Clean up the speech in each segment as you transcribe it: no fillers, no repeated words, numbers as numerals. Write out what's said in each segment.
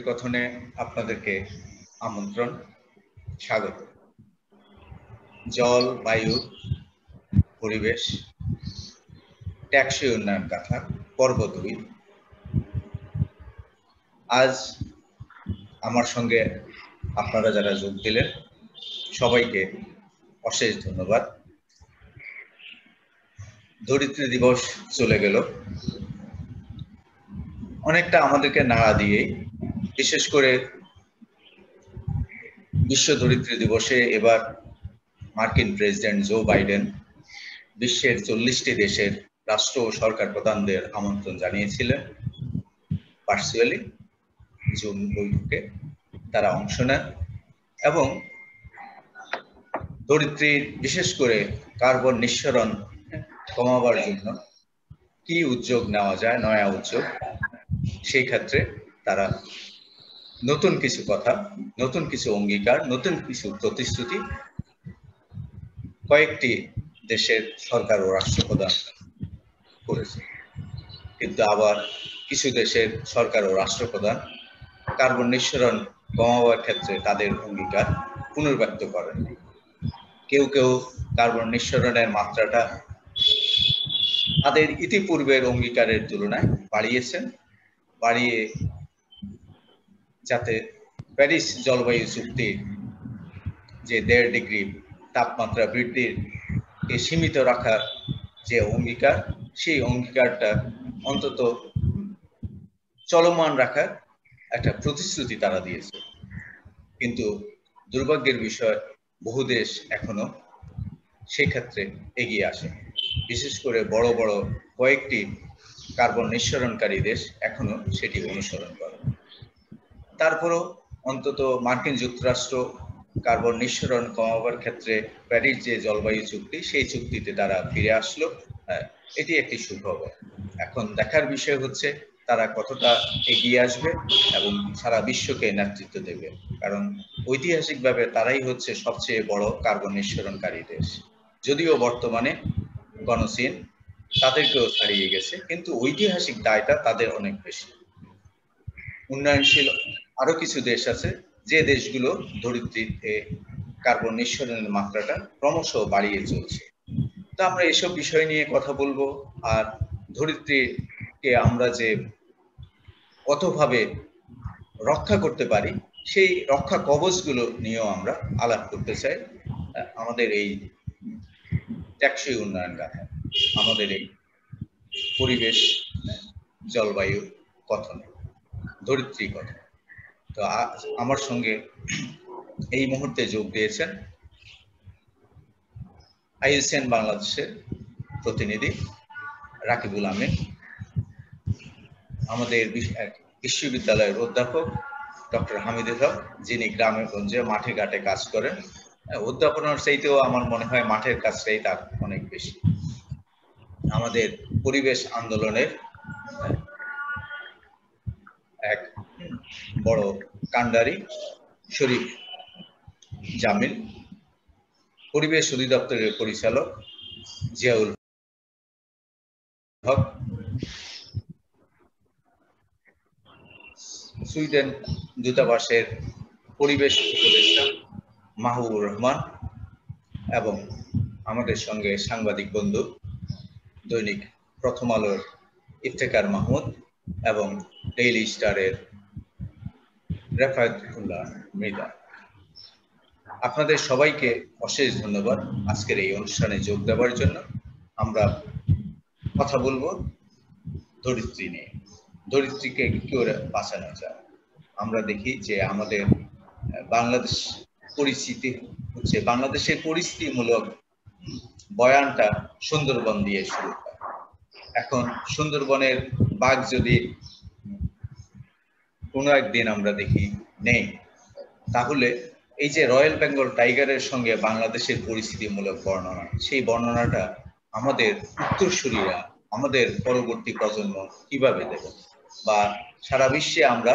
কথনে আপনাদেরকে আমন্ত্রণ, স্বাগত। জল, বায়ু, পরিবেশ, টেকসই উন্নয়ন গাথা পর্ব 2। আজ আমার সঙ্গে আপনারা যারা যোগ দিলেন সবাইকে অশেষ ধন্যবাদ। ধরিত্রী দিবস চলে গেল, অনেকটা আমাদেরকে নাড়া দিয়ে, বিশেষ করে বিশ্ব ধরিত্রী দিবসে এবার মার্কিন প্রেসিডেন্ট জো বাইডেন বিশ্বের 40টি দেশের রাষ্ট্র ও সরকার প্রধানদের আমন্ত্রণ জানিয়েছিলেন। ভার্চুয়ালি জুম বৈঠকে তারা অংশ নেন এবং ধরিত্রীর বিশেষ করে কার্বন নিঃসরণ কমাবার জন্য কি উদ্যোগ নেওয়া যায়, নয়া উদ্যোগ, সেই ক্ষেত্রে তারা নতুন কিছু কথা, নতুন কিছু অঙ্গীকার, নতুন কিছু প্রতিশ্রুতি কয়েকটি দেশের সরকার ও রাষ্ট্রপ্রধান করেছে। কিন্তু আবার কিছু দেশের সরকার ও রাষ্ট্রপ্রধান কার্বন নিঃসরণ কমাবার ক্ষেত্রে তাদের অঙ্গীকার পুনর্ব্যক্ত করেন। কেউ কেউ কার্বন নিঃসরণের মাত্রাটা তাদের ইতিপূর্বের অঙ্গীকারের তুলনায় বাড়িয়েছেন, বাড়িয়ে যাতে প্যারিস জলবায়ু চুক্তির যে 1.5 ডিগ্রি তাপমাত্রা বৃদ্ধির সীমিত রাখার যে অঙ্গীকার, সেই অঙ্গীকারটা অন্তত চলমান রাখার একটা প্রতিশ্রুতি তারা দিয়েছে। কিন্তু দুর্ভাগ্যের বিষয়, বহু দেশ এখনো সেক্ষেত্রে এগিয়ে আসে। বিশেষ করে বড় বড় কয়েকটি কার্বন নিঃসরণকারী দেশ এখনো সেটি অনুসরণ করে। তারপরও অন্তত মার্কিন যুক্তরাষ্ট্র কার্বন নিঃসরণ কমাবার ক্ষেত্রে প্যারিস যে জলবায়ু চুক্তি, সেই চুক্তিতে তারা ফিরে আসলো। এটি একটি সুখবর। এখন দেখার বিষয় হচ্ছে তারা কতটা এগিয়ে আসবে এবং সারা বিশ্বকে নেতৃত্ব দেবে। কারণ ঐতিহাসিকভাবে তারাই হচ্ছে সবচেয়ে বড় কার্বন নিঃসরণকারী দেশ। যদিও বর্তমানে গণচীন তাদেরকেও ছাড়িয়ে গেছে, কিন্তু ঐতিহাসিক দায়টা তাদের অনেক বেশি। উন্নয়নশীল আরো কিছু দেশ আছে যে দেশগুলো ধরিত্রীতে কার্বন নিঃসরণের মাত্রাটা ক্রমশ বাড়িয়ে চলছে। তো আমরা এসব বিষয় নিয়ে কথা বলবো, আর ধরিত্রীকে আমরা যে কতভাবে রক্ষা করতে পারি সেই রক্ষা কবচগুলো নিয়েও আমরা আলাপ করতে চাই। আমাদের এই টেকসই উন্নয়ন গাথা, আমাদের এই পরিবেশ, জলবায়ু কথন, ধরিত্রী কথা। তো আমার সঙ্গে এই মুহূর্তে যোগ দিয়েছেন আইইউসিএন বাংলাদেশের প্রতিনিধি রাকিবুল আমিন, আমাদের বিশ্ববিদ্যালয়ের অধ্যাপক ডক্টর হামিদুল হক, যিনি গ্রামে গঞ্জে মাঠে ঘাটে কাজ করেন। অধ্যাপনার চাইতেও আমার মনে হয় মাঠের কাজটাই তার অনেক বেশি। আমাদের পরিবেশ আন্দোলনের এক বড় কান্ডারি শরীফ জামিল, পরিবেশ অধিদপ্তরের পরিচালক জিয়াউল হক, সুইডেন দূতাবাসের পরিবেশ উপদেষ্টা মাহবুবুর রহমান, এবং আমাদের সঙ্গে সাংবাদিক বন্ধু দৈনিক প্রথম আলোর ইফতেখার মাহমুদ এবং ডেইলি স্টারের রেফায়েতুল্লাহ মৃদা। আপনাদের সবাইকে অশেষ ধন্যবাদ আজকের এই অনুষ্ঠানে যোগ দেওয়ার জন্য। আমরা কথা বলবো ধরিত্রী নিয়ে। ধরিত্রীকে কি করে বাঁচানো যায়? আমরা দেখি যে আমাদের বাংলাদেশ পরিস্থিতি হচ্ছে, বাংলাদেশের পরিস্থিতিমূলক বয়ানটা সুন্দরবন দিয়ে শুরু হয়। এখন সুন্দরবনের বাঘ যদি কোনো একদিন আমরা দেখি নেই, তাহলে এই যে রয়্যাল বেঙ্গল টাইগারের সঙ্গে বাংলাদেশের পরিস্থিতিমূলক বর্ণনা, সেই বর্ণনাটা আমাদের উত্তরসূরিরা, আমাদের পরবর্তী প্রজন্ম কিভাবে দেবে? বা সারা বিশ্বে আমরা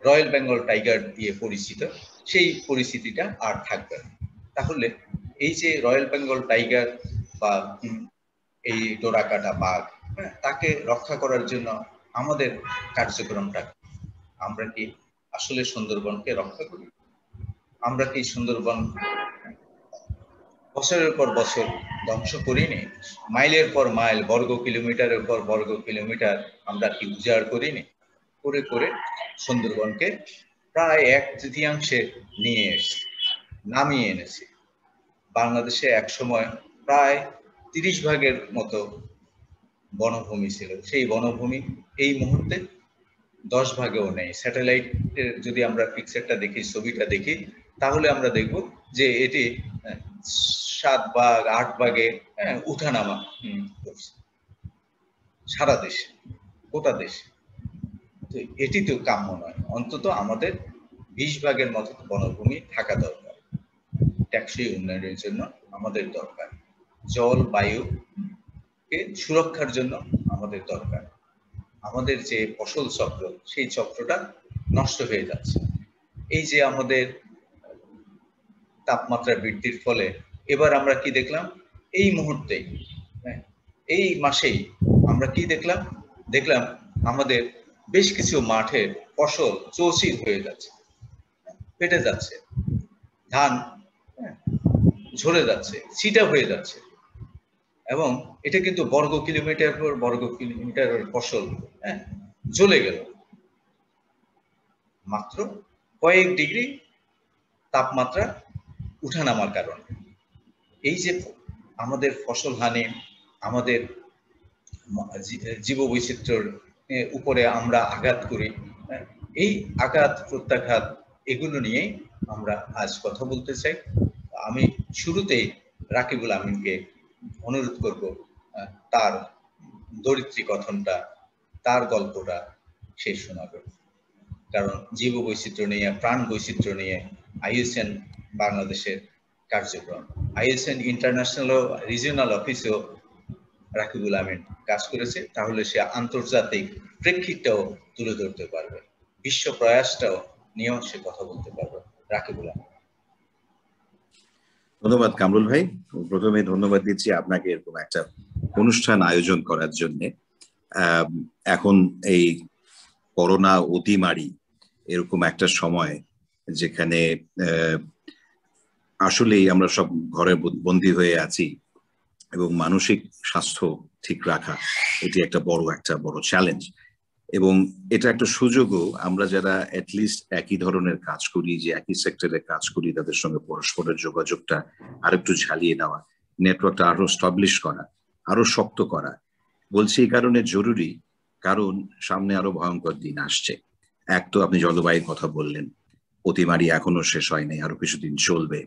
রয়্যাল বেঙ্গল টাইগার দিয়ে পরিচিত, সেই পরিস্থিতিটা আর থাকবে না। তাহলে এই যে রয়্যাল বেঙ্গল টাইগার বা এই ডোরাকাটা বাঘ, তাকে রক্ষা করার জন্য আমাদের কার্যক্রমটা আমরা কি আসলে সুন্দরবনকে রক্ষা করি? আমরা কি সুন্দরবন বছরের পর বছর ধ্বংস করিনি? মাইলের পর মাইল, বর্গ কিলোমিটারের পর বর্গ কিলোমিটার আমরা কি উজাড় করিনি? করে করে সুন্দরবনকে প্রায় 1/3 নিয়ে এসেছি, নামিয়ে এনেছি। বাংলাদেশে এক সময় প্রায় 30 ভাগের মতো বনভূমি ছিল। সেই বনভূমি এই মুহূর্তে 10 ভাগেও নেই। স্যাটেলাইটের যদি আমরা পিকচারটা দেখি, ছবিটা দেখি, তাহলে আমরা দেখব যে এটি 7 ভাগ 8 ভাগে উঠানামা করছে সারা দেশে, গোটা দেশে। তো এটি তো কাম্য নয়। অন্তত আমাদের 20 ভাগের মতো বনভূমি থাকা দরকার। টেকসই উন্নয়নের জন্য আমাদের দরকার। জল বায়ুকে সুরক্ষার জন্য আমাদের দরকার। আমাদের যে ফসল চক্র, সেই চক্রটা নষ্ট হয়ে যাচ্ছে। এই যে আমাদের তাপমাত্রা বৃদ্ধির ফলে এবার আমরা কি দেখলাম, এই মুহূর্তেই, এই মাসেই আমরা কি দেখলাম, আমাদের বেশ কিছু মাঠে ফসল চৌচির হয়ে যাচ্ছে, ফেটে যাচ্ছে, ধান ঝরে যাচ্ছে, ছিটা হয়ে যাচ্ছে। এবং এটা কিন্তু বর্গ কিলোমিটার পর বর্গ কিলোমিটারের ফসল জ্বলে গেল মাত্র কয়েক ডিগ্রি তাপমাত্রা উঠানামার কারণে। এই যে আমাদের ফসল হানি, আমাদের জীববৈচিত্র্যের উপরে আমরা আঘাত করি, এই আঘাত প্রত্যাঘাত এগুলো নিয়েই আমরা আজ কথা বলতে চাই। আমি শুরুতেই রাকিবুল আমিনকে অনুরোধ করব তার দরিদ্রী কথনটা, তার গল্পটা সে শোনাবে। কারণ জীববৈচিত্র্য নিয়ে, প্রাণ বৈচিত্র্য নিয়ে আইইউসিএন বাংলাদেশের কার্যক্রম, আইইউসিএন ইন্টারন্যাশনাল ও রিজিওনাল অফিসেও রাকিবুল আমিন কাজ করেছে। তাহলে সে আন্তর্জাতিক প্রেক্ষিতটাও তুলে ধরতে পারবে, বিশ্ব প্রয়াসটাও নিয়েও সে কথা বলতে পারবে। রাকিবুল আমিন। ধন্যবাদ কামরুল ভাই। প্রথমে ধন্যবাদ দিচ্ছি আপনাকে এরকম একটা অনুষ্ঠান আয়োজন করার জন্য। এখন এই করোনা অতিমারি এরকম একটা সময় যেখানে আসলেই আমরা সব ঘরে বন্দী হয়ে আছি এবং মানসিক স্বাস্থ্য ঠিক রাখা এটি একটা বড় চ্যালেঞ্জ। এবং এটা একটা সুযোগও, আমরা যারা অ্যাটলিস্ট একই ধরনের কাজ করি, যে একই সেক্টরে কাজ করি, তাদের সঙ্গে পরস্পরের যোগাযোগটা আরেকটু ঝালিয়ে নেওয়া, নেটওয়ার্কটা আরো স্টাবলিশ করা, আরো শক্ত করা। বলছি এই কারণে জরুরি, কারণ সামনে আরো ভয়ঙ্কর দিন আসছে। এক তো আপনি জলবায়ুর কথা বললেন, অতিমারি এখনো শেষ হয়নি, আরো কিছুদিন চলবে।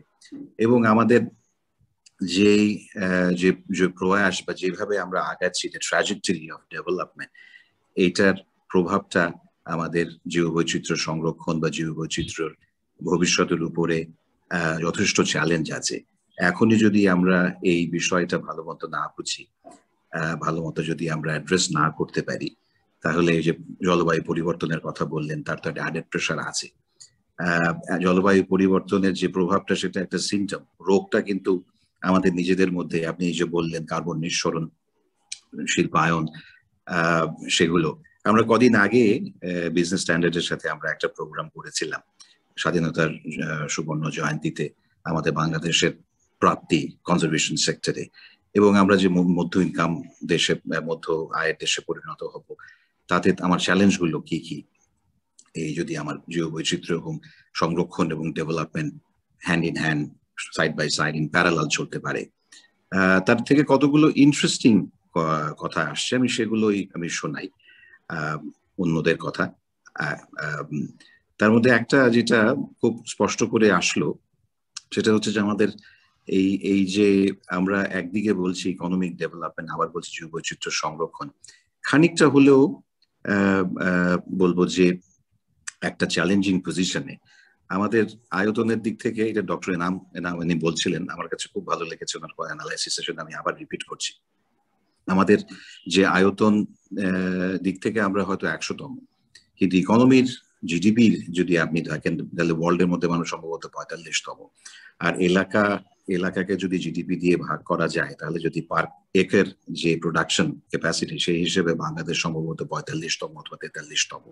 এবং আমাদের যে প্রয়াস বা যেভাবে আমরা আগাচ্ছি, যে ট্র্যাজেক্টরি অফ ডেভেলপমেন্ট, এইটার প্রভাবটা আমাদের জীববৈচিত্র্য সংরক্ষণ বা জীববৈচিত্র্যের ভবিষ্যতের উপরে যথেষ্ট চ্যালেঞ্জ আছে। এখনই যদি আমরা এই বিষয়টা ভালো মতো না বুঝি, ভালো মতো যদি আমরা অ্যাড্রেস না করতে পারি, তাহলে এই যে জলবায়ু পরিবর্তনের কথা বললেন, তার তো একটা অ্যাডেড প্রেশার আছে। জলবায়ু পরিবর্তনের যে প্রভাবটা, সেটা একটা সিমটম, রোগটা কিন্তু আমাদের নিজেদের মধ্যে। আপনি এই যে বললেন কার্বন নিঃসরণ, শিল্পায়ন, সেগুলো আমরা কদিন আগে বিজনেস স্ট্যান্ডার্ডের সাথে আমরা একটা প্রোগ্রাম করেছিলাম স্বাধীনতার সুবর্ণ জয়ন্তীতে, আমাদের বাংলাদেশের প্রাপ্তি কনজারভেশন সেক্টরে। এবং আমরা যে মধ্য ইনকাম দেশে, মধ্য আয়ের দেশে পরিণত হব, তাতে আমার চ্যালেঞ্জগুলো কি কি, এই যদি আমার জীববৈচিত্র্য এবং সংরক্ষণ এবং development hand in hand, side by side, in parallel চলতে পারে, তার থেকে কতগুলো ইন্টারেস্টিং কথা আসছে। আমি সেগুলোই শোনাই অন্যদের কথা। তার মধ্যে একটা যেটা খুব স্পষ্ট করে আসলো, সেটা হচ্ছে যে আমাদের এই যে আমরা একদিকে বলছি ইকোনমিক ডেভেলপমেন্ট, আবার বলছি জীববৈচিত্র্য সংরক্ষণ, খানিকটা হলেও বলবো যে একটা চ্যালেঞ্জিং পজিশনে। আমাদের আয়তনের দিক থেকে, এটা ডক্টর এনাম বলছিলেন, আমার কাছে খুব ভালো লেগেছে ওনার অ্যানালাইসিস, সেটা আমি আবার রিপিট করছি। আমাদের যে আয়তন দিক থেকে আমরা হয়তো 100তম, কিন্তু ইকোনমির জিডিপির যদি আপনি দেখেন, তাহলে ওয়ার্ল্ডের মধ্যে মানুষ সম্ভবত 45তম। আর এলাকাকে যদি জিডিপি দিয়ে ভাগ করা যায়, তাহলে যদি পার একর যে প্রোডাকশন ক্যাপাসিটি, সেই হিসেবে বাংলাদেশ সম্ভবত 45তম অথবা 43তম।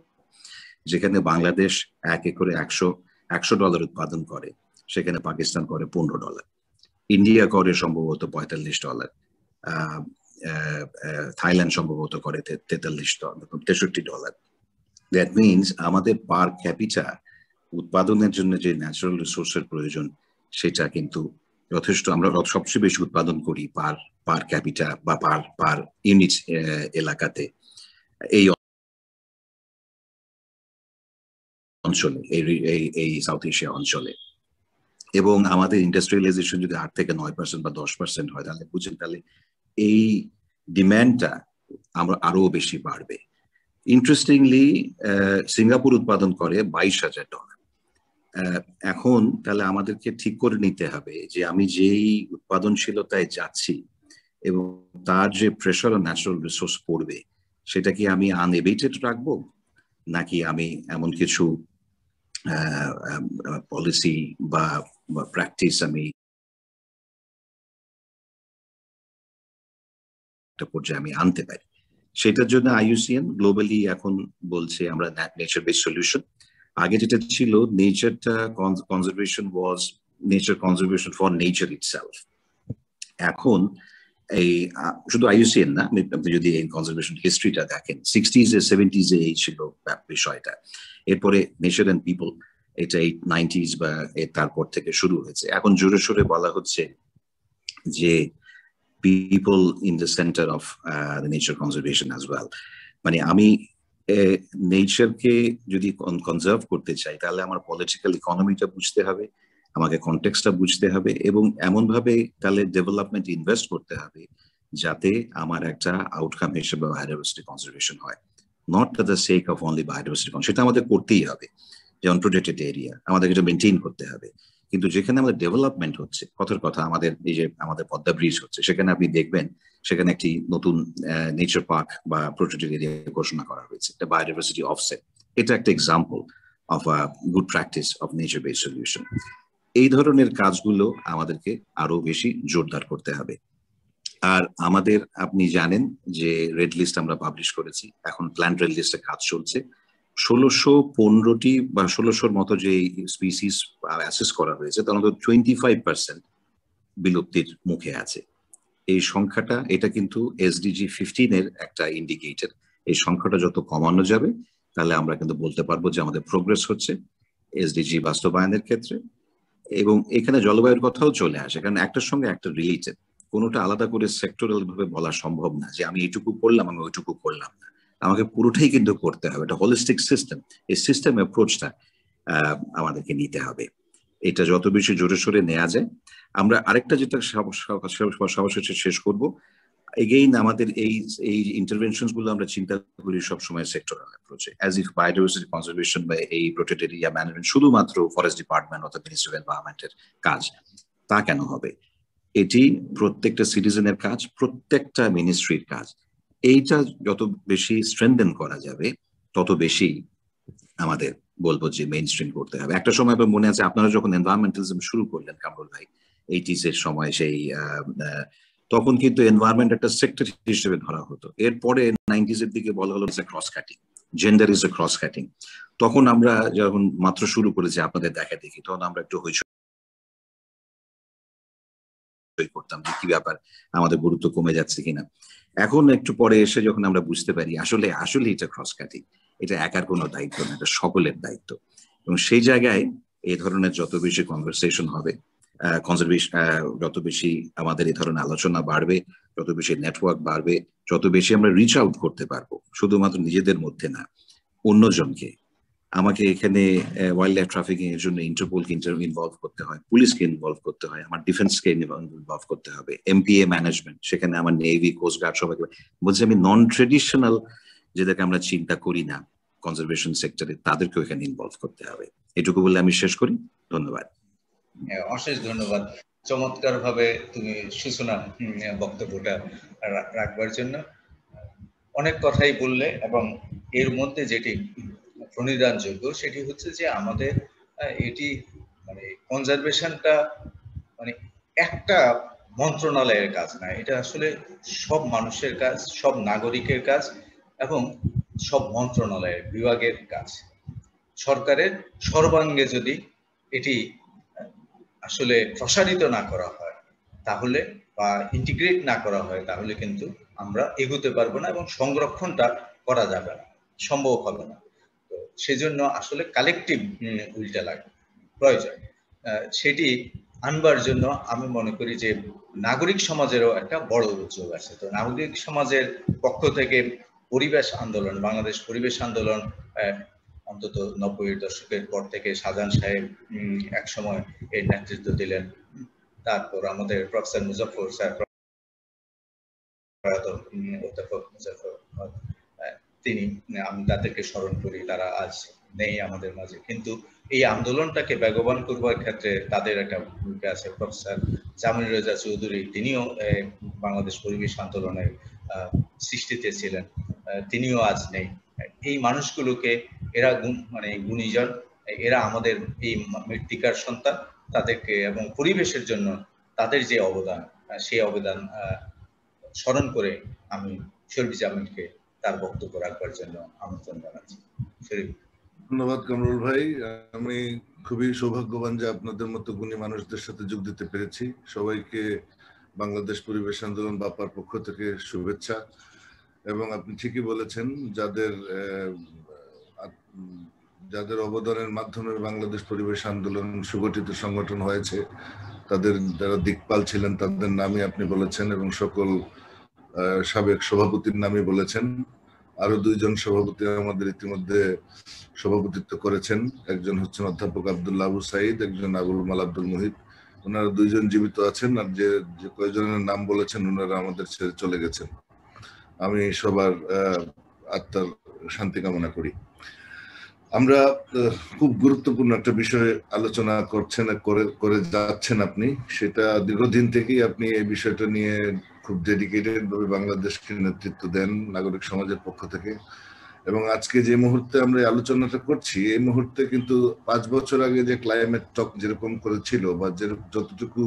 যেখানে বাংলাদেশ 1 একরে 100 ডলার উৎপাদন করে, সেখানে পাকিস্তান করে $15, ইন্ডিয়া করে সম্ভবত $45, থাইল্যান্ড সম্ভবত করে $63। দ্যাট মিনস আমাদের পার ক্যাপিটা উৎপাদনের জন্য যে ন্যাচারাল রিসোর্সের প্রয়োজন সেটা কিন্তু যথেষ্ট। আমরা সবচেয়ে বেশি উৎপাদন করি পার ক্যাপিটা বা পার ইউনিট এলাকাতে এই অঞ্চলে, এই সাউথ এশিয়া অঞ্চলে। এবং আমাদের ইন্ডাস্ট্রিয়ালাইজেশন যদি 8 থেকে 9% বা 10% হয়, তাহলে বুঝেন তাহলে এই ডিম্যান্ডটা আমরা আরো বেশি বাড়বে। ইন্টারেস্টিংলি সিঙ্গাপুর উৎপাদন করে $22,000। এখন তাহলে আমাদেরকে ঠিক করে নিতে হবে যে আমি যেই উৎপাদনশীলতায় যাচ্ছি এবং তার যে প্রেশার ও ন্যাচারাল রিসোর্স পড়বে, সেটা কি আমি আনএবেটেড রাখবো, নাকি আমি এমন কিছু পলিসি বা প্র্যাকটিস আমি একটা পর্যায়ে আমি আনতে পারি। সেটার জন্য IUCN গ্লোবালি এখন বলছে আমরা নেচার বেসড সলিউশন। আগে যেটা ছিল নেচারটা conservation was nature conservation for nature itself. এখন এই শুধু IUCN না, আপনি যদি এই কনজারভেশন হিস্ট্রিটা দেখেন 60s এ 70s এ এই ছিল বিষয়টা। এরপরে নেচার অ্যান্ড পিপল, এটা 90s বা তারপর থেকে শুরু হয়েছে। এখন জোরে সোরে বলা হচ্ছে যে people in the center of the nature conservation as well. মানে আমি নেচারকে যদি কনজার্ভ করতে চাই, তাহলে আমার পলিটিক্যাল ইকোনমিটা বুঝতে হবে, আমাকে কনটেক্সটটা বুঝতে হবে, এবং এমন ভাবে তাহলে ডেভেলপমেন্ট ইনভেস্ট করতে হবে যাতে আমার একটা আউটকাম হিসেবে বায়োডাইভার্সিটি কনজারভেশন হয়, not for the sake of only biodiversity. সেটা আমাদের করতেই হবে, যেমন প্রোটেক্টেড এরিয়া আমাদেরকে এটা মেনটেন করতে হবে। কিন্তু যেখানে আমাদের ডেভেলপমেন্ট হচ্ছে, কথার কথা আমাদের এই যে আমাদের পদ্মা ব্রিজ হচ্ছে, সেখানে আপনি দেখবেন সেখানে একটি নতুন নেচার পার্ক বা প্রোটেক্টেড এরিয়া ঘোষণা করা হয়েছে, এটা বায়োডাইভার্সিটি অফসেট। এটা একটা example of a good practice of nature based solution. এই ধরনের কাজগুলো আমাদেরকে আরো বেশি জোরদার করতে হবে। আর আমাদের, আপনি জানেন যে রেড লিস্ট আমরা পাবলিশ করেছি, এখন প্ল্যান্ট রেড লিস্টের কাজ চলছে। 1615টি বা 1600-র মতো যে স্পিসিস অ্যাসেস করা হয়েছে, তার মধ্যে 25% বিলুপ্তির মুখে আছে। এই সংখ্যাটা, এটা কিন্তু SDG 15-এর একটা ইন্ডিকেটর। এই সংখ্যাটা যত কমানো যাবে, তাহলে আমরা কিন্তু বলতে পারবো যে আমাদের প্রোগ্রেস হচ্ছে SDG বাস্তবায়নের ক্ষেত্রে। এবং এখানে জলবায়ুর কথাও চলে আসে, কারণ একটার সঙ্গে একটা রিলেটেড, কোনোটা আলাদা করে সেক্টরাল ভাবে বলা সম্ভব না যে আমি এইটুকু করলাম, আমি ওইটুকু করলাম না। আমাকে পুরোটাই কিন্তু করতে হবে, এটা হোলিস্টিক সিস্টেম। এই সিস্টেম অ্যাপ্রোচটা আমাদেরকে নিতে হবে। এটা যত বেশি জোরে সোরে নেওয়া যায়। আমরা আরেকটা যেটা সর্বশেষে শেষ করব, এগেইন আমাদের এই ইন্টারভেনশনস গুলো আমরা চিন্তা করি সবসময় সেক্টরাল অ্যাপ্রোচে, অ্যাজ ইফ বায়োডাইভার্সিটি কনজারভেশন বা এই প্রোটেক্টেড এরিয়া ম্যানেজমেন্ট শুধুমাত্র ফরেস্ট ডিপার্টমেন্ট অথবা মিনিস্ট্রি অফ এনভায়রনমেন্টের কাজ। তা কেন হবে? এটি প্রত্যেকটা সিটিজেনের কাজ, প্রত্যেকটা মিনিস্ট্রির কাজ। এইটা যত বেশি স্ট্রেনথেন করা যাবে, তত বেশি আমাদের বলবো যে মেইন স্ট্রিম করতে হবে। একটা সময় মনে আছে আপনারা যখন এনভায়রনমেন্টালিজম শুরু করলেন কামরুল ভাই, 80s এর সময়, সেই তখন কিন্তু এনভায়রনমেন্ট একটা সেক্টর হিসেবে ধরা হতো। এরপরে 90s এর দিকে বলা হলো cross cutting, gender is a cross cutting. তখন আমরা যখন মাত্র শুরু করেছি আপনাদের দেখা দেখি, তখন আমরা একটু হইচই করতাম যে কি ব্যাপার, আমাদের গুরুত্ব কমে যাচ্ছে কিনা। এখন একটু পরে এসে যখন আমরা বুঝতে পারি আসলে এটা ক্রস কাটিং, এটা একার কোনো দায়িত্ব না, এটা সকলের দায়িত্ব। এবং সেই জায়গায় এই ধরনের যত বেশি কনভারসেশন হবে, কনজারভেশন, যত বেশি আমাদের এই ধরনের আলোচনা বাড়বে, যত বেশি নেটওয়ার্ক বাড়বে, যত বেশি আমরা রিচ আউট করতে পারবো, শুধুমাত্র নিজেদের মধ্যে না, অন্যজনকে। আমাকে এখানে ওয়াইল্ড লাইফ ট্রাফিকিং এর জন্য ইন্টারপোলকে ইনভলভ করতে হয়, পুলিশকে ইনভলভ করতে হয়, আমার ডিফেন্সকে ইনভলভ করতে হবে, MPA ম্যানেজমেন্ট, সেখানে আমার নেভি, কোস্ট গার্ড সবাইকে বলছি। আমি নন ট্রেডিশনাল যেটাকে আমরা চিন্তা করি না কনজারভেশন সেক্টরে, তাদেরকেও এখানে ইনভলভ করতে হবে। এটুকু বলে আমি শেষ করি। ধন্যবাদ। অশেষ ধন্যবাদ, চমৎকার ভাবে তুমি সূচনা বক্তব্যটা রাখবার জন্য। অনেক কথাই বললে, এবং এর মধ্যে যেটি প্রণিধানযোগ্য সেটি হচ্ছে যে আমাদের এটি মানে কনজারভেশনটা মানে একটা মন্ত্রণালয়ের কাজ না, এটা আসলে সব মানুষের কাজ, সব নাগরিকের কাজ এবং সব মন্ত্রণালয়ের বিভাগের কাজ। সরকারের সর্বাঙ্গে যদি এটি আসলে প্রসারিত না করা হয় তাহলে, বা ইন্টিগ্রেট না করা হয়, তাহলে কিন্তু আমরা এগোতে পারবো না এবং সংরক্ষণটা করা যাবে না, সম্ভব হবে না। তো সেজন্য আসলে কালেকটিভ উইলটা লাগে, প্রয়োজন। সেটি আনবার জন্য আমি মনে করি যে নাগরিক সমাজেরও একটা বড় উদ্যোগ আছে। তো নাগরিক সমাজের পক্ষ থেকে পরিবেশ আন্দোলন, বাংলাদেশ পরিবেশ আন্দোলন অন্তত 90-এর দশকের পর থেকে শাহজাহান সাহেব এক সময় এর নেতৃত্ব দিলেন। তারপর আমাদের প্রফেসর মুজাফফর স্যার, অধ্যাপক মুজাফফর, তিনি, আমি তাদেরকে স্মরণ করি, তারা আজ নেই আমাদের মাঝে, কিন্তু এই আন্দোলনটাকে বেগবান করবার ক্ষেত্রে তাদের একটা ভূমিকা আছে। প্রফেসর জামিল রেজা চৌধুরী, তিনিও বাংলাদেশ পরিবেশ আন্দোলনের সৃষ্টিতে ছিলেন, তিনিও আজ নেই। এই মানুষগুলোকে, এরা মানে গুণীজন, এরা আমাদের এই মৃত্তিকার সন্তান, তাদেরকে এবং পরিবেশের জন্য তাদের যে অবদান, সেই অবদান স্মরণ করে আমি শরীফ জামিলকে তার বক্তব্য রাখবার জন্য আমন্ত্রণ জানাচ্ছি। শরীফ। ধন্যবাদ কামরুল ভাই। আমি খুবই সৌভাগ্যবান যে আপনাদের মতো গুণী মানুষদের সাথে যোগ দিতে পেরেছি। সবাইকে বাংলাদেশ পরিবেশ আন্দোলন বাপার পক্ষ থেকে শুভেচ্ছা। এবং আপনি ঠিকই বলেছেন, যাদের অবদানের মাধ্যমে বাংলাদেশ পরিবেশ আন্দোলন সুগঠিত সংগঠন হয়েছে, তাদের যারা দিকপাল ছিলেন তাদের নামই আপনি বলেছেন, এবং সকল সাবেক সভাপতির নামই বলেছেন। আরো দুইজন সভাপতি আমাদের ইতিমধ্যে সভাপতিত্ব করেছেন, একজন হচ্ছেন অধ্যাপক আব্দুল্লাহ আবু সাইদ, একজন আবুল মাল আব্দুল মুহিত। ওনারা দুইজন জীবিত আছেন, আর যে কয়েকজনের নাম বলেছেন ওনারা আমাদের ছেড়ে চলে গেছেন। আমি সবার আত্মার শান্তি কামনা করি। আমরা খুব গুরুত্বপূর্ণ একটা বিষয়ে আলোচনা করে যাচ্ছেন আপনি, সেটা দীর্ঘদিন থেকেই আপনি এই বিষয়টা নিয়ে খুব ডেডিকেটেড ভাবে বাংলাদেশকে নেতৃত্ব দেন নাগরিক সমাজের পক্ষ থেকে। এবং আজকে যে মুহূর্তে আমরা আলোচনাটা করছি, এই মুহূর্তে কিন্তু 5 বছর আগে যে ক্লাইমেট টক যেরকম করেছিল, বা যতটুকু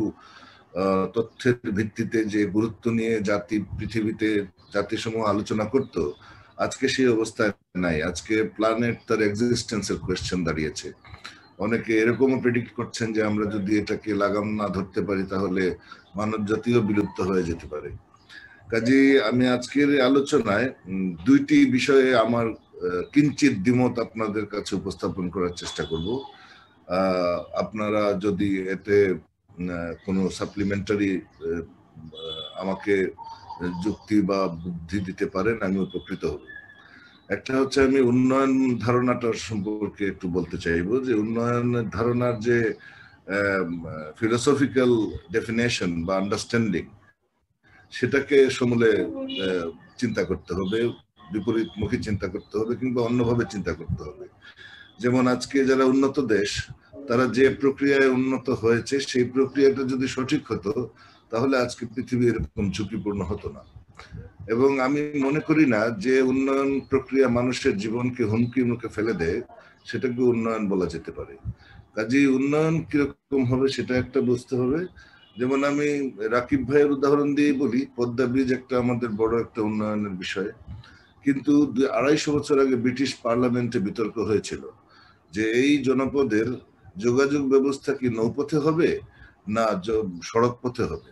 তথ্যের ভিত্তিতে যে গুরুত্ব নিয়ে পৃথিবীতে জাতিসমূহ আলোচনা করত, আজকে সেই অবস্থায় নাই। আজকে প্ল্যানেট তার এক্সিস্টেন্সের কোয়েশ্চেন দাঁড়িয়েছে। অনেকে এরকমও প্রেডিক্ট করছেন যে আমরা যদি এটাকে লাগাম না ধরতে পারি তাহলে মানব জাতিও বিলুপ্ত হয়ে যেতে পারে। কাজেই আমি আজকের আলোচনায় দুইটি বিষয়ে আমার কিঞ্চিত দ্বিমত আপনাদের কাছে উপস্থাপন করার চেষ্টা করব। আপনারা যদি এতে কোনো সাপ্লিমেন্টারি আমাকে যুক্তি বা বুদ্ধি দিতে পারেন, আমি উপকৃত হব। একটা হচ্ছে, আমি উন্নয়ন ধারণাটার সম্পর্কে একটু বলতে চাইবো, যে উন্নয়নের ধারণার যে ফিলোসফিক্যাল ডেফিনেশন বা আন্ডারস্ট্যান্ডিং, সেটাকে সমূলে চিন্তা করতে হবে, বিপরীতমুখী চিন্তা করতে হবে, কিংবা অন্যভাবে চিন্তা করতে হবে। যেমন আজকে যারা উন্নত দেশ, তারা যে প্রক্রিয়ায় উন্নত হয়েছে, সেই প্রক্রিয়াটা যদি সঠিক হতো তাহলে আজকে পৃথিবী এরকম ঝুঁকিপূর্ণ হতো না। এবং আমি মনে করি না যে উন্নয়ন প্রক্রিয়া মানুষের জীবনকে হুমকির মুখে ফেলে দেয়, সেটাকে উন্নয়ন বলা যেতে পারে। কাজেই উন্নয়ন কিরকম হবে সেটা একটা বুঝতে হবে। যেমন আমি রাকিব ভাইয়ের উদাহরণ দিয়ে বলি, পদ্মা ব্রিজ একটা আমাদের বড় একটা উন্নয়নের বিষয়, কিন্তু 250 বছর আগে ব্রিটিশ পার্লামেন্টে বিতর্ক হয়েছিল যে এই জনপদের যোগাযোগ ব্যবস্থা কি নৌপথে হবে না সড়ক পথে হবে।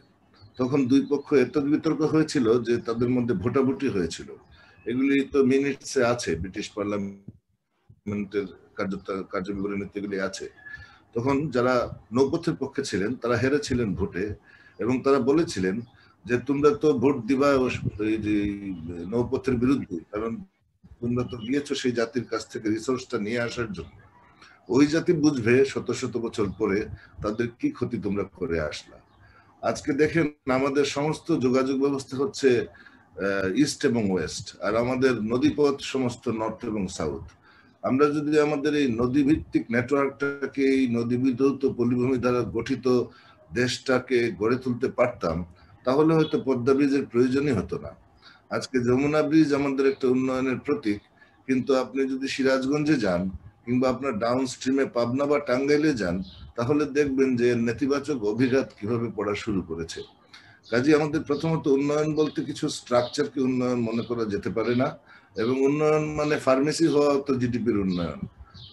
তখন দুই পক্ষ এত বিতর্ক হয়েছিল যে তাদের মধ্যে ভোটাভুটি হয়েছিল। এগুলি তো মিনিটসে আছে, ব্রিটিশ পার্লামেন্টের কার্যবিবরণীতে এগুলি আছে। তখন যারা নৌপথের পক্ষে ছিলেন তারা হেরেছিলেন ভোটে, এবং তারা বলেছিলেন যে তোমরা তো ভোট দিবা এই যে নৌপথের বিরুদ্ধে, কারণ তোমরা তো গিয়েছো সেই জাতির কাছ থেকে রিসোর্সটা নিয়ে আসার জন্য। ওই জাতি বুঝবে শত শত বছর পরে তাদের কি ক্ষতি তোমরা করে আসলা। আজকে দেখেন আমাদের সমস্ত যোগাযোগ ব্যবস্থা হচ্ছে ইস্ট এবং ওয়েস্ট, আর আমাদের নদীপথ সমস্ত নর্থ এবং সাউথ। আমরা যদি আমাদের এই নদী ভিত্তিক নেটওয়ার্কটাকে, এই নদী বিধৌত পলিভূমি দ্বারা গঠিত দেশটাকে গড়ে তুলতে পারতাম, তাহলে হয়তো পদ্মা ব্রিজের প্রয়োজনই হতো না। আজকে যমুনা ব্রিজ আমাদের একটা উন্নয়নের প্রতীক, কিন্তু আপনি যদি সিরাজগঞ্জে যান, কিংবা আপনার ডাউন স্ট্রিমে পাবনা বা টাঙ্গাইলে যান, তাহলে দেখবেন যে নেতিবাচক অভিঘাত কিভাবে পড়া শুরু করেছে। কাজে আমাদের প্রথমত উন্নয়ন বলতে কিছু স্ট্রাকচারকে উন্নয়ন মনে করা যেতে পারে না, এবং উন্নয়ন মানে ফার্মেসি হওয়া তো জিডিপির উন্নয়ন।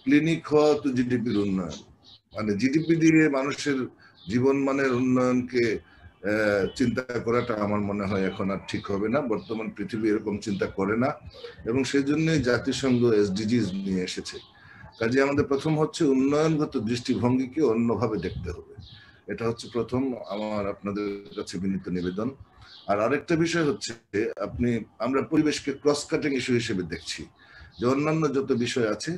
ক্লিনিক হওয়া তো জিডিপির উন্নয়ন, মানে জিডিপি দিয়ে মানুষের জীবন মানের উন্নয়নকে চিন্তা করাটা আমার মনে হয় এখন আর ঠিক হবে না। বর্তমান পৃথিবী এরকম চিন্তা করে না, এবং সেই জন্যই জাতিসংঘ এসডিজিজ নিয়ে এসেছে। কাজে আমাদের প্রথম হচ্ছে উন্নয়নগত দৃষ্টিভঙ্গিকে অন্যভাবে দেখতে হবে। এটা হচ্ছে প্রথম আমার আপনাদের কাছে বিনীত নিবেদন। আর আরেকটা বিষয় হচ্ছে আমরা পরিবেশকে ক্রস কাটিং ইস্যু হিসেবে দেখছি, যে অন্যান্য যত বিষয় আছে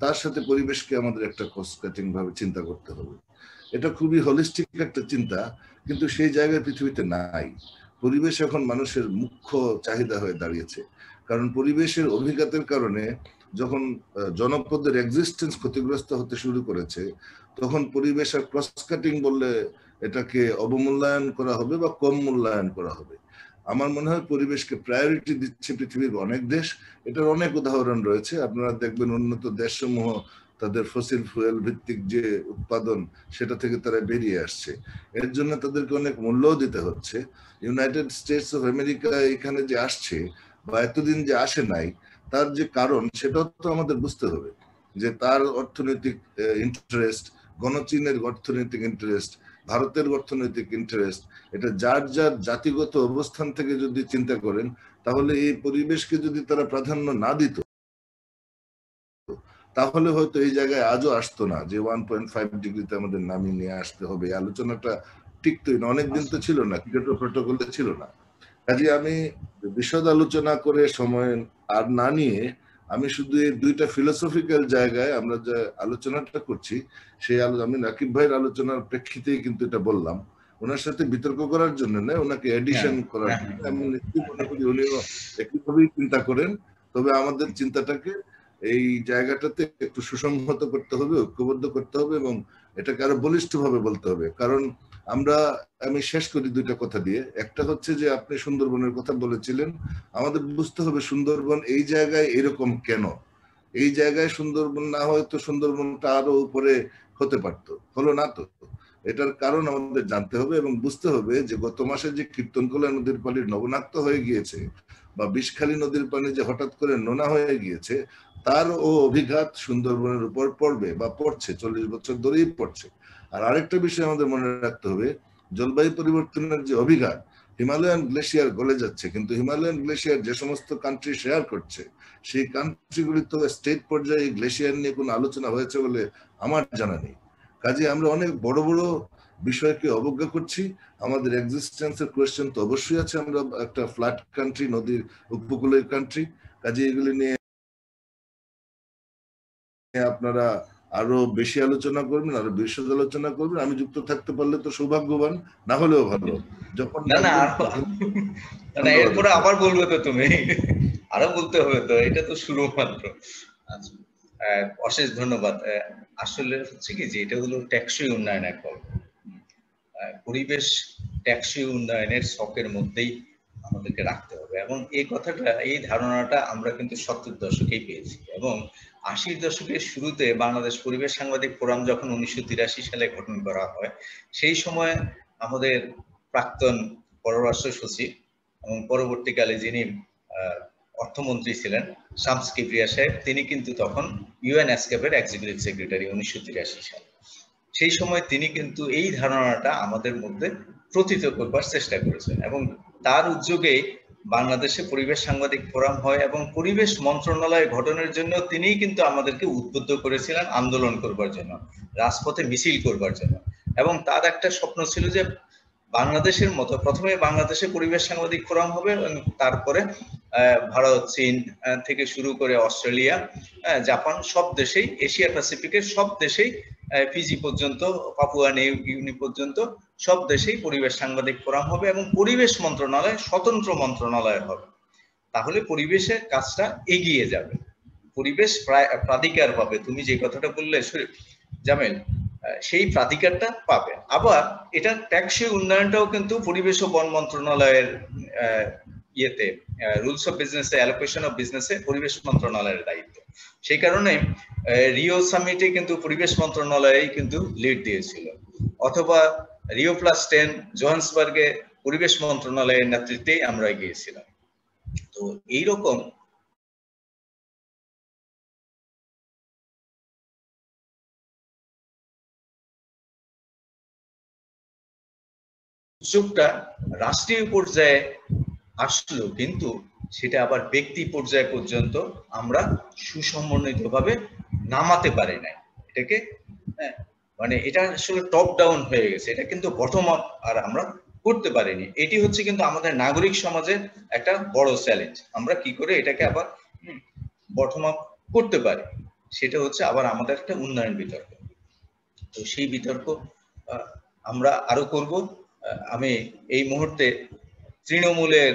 তার সাথে পরিবেশকে আমাদের একটা ক্রস কাটিং ভাবে চিন্তা করতে হবে। এটা খুবই হলিস্টিক একটা চিন্তা, কিন্তু সেই জায়গায় পৃথিবীতে নাই। পরিবেশ এখন মানুষের মুখ্য চাহিদা হয়ে দাঁড়িয়েছে, কারণ পরিবেশের অভিঘাতের কারণে যখন জনপদের এক্সিস্টেন্স ক্ষতিগ্রস্ত হতে শুরু করেছে, তখন পরিবেশ আর ক্রস কাটিং বললে এটাকে অবমূল্যায়ন করা হবে বা কম মূল্যায়ন করা হবে। আমার মনে হয় পরিবেশকে প্রায়োরিটি দিচ্ছে পৃথিবীর অনেক দেশ। এটার অনেক উদাহরণ রয়েছে। আপনারা দেখবেন উন্নত দেশসমূহ তাদের ফসিল ফুয়েল ভিত্তিক যে উৎপাদন, সেটা থেকে তারা বেরিয়ে আসছে। এর জন্য তাদেরকে অনেক মূল্যও দিতে হচ্ছে। ইউনাইটেড স্টেটস অফ আমেরিকা এখানে যে আসছে বা এতদিন যে আসে নাই, তার যে কারণ সেটাও তো আমাদের বুঝতে হবে, যে তার অর্থনৈতিক ইন্টারেস্ট, গণচীনের অর্থনৈতিক ইন্টারেস্ট, ভারতের অর্থনৈতিক ইন্টারেস্ট, এটা যার যার জাতিগত অবস্থান থেকে যদি চিন্তা করেন, তাহলে এই পরিবেশকে যদি তারা প্রাধান্য না দিত, তাহলে হয়তো এই জায়গায় আজও আসতো না যে 1.5 ডিগ্রিতে আমাদের নামিয়ে নিয়ে আসতে হবে। এই আলোচনাটা টিকতোই না, অনেকদিন তো ছিল না, কিয়োটো প্রটোকলে ছিল না। কাজে আমি বিশদ আলোচনা করে সময় আর না নিয়ে আমি শুধু এই দুইটা ফিলোসফিক্যাল জায়গায় আমরা যে আলোচনাটা করছি, সেই আমি রাকিব ভাইয়ের আলোচনার প্রেক্ষিতেই কিন্তু এটা বললাম, ওনার সাথে বিতর্ক করার জন্য নয়, ওনাকে এডিশন করার জন্য। আমি নিশ্চয়ই মনে করি উনিও একইভাবেই চিন্তা করেন, তবে আমাদের চিন্তাটাকে এই জায়গাটাতে একটু সুসংহত করতে হবে, ঐক্যবদ্ধ করতে হবে, এবং এটাকে আরো বলিষ্ঠভাবে বলতে হবে। কারণ আমি শেষ করি দুইটা কথা দিয়ে। একটা হচ্ছে যে আপনি সুন্দরবনের কথা বলেছিলেন, আমাদের বুঝতে হবে সুন্দরবন এই জায়গায় এরকম কেন। এই জায়গায় সুন্দরবন না হয়তো সুন্দরবনটা আরো উপরে হতে পারতো, হলো না তো। এটার কারণ আমাদের জানতে হবে এবং বুঝতে হবে যে গত মাসে যে কীর্তনখোলা নদীর পানি লবণাক্ত হয়ে গিয়েছে, বা বিষখালী নদীর পানি যে হঠাৎ করে নোনা হয়ে গিয়েছে, তার অভিঘাত সুন্দরবনের উপর পড়বে বা পড়ছে, 40 বছর ধরেই পড়ছে। আর আরেকটা বিষয় আমাদের মনে রাখতে হবে, জলবায়ু পরিবর্তনের যে অভিঘাত, হিমালয়ান গ্লেশিয়ার গলে যাচ্ছে, কিন্তু হিমালয়ান গ্লেশিয়ার যে সমস্ত কান্ট্রি শেয়ার করছে, সেই কান্ট্রিগুলি তো স্টেট পর্যায়ে গ্লেশিয়ার নিয়ে কোনো আলোচনা হয়েছে বলে আমার জানা নেই। কাজে আমরা অনেক বড় বড় বিষয়কে অবজ্ঞা করছি। আমাদের এক্সিস্টেন্সের কোয়েশ্চেন তো অবশ্যই আছে, আমরা একটা ফ্ল্যাট কান্ট্রি, নদীর উপকূলের কান্ট্রি। কাজে এগুলি নিয়ে আপনারা আরো বেশি আলোচনা করবেন, আরো বিশদ আলোচনা করবেন। আমি যুক্ত থাকতে পারলে তো সৌভাগ্যবান, না হলেও ভালো। যখন না এরপরে আবার বলবে তো তুমি, আরো বলতে হবে তো, এটা তো শুরু মাত্র। অশেষ ধন্যবাদ। আসলে হচ্ছে কি যে এটা হলো টেকসই উন্নয়ন, এক পরিবেশ টেকসই উন্নয়নের শখের মধ্যেই আমাদেরকে রাখতে হবে, এবং এই কথাটা, এই ধারণাটা আমরা কিন্তু 70 দশকেই পেয়েছি। এবং 80 দশকের শুরুতে বাংলাদেশ পরিবেশ সাংবাদিক ফোরাম যখন 1983 সালে গঠন করা হয়, সেই সময় আমাদের প্রাক্তন পররাষ্ট্র সচিব এবং পরবর্তীকালে যিনি অর্থমন্ত্রী ছিলেন শামস কিবরিয়া সাহেব, তিনি কিন্তু তখন ইউএনএসকেপের এক্সিকিউটিভ সেক্রেটারি 1983 সালে। সেই সময় তিনি কিন্তু এই ধারণাটা আমাদের মধ্যে প্রথিত করবার চেষ্টা করেছেন, এবং তার উদ্যোগে বাংলাদেশে পরিবেশ সাংবাদিক ফোরাম হয়, এবং পরিবেশ মন্ত্রণালয় গঠনের জন্য তিনিই কিন্তু আমাদেরকে উদ্বুদ্ধ করেছিলেন আন্দোলন করবার জন্য, রাজপথে মিছিল করবার জন্য। এবং তার একটা স্বপ্ন ছিল যে বাংলাদেশের মতো প্রথমে বাংলাদেশে পরিবেশ সাংবাদিক ফোরাম হবে, এবং তারপরে ভারত, চীন থেকে শুরু করে অস্ট্রেলিয়া, জাপান, সব দেশেই, এশিয়া প্যাসিফিকের সব দেশেই, ফিজি পর্যন্ত, পাপুয়া নিউ গিনি পর্যন্ত সব দেশেই পরিবেশ সাংবাদিক ফোরাম হবে, এবং পরিবেশ মন্ত্রণালয় স্বতন্ত্র মন্ত্রণালয় হবে। তাহলে পরিবেশের কাজটা এগিয়ে যাবে, পরিবেশ প্রাধিকার পাবে। তুমি যে কথাটা বললে জামিল, সেই প্রাধিকারটা পাবে। আবার এটা টেকসই উন্নয়নটাও কিন্তু পরিবেশ ও বন মন্ত্রণালয়ের ইয়েতে, রুলস অফ বিজনেসে, অ্যালোকেশন অফ বিজনেসে পরিবেশ মন্ত্রণালয়ের দায়িত্ব। সেই কারণে রিও সামিটে কিন্তু পরিবেশ মন্ত্রণালয়ই কিন্তু লিড দিয়েছিল, অথবা রিও+10 জোহান্সবার্গে পরিবেশ মন্ত্রণালয়ের নেতৃত্বেই আমরা গিয়েছিলাম। তো এইরকম উদ্যোগটা রাষ্ট্রীয় পর্যায়ে আসলো, কিন্তু সেটা আবার ব্যক্তি পর্যায় পর্যন্ত আমরা সুসমন্বিতভাবে নামাতে পারি না এটাকে। হ্যাঁ, মানে এটা আসলে টপ ডাউন হয়ে গেছে, এটা কিন্তু বটম আপ আর আমরা করতে পারিনি। এটি হচ্ছে কিন্তু আমাদের নাগরিক সমাজের একটা বড় চ্যালেঞ্জ। আমরা কি করে এটাকে আবার বটম আপ করতে পারি, সেটা হচ্ছে আবার আমাদের একটা উন্নয়ন বিতর্ক। তো সেই বিতর্ক আমরা আরো করব। আমি এই মুহূর্তে তৃণমূলের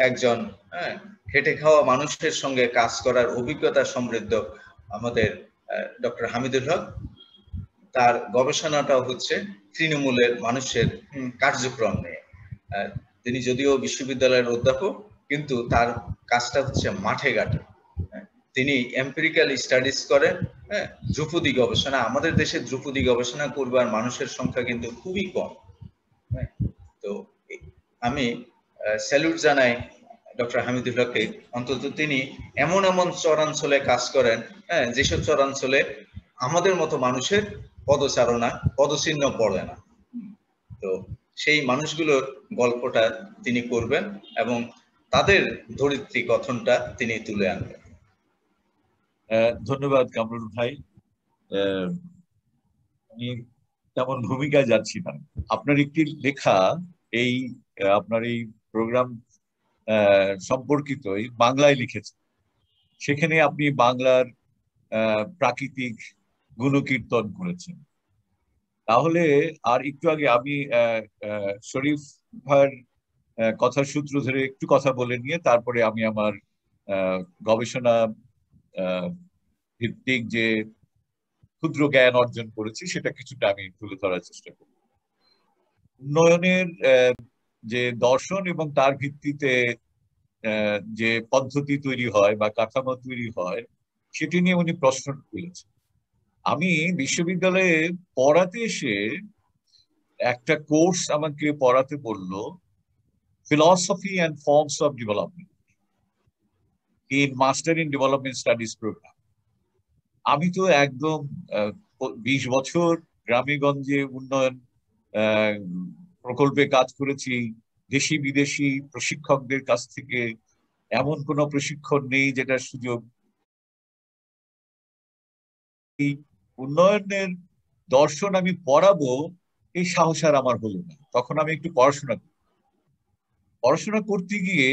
একজন খেটে খাওয়া মানুষের সঙ্গে কাজ করার অভিজ্ঞতা সমৃদ্ধ আমাদের ডক্টর হামিদুল হক, তার গবেষণাটাও হচ্ছে তৃণমূলের মানুষের কার্যক্রম নিয়ে। তিনি যদিও বিশ্ববিদ্যালয়ের অধ্যাপক, কিন্তু তার কাজটা হচ্ছে মাঠে ঘাটে। তিনি এম্পিরিক্যাল স্টাডিজ করেন। ধ্রুপদী গবেষণা, আমাদের দেশে ধ্রুপদী গবেষণা করবার মানুষের সংখ্যা কিন্তু খুবই কম। তো আমি স্যালুট জানাই ডক্টর হামিদুল হককে। অন্তত তিনি এমন এমন চরাঞ্চলে কাজ করেন, যেসব চরাঞ্চলে আমাদের মতো মানুষের পদচারণা পদচিহ্ন পড়ে না। তো সেই মানুষগুলোর গল্পটা তিনি করবেন এবং তাদের ধরিত্রী কথনটা তিনি তুলে আনবেন। ধন্যবাদ কামরুল ভাই। আমি তেমন ভূমিকায় যাচ্ছি না। আপনার একটি লেখা এই আপনার এই প্রোগ্রাম সম্পর্কিতই বাংলায় লিখেছেন। সেখানে আপনি বাংলার প্রাকৃতিক গুণকীর্তন করেছেন। তাহলে আর একটু আগে আমি শরীফ ভাইয়ের কথার সূত্র ধরে একটু কথা বলে নিয়ে তারপরে আমি আমার গবেষণা ভিত্তিক যে ক্ষুদ্র জ্ঞান অর্জন করেছি সেটা কিছুটা আমি তুলে ধরার চেষ্টা করি। উন্নয়নের যে দর্শন এবং তার ভিত্তিতে যে পদ্ধতি তৈরি হয় বা কাঠামো তৈরি হয় সেটি নিয়ে উনি প্রশ্ন তুলেছেন। আমি বিশ্ববিদ্যালয়ে পড়াতে এসে একটা কোর্স আমাকে পড়াতে বললো, philosophy and forms of development in master in development studies programme. আমি তো একদম 20 বছর গ্রামেগঞ্জে উন্নয়ন প্রকল্পে কাজ করেছি। দেশি বিদেশি প্রশিক্ষকদের কাছ থেকে এমন কোনো প্রশিক্ষণ নেই যেটার সুযোগ। উন্নয়নের দর্শন আমি পড়াবো এই সাহস আর আমার হলো না। তখন আমি একটু পড়াশোনা করতে গিয়ে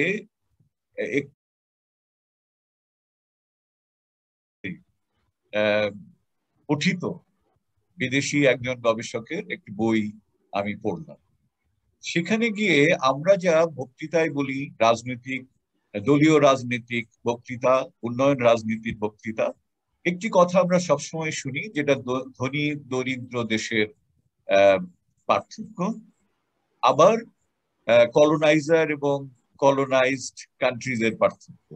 পঠিত বিদেশি একজন গবেষকের একটি বই আমি পড়লাম। সেখানে গিয়ে আমরা যা বক্তৃতায় বলি, রাজনৈতিক দলীয় রাজনৈতিক বক্তৃতা, উন্নয়ন রাজনীতির বক্তৃতা, একটি কথা আমরা সবসময় শুনি যেটা ধনী দরিদ্র দেশের পার্থক্য, আবার কলোনাইজার এবং কলোনাইজড কান্ট্রিজ এর পার্থক্য।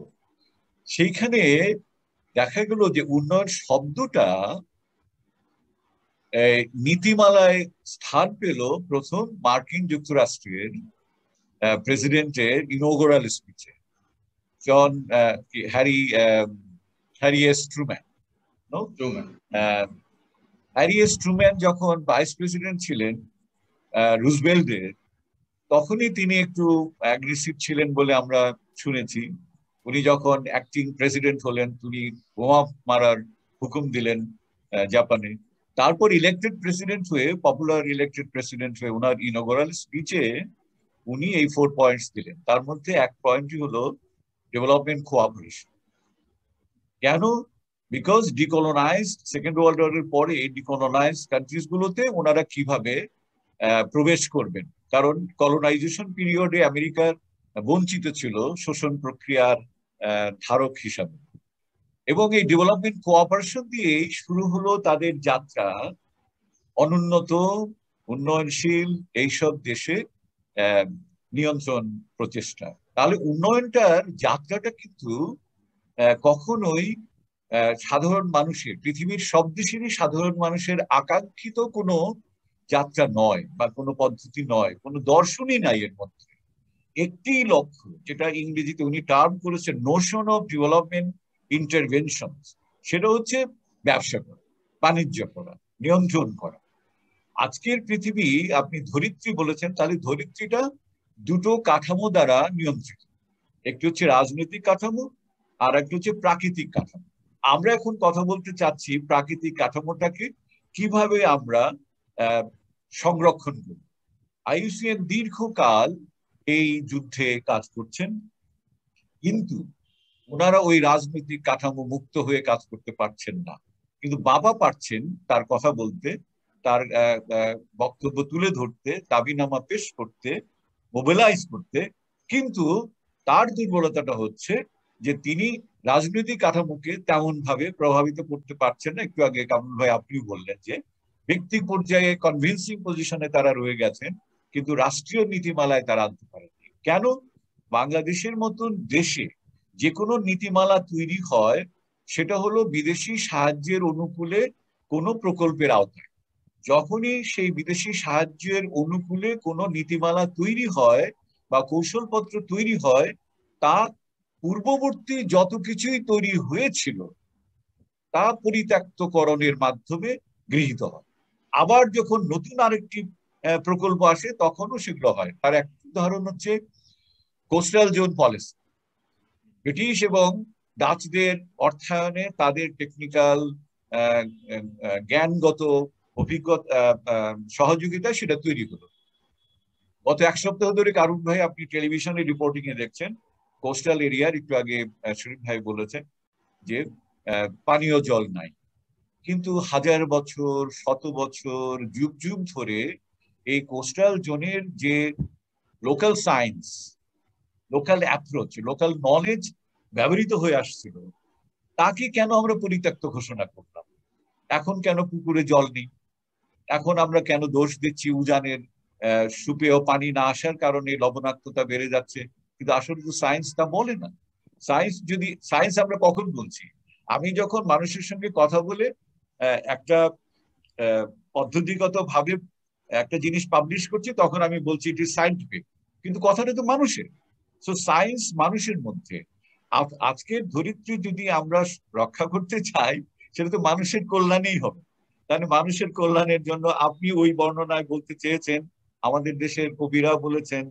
সেইখানে দেখা গেল যে উন্নয়ন শব্দটা নীতিমালায় স্থান পেল প্রথম মার্কিন যুক্তরাষ্ট্রের প্রেসিডেন্টের ইনঅগরাল স্পিচে, Harry S Truman. Harry S Truman যখন ভাইস প্রেসিডেন্ট ছিলেন রুজভেল্টের, তখনই তিনি একটু অ্যাগ্রেসিভ ছিলেন বলে আমরা শুনেছি। উনি যখন অ্যাক্টিং প্রেসিডেন্ট হলেন, তিনি বোমা মারার হুকুম দিলেন জাপানে। তারপর ইলেক্টেড প্রেসিডেন্ট হয়ে, পপুলার ইলেক্টেড প্রেসিডেন্ট হয়ে ওনার ইনঅগরাল স্পিচে উনি এই 4 পয়েন্টস দিলেন। তার মধ্যে এক পয়েন্টই হলো ডেভেলপমেন্ট কোঅপারেশন। কেন? বিকজ ডিকলোনাইজড, সেকেন্ড ওয়ার্ল্ড ওয়ারের পরে ডিকলোনাইজড কান্ট্রিজ গুলোতে ওনারা কিভাবে প্রবেশ করবেন। কারণ কলোনাইজেশন পিরিয়ডে আমেরিকার বঞ্চিত ছিল শোষণ প্রক্রিয়ার ধারক হিসাবে, এবং এই ডেভেলপমেন্ট কোঅপারেশন দিয়ে শুরু হলো তাদের যাত্রা অনুন্নত উন্নয়নশীল এইসব দেশে নিয়ন্ত্রণ প্রচেষ্টা। তাহলে উন্নয়নটার যাত্রাটা কিন্তু কখনোই সাধারণ মানুষের, পৃথিবীর সব দেশেরই সাধারণ মানুষের আকাঙ্ক্ষিত কোনো যাত্রা নয় বা কোনো পদ্ধতি নয়, কোনো দর্শনই নাই এর মধ্যে। একটি লক্ষ্য, যেটা ইংরেজিতে উনি টার্ম করেছেন নোশন অফ ডেভেলপমেন্ট ইন্টারভেনশন, সেটা হচ্ছে ব্যবসা করা, বাণিজ্য করা, নিয়ন্ত্রণ করা। আজকের পৃথিবী, আপনি ধরিত্রী বলেছেন, তাহলে ধরিত্রীটা দুটো কাঠামো দ্বারা নিয়ন্ত্রিত। একটি হচ্ছে রাজনৈতিক কাঠামো, আর একটি হচ্ছে প্রাকৃতিক কাঠামো। আমরা এখন কথা বলতে চাচ্ছি প্রাকৃতিক কাঠামোটাকে কিভাবে আমরা সংরক্ষণ করি। আইইউসিএন দীর্ঘকাল এই যুদ্ধে কাজ করছেন, কিন্তু ওনারা ওই রাজনৈতিক কাঠামো মুক্ত হয়ে কাজ করতে পারছেন না। কিন্তু বাবা পারছেন তার কথা বলতে, তার বক্তব্য তুলে ধরতে, দাবিনামা পেশ করতে, মোবিলাইজ করতে। কিন্তু তার দুর্বলতাটা হচ্ছে যে তিনি রাজনৈতিক কাঠামোকে তেমন ভাবে প্রভাবিত করতে পারছেন না। একটু আগে কামরুল ভাই আপনিও বললেন যে ব্যক্তি পর্যায়ে কনভিন্সিং পজিশনে তারা রয়ে গেছেন, কিন্তু রাষ্ট্রীয় নীতিমালায় তারা আনতে পারেননি। কেন? বাংলাদেশের মতন দেশে যে কোনো নীতিমালা তৈরি হয় সেটা হলো বিদেশি সাহায্যের অনুকূলে কোনো প্রকল্পের আওতায়। যখনই সেই বিদেশি সাহায্যের অনুকূলে কোনো নীতিমালা তৈরি হয় বা কৌশলপত্র তৈরি হয়, তা পূর্ববর্তী যত কিছুই তৈরি হয়েছিল তা পরিত্যক্তকরণের মাধ্যমে গৃহীত হয়। আবার যখন নতুন আরেকটি প্রকল্প আসে তখনও সেগুলো হয়। তার এক উদাহরণ হচ্ছে কোস্টাল জোন পলিসি। ব্রিটিশ এবং ডাচদের অর্থায়নে তাদের টেকনিক্যাল জ্ঞানগত অভিজ্ঞতা সহযোগিতা সেটা তৈরি হলো। গত এক সপ্তাহ ধরে কারুন ভাই আপনি টেলিভিশনে রিপোর্টিং এ দেখছেন কোস্টাল এরিয়ার, একটু আগে শরীফ ভাই বলেছেন যে পানীয় জল নাই। কিন্তু হাজার বছর, শত বছর, যুগ যুগ ধরে এই কোস্টাল জোনের যে local science, local approach, local knowledge ব্যবহৃত হয়ে আসছিল, তাকে কেন আমরা পরিত্যক্ত ঘোষণা করলাম? এখন কেন পুকুরে জল নেই? এখন আমরা কেন দোষ দিচ্ছি উজানের সুপেয় পানি না আসার কারণে লবণাক্ততা বেড়ে যাচ্ছে? কিন্তু আসলে তো সায়েন্স তা বলে না। সায়েন্স আমরা কখন বলছি? আমি যখন মানুষের সঙ্গে কথা বলে একটা পদ্ধতিগত ভাবে একটা জিনিস পাবলিশ করছি, তখন আমি বলছি ইট ইজ সায়েন্টিফিক, কিন্তু কথাটা তো মানুষের। সো সায়েন্স মানুষের মধ্যে। আজকের ধরিত্রী যদি আমরা রক্ষা করতে চাই, সেটা তো মানুষের কল্যাণেই হবে। তাহলে মানুষের কল্যাণের জন্য আপনি ওই বর্ণনায় বলতে চেয়েছেন, আমাদের দেশের কবিরা বলেছেন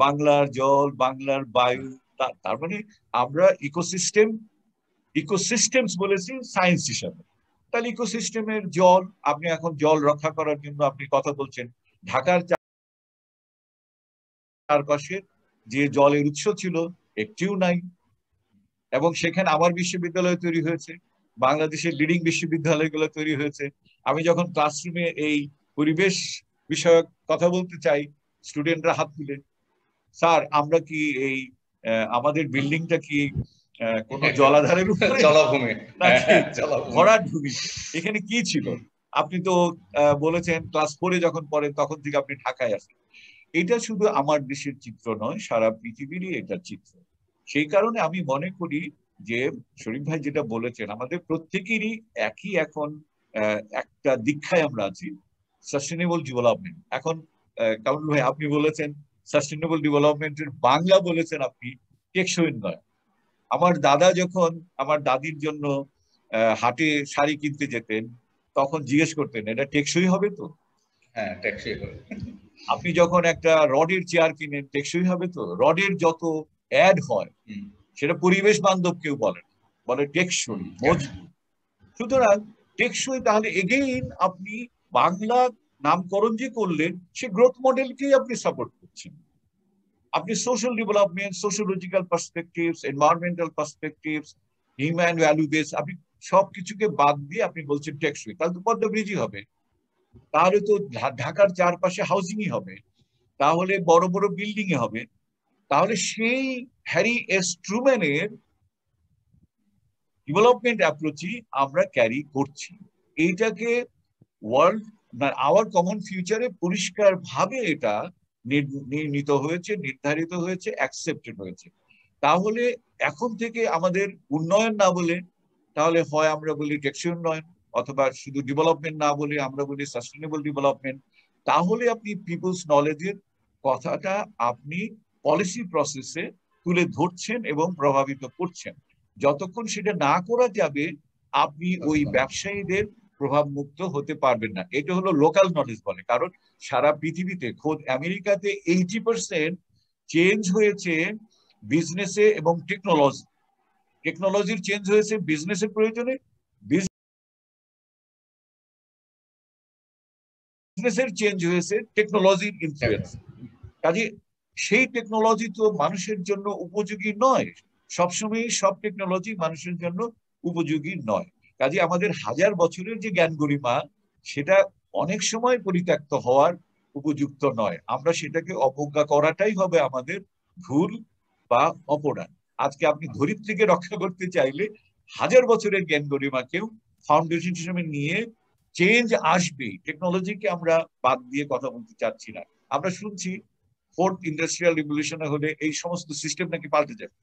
বাংলার জল, বাংলার বায়ু, তার মানে আমরা ইকোসিস্টেমস বলেছি সায়েন্স হিসাবে। তাহলে ইকোসিস্টেমের জল, আপনি এখন জল রক্ষা করার জন্য আপনি কথা বলছেন। ঢাকার চারপাশে যে জলের উৎস ছিল একটিও নাই, এবং সেখানে আমার বিশ্ববিদ্যালয় তৈরি হয়েছে, বাংলাদেশের লিডিং বিশ্ববিদ্যালয়গুলো তৈরি হয়েছে। আমি যখন ক্লাসরুমে এই পরিবেশ বিষয়ক কথা বলতে চাই, স্টুডেন্টরা হাত তুলে, স্যার আমরা কি এই আমাদের বিল্ডিংটা কি কোনো জলাধারের উপরে, জলাভূমি, ভরাট ভূমি, এখানে কি ছিল? আপনি তো বলেছেন ক্লাস 4-এ যখন পড়েন তখন থেকে আপনি ঢাকায় আসেন। এটা শুধু আমার দেশের চিত্র নয়, সারা পৃথিবীরই এটা চিত্র। সেই কারণে আমি মনে করি যে শরীফ ভাই যেটা বলেছেন, আমাদের প্রত্যেকেরই একই এখন একটা দীক্ষায় আমরা আছি, সাস্টেনেবল ডেভেলপমেন্ট। এখন কামরুল ভাই আপনি বলেছেন সাস্টেনেবল ডেভেলপমেন্টের বাংলা বলেছেন আপনি টেকসই উন্নয়ন। আমার দাদা যখন আমার দাদির জন্য হাটে শাড়ি কিনতে যেতেন, তখন জিজ্ঞেস করতেন এটা টেকসই হবে তো? হ্যাঁ, টেকসই হবে। আপনি যখন একটা রডের চেয়ার কিনেন, টেকসই হবে তো? রডের যত অ্যাড হয় সেটা পরিবেশ বান্ধব কেউ বলে টেকসই, মজবুত। সুতরাং টেকসই, তাহলে এগেইন আপনি বাংলা নামকরণ যে করলেন, সে গ্রোথ মডেলকেই আপনি সাপোর্ট করছেন। আপনি social development, sociological perspectives, environmental perspectives, human value base, আপনি সবকিছুকে বাদ দিয়ে আপনি বলছেন টেকসই। তাহলে তো পদ্মা ব্রিজই হবে, তাহলে তো ঢাকার চারপাশে হাউজিংই হবে, তাহলে বড় বড় বিল্ডিং এ হবে। তাহলে সেই হ্যারি এস ট্রুম্যানের ডেভেলপমেন্ট অ্যাপ্রোচই আমরা ক্যারি করছি। এইটাকে ওয়ার্ল্ড আওয়ার কমন ফিউচারে পরিষ্কার ভাবে এটা নির্ণীত হয়েছে, নির্ধারিত হয়েছে, অ্যাকসেপ্টেড হয়েছে। তাহলে এখন থেকে আমাদের উন্নয়ন না বলে, তাহলে হয় আমরা বলি টেকসই উন্নয়ন, অথবা শুধু ডেভেলপমেন্ট না বলে আমরা বলি সাস্টেনেবল ডেভেলপমেন্ট। তাহলে আপনি পিপলস নলেজের কথাটা আপনি পলিসি প্রসেসে তুলে ধরছেন এবং প্রভাবিত করছেন। যতক্ষণ সেটা না করা যাবে, আপনি ওই ব্যবসায়ীদের প্রভাব মুক্ত হতে পারবেন না। এটা হলো লোকাল নলেজ বলে, কারণ সারা পৃথিবীতে খোদ আমেরিকাতে 80% চেঞ্জ হয়েছে বিজনেসে এবং টেকনোলজির চেঞ্জ হয়েছে বিজনেসের প্রয়োজনে, বিজনেসের চেঞ্জ হয়েছে টেকনোলজির ইনফ্লুয়েন্স। কাজে সেই টেকনোলজি তো মানুষের জন্য উপযোগী নয়, সবসময় সব টেকনোলজি মানুষের জন্য উপযোগী নয়। কাজে আমাদের হাজার বছরের যে জ্ঞান গরিমা সেটা অনেক সময় পরিত্যক্ত হওয়ার উপযুক্ত নয়। আমরা সেটাকে অবজ্ঞা করাটাই হবে আমাদের ভুল বা অপরাধ। আজকে আপনি ধরিত্রীকে রক্ষা করতে চাইলে হাজার বছরের জ্ঞান গরিমাকেও ফাউন্ডেশন হিসেবে নিয়ে চেঞ্জ আসবে। টেকনোলজিকে আমরা বাদ দিয়ে কথা বলতে চাচ্ছি না। আমরা শুনছি ফোর্থ ইন্ডাস্ট্রিয়াল রিভলিউশনে হলে এই সমস্ত সিস্টেম নাকি পাল্টে যাবে।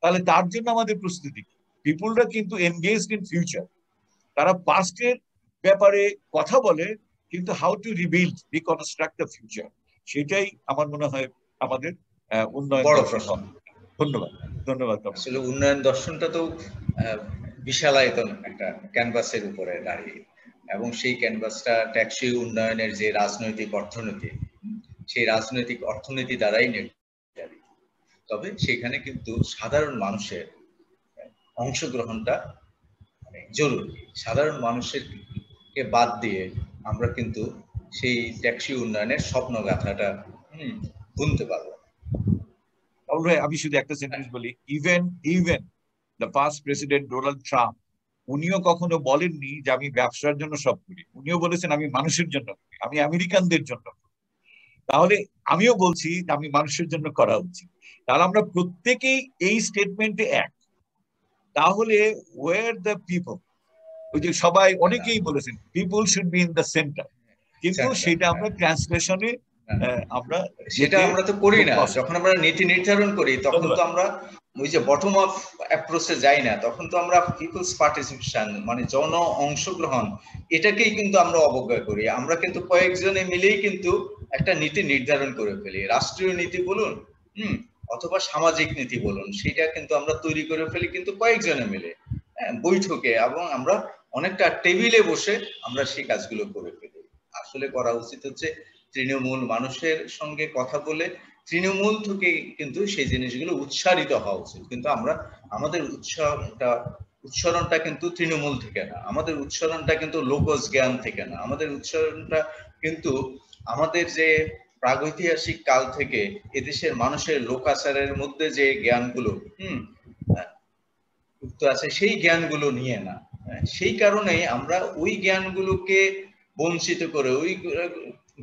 তাহলে তার জন্য আমাদের প্রস্তুতি, পিপুলরা কিন্তু এনগেজড ইন ফিউচার, তারা পাস্টের ব্যাপারে কথা বলে, কিন্তু how to rebuild reconstruct the future, সেটাই আমার মনে হয় আমাদের উন্নয়ন বড় দর্শন। প্রশ্ন। ধন্যবাদ। ধন্যবাদ। আসলে উন্নয়ন দর্শনটা তো বিশালায়তন একটা ক্যানভাসের উপরে দাঁড়িয়ে, এবং সেই ক্যানভাসটা টেকসই উন্নয়নের যে রাজনৈতিক অর্থনীতি, সেই রাজনৈতিক অর্থনীতি দ্বারাই নির্ধারিত। তবে সেখানে কিন্তু সাধারণ মানুষের অংশগ্রহণটা জরুরি। সাধারণ মানুষের কে বাদ দিয়ে আমরা কিন্তু সেই টেকসই উন্নয়নের স্বপ্নগাথাটা বুনতে পারবো। আমি শুধু একটা সেন্টেন্স বলি, even the past president Donald Trump, উনিও কখনো বলেননি যে আমি ব্যবসার জন্য সব করি, উনিও বলেছেন আমি মানুষের জন্য করি, আমি আমেরিকানদের জন্য করি। তাহলে আমিও বলছি আমি মানুষের জন্য করা উচিত। তাহলে আমরা প্রত্যেকেই এই স্টেটমেন্টে এক। তাহলে ওয়ার দ্য পিপল, ওই যে সবাই অনেকেই বলেছেন people should be in the centre, কিন্তু সেটা আমরা ট্রান্সলেশনে আমরা সেটা আমরা তো করি না। যখন আমরা নীতি নির্ধারণ করি তখন তো আমরা ওই যে বটম আপ অ্যাপ্রোচে যাই না, তখন তো আমরা পিপলস পার্টিসিপেশন মানে জন অংশগ্রহণ এটাকেই কিন্তু আমরা অবজ্ঞা করি। আমরা কিন্তু কয়েকজনে মিলেই কিন্তু একটা নীতি নির্ধারণ করে ফেলি, রাষ্ট্রীয় নীতি বলুন অথবা সামাজিক নীতি বলুন, সেটা কিন্তু আমরা তৈরি করে ফেলি কিন্তু কয়েকজনে মিলে বৈঠকে, এবং আমরা অনেকটা টেবিলে বসে আমরা সেই কাজগুলো করে ফেলি। আসলে করা উচিত হচ্ছে তৃণমূল মানুষের সঙ্গে কথা বলে তৃণমূল থেকে কিন্তু সেই জিনিসগুলো উচ্চারিত হওয়া উচিত। কিন্তু আমরা আমাদের উচ্চারণটা কিন্তু তৃণমূল থেকে না, আমাদের উচ্চারণটা কিন্তু লোকজ জ্ঞান থেকে না, আমাদের উচ্চারণটা কিন্তু আমাদের যে প্রাগৈতিহাসিক কাল থেকে এদেশের মানুষের লোকাচারের মধ্যে যে জ্ঞানগুলো যুক্ত আছে সেই জ্ঞানগুলো নিয়ে না। সেই কারণেই আমরা ওই জ্ঞানগুলোকে বঞ্চিত করে, ওই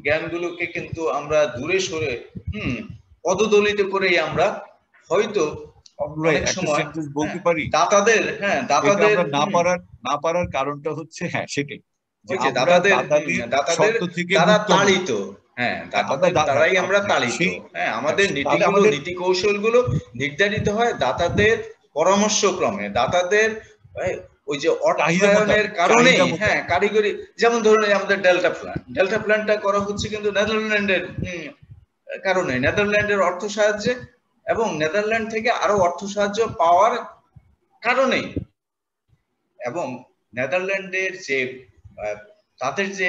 জ্ঞানগুলোকে কিন্তু আমরা দূরে সরে পদদলিত করেই আমরা হয়তো অনেক সময় বলতে পারি দাতাদের না পারার কারণটা হচ্ছে সেটাই দাতাদের দ্বারা তাড়িত, দাতাদের দ্বারাই আমরা তাড়িত। আমাদের নীতি কৌশলগুলো নির্ধারিত হয় দাতাদের পরামর্শক্রমে, দাতাদের ওই যে অর্থায়নের কারণে কারিগরি, যেমন ধরুন আমাদের ডেল্টা প্ল্যানটা করা হচ্ছে কিন্তু নেদারল্যান্ডের কারণে, নেদারল্যান্ডের অর্থ সাহায্যে এবং নেদারল্যান্ড থেকে আরো অর্থ সাহায্য পাওয়ার কারণেই, এবং নেদারল্যান্ডের যে তাদের যে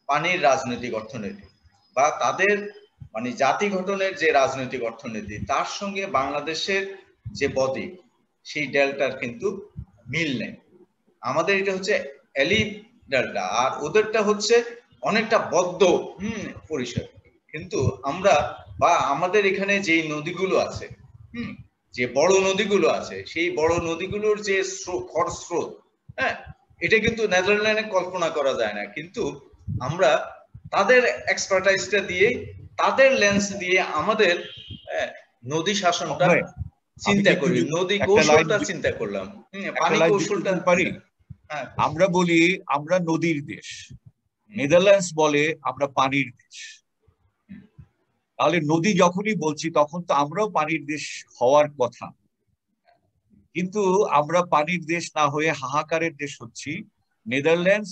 পানির রাজনৈতিক অর্থনীতি বা তাদের মানে জাতি গঠনের যে রাজনৈতিক অর্থনীতি, তার সঙ্গে বাংলাদেশের যে বদ্বীপ সেই ডেল্টার কিন্তু মিল নেই। আমাদের এটা হচ্ছে এলি ডেল্টা, আর ওদেরটা হচ্ছে অনেকটা বদ্ধ পরিসর। কিন্তু আমরা বা আমাদের এখানে যে নদীগুলো আছে, যে বড় নদীগুলো আছে, সেই বড় নদীগুলোর যে খরস্রোত, এটা কিন্তু নেদারল্যান্ডে কল্পনা করা যায় না। কিন্তু আমরা তাদের এক্সপার্টাইজটা দিয়ে, তাদের লেন্স দিয়ে আমাদের নদী শাসনটা চিন্তা করি, নদী কৌশলটা চিন্তা করলাম, পানি কৌশলটা পারি। আমরা বলি আমরা নদীর দেশ, নেদারল্যান্ডস বলে আমরা পানির দেশ। তাহলে নদী যখনই বলছি তখন তো আমরাও পানির দেশ হওয়ার কথা, কিন্তু আমরা পানির দেশ না হয়ে হাহাকারের দেশ হচ্ছি। নেদারল্যান্ডস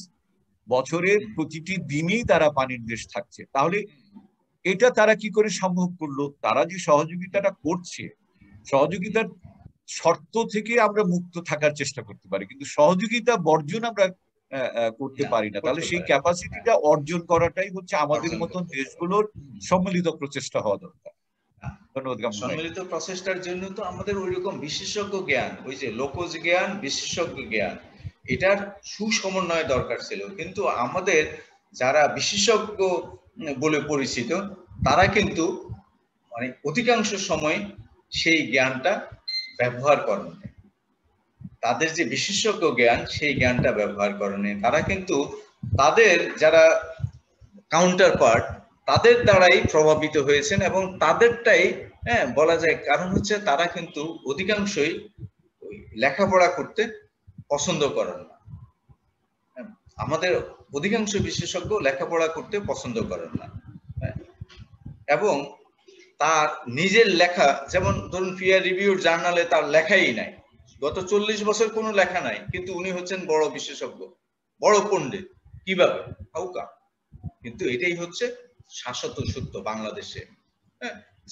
বছরের প্রতিটি দিনই তারা পানির দেশ থাকছে। তাহলে এটা তারা কি করে সম্ভব করলো? তারা যে সহযোগিতাটা করছে, সহযোগিতার শর্ত থেকে আমরা মুক্ত থাকার চেষ্টা করতে পারি, কিন্তু সহযোগিতা বর্জন আমরা করতে পারি না, তাহলে সেই ক্যাপাসিটিটা অর্জন করাটাই হচ্ছে আমাদের মতন দেশগুলোর সম্মিলিত প্রচেষ্টা হওয়া দরকার। ধন্যবাদ। সম্মিলিত প্রচেষ্টার জন্য তো আমাদের ওইরকম বিশেষজ্ঞ জ্ঞান, ওই যে লোকজ জ্ঞান, বিশেষজ্ঞ জ্ঞান, এটার সুসমন্বয় দরকার ছিল। কিন্তু আমাদের যারা বিশেষজ্ঞ বলে পরিচিত তারা কিন্তু মানে অধিকাংশ সময় সেই জ্ঞানটা ব্যবহার করেন, তাদের যে বিশেষজ্ঞ জ্ঞান সেই জ্ঞানটা ব্যবহার করেন। তারা কিন্তু তাদের যারা কাউন্টার পার্ট তাদের দ্বারাই প্রভাবিত হয়েছেন এবং তাদেরটাই বলা যায়। কারণ হচ্ছে তারা কিন্তু অধিকাংশই লেখাপড়া করতে পছন্দ করেন না। আমাদের অধিকাংশ বিশেষজ্ঞ লেখাপড়া করতে পছন্দ করেন না এবং তার নিজের লেখা, যেমন ধরুন পিয়ার রিভিউড জার্নালে তার লেখাই নাই, গত 40 বছর কোনো লেখা নাই, কিন্তু উনি হচ্ছেন বড় বিশেষজ্ঞ, বড় পণ্ডিত। কিভাবে? হাউকা? কিন্তু এটাই হচ্ছে শাশ্বত সত্য বাংলাদেশে।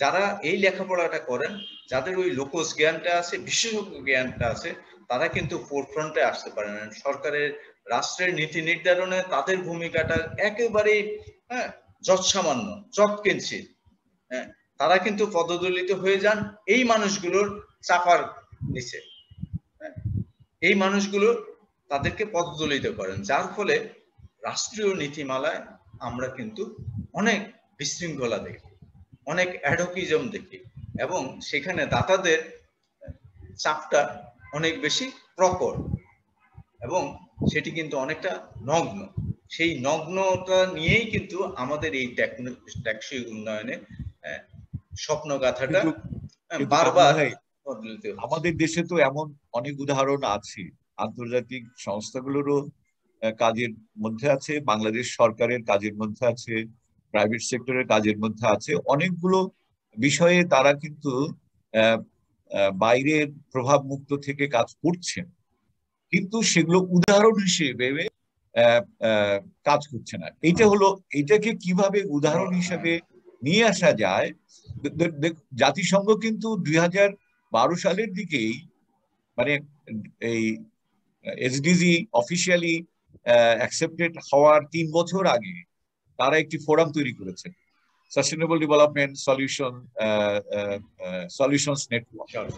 যারা এই লেখাপড়াটা করেন, যাদের ওই লোকজ জ্ঞানটা আছে, বিশেষজ্ঞ জ্ঞানটা আছে, তারা কিন্তু ফোরফ্রন্টে আসতে পারে না। সরকারের, রাষ্ট্রের নীতি নির্ধারণে তাদের ভূমিকাটা একেবারেই যৎসামান্য, যৎকিঞ্চিৎ। তারা কিন্তু পদদলিত হয়ে যান এই মানুষগুলোর চাপার নিচে। এই মানুষগুলো তাদেরকে পদদলিত করেন, যার ফলে রাষ্ট্রীয় নীতিমালায় আমরা কিন্তু অনেক বিশৃঙ্খলা দেখি, অনেক অ্যাডহকিজম দেখি এবং সেখানে দাতাদের চাপটা অনেক বেশি প্রকট এবং সেটি কিন্তু অনেকটা নগ্ন। সেই নগ্নতা নিয়েই কিন্তু আমাদের এই টেকসই উন্নয়নে স্বপ্নগাথাটা বারবার আমাদের দেশে তো এমন অনেক উদাহরণ আছে, আন্তর্জাতিক সংস্থাগুলোরও কাজের মধ্যে আছে, বাংলাদেশ সরকারের কাজের মধ্যে আছে, প্রাইভেট সেক্টরের কাজের মধ্যে আছে। অনেকগুলো বিষয়ে তারা কিন্তু বাইরের প্রভাব মুক্ত থেকে কাজ করছেন, কিন্তু সেগুলো উদাহরণ হিসেবে কাজ করছে না। এইটাকে কিভাবে উদাহরণ হিসেবে নিয়ে আসা যায়? জাতিসংঘ কিন্তু 2012 সালের দিকেই, মানে এই এসডিজি অফিসিয়ালি অ্যাকসেপ্টেড হওয়ার 3 বছর আগে তারা একটি ফোরাম তৈরি করেছে, সাস্টেনেবল ডেভেলপমেন্ট সলিউশনস নেটওয়ার্ক।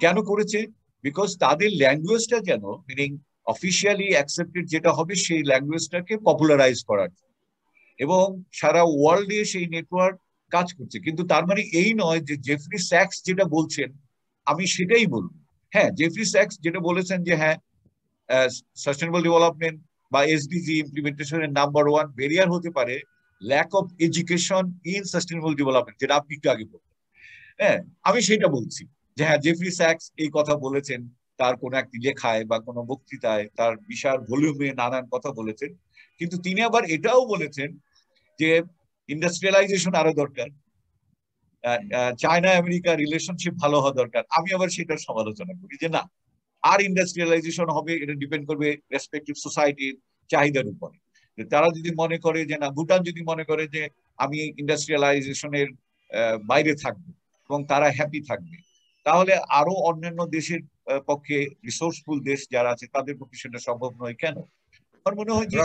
কেন করেছে? বিকজ তাদের ল্যাঙ্গুয়েজটা যেন, মিনিং অফিসিয়ালি অ্যাকসেপ্টেড যেটা হবে সেই ল্যাঙ্গুয়েজটাকে পপুলারাইজ করার, এবং সারা ওয়ার্ল্ডে সেই নেটওয়ার্ক কাজ করছে। কিন্তু তার মানে এই নয় যে জেফরি স্যাক্স যেটা বলছেন আমি সেটাই বলবো। হ্যাঁ, জেফরি স্যাক্স যেটা বলেছেন যে হ্যাঁ, সাস্টেনেবল ডেভেলপমেন্ট বা এসডিজি ইমপ্লিমেন্টেশনের নাম্বার 1 ব্যারিয়ার হতে পারে lack of education in sustainable development, যেটা আপনি একটু আগে বললেন। হ্যাঁ, আমি সেটা বলছি যে হ্যাঁ, জেফরি স্যাক্স এই কথা বলেছেন, তার কোনো একটি লেখায় বা কোনো বক্তৃতায়, তার বিশাল ভলিউমে নানান কথা বলেছেন। কিন্তু তিনি আবার এটাও বলেছেন যে ইন্ডাস্ট্রিয়ালাইজেশন আরো দরকার, চায়না আমেরিকা রিলেশনশিপ ভালো হওয়া দরকার। আমি আবার সেটার সমালোচনা করি যে না, আর ইন্ডাস্ট্রিয়ালাইজেশন হবে এটা ডিপেন্ড করবে রেসপেক্টিভ সোসাইটির চাহিদার উপরে। তারা যদি মনে করে যে না, ভুটান যদি মনে করে যে আমি ইন্ডাস্ট্রিয়ালাইজেশনের বাইরে থাকবো এবং তারা হ্যাপি থাকবে, তাহলে আরো অন্যান্য দেশের পক্ষে, রিসোর্সফুল দেশ যারা আছে তাদের পক্ষে সেটা সম্ভব নয়। কেন? আমার মনে হয় যে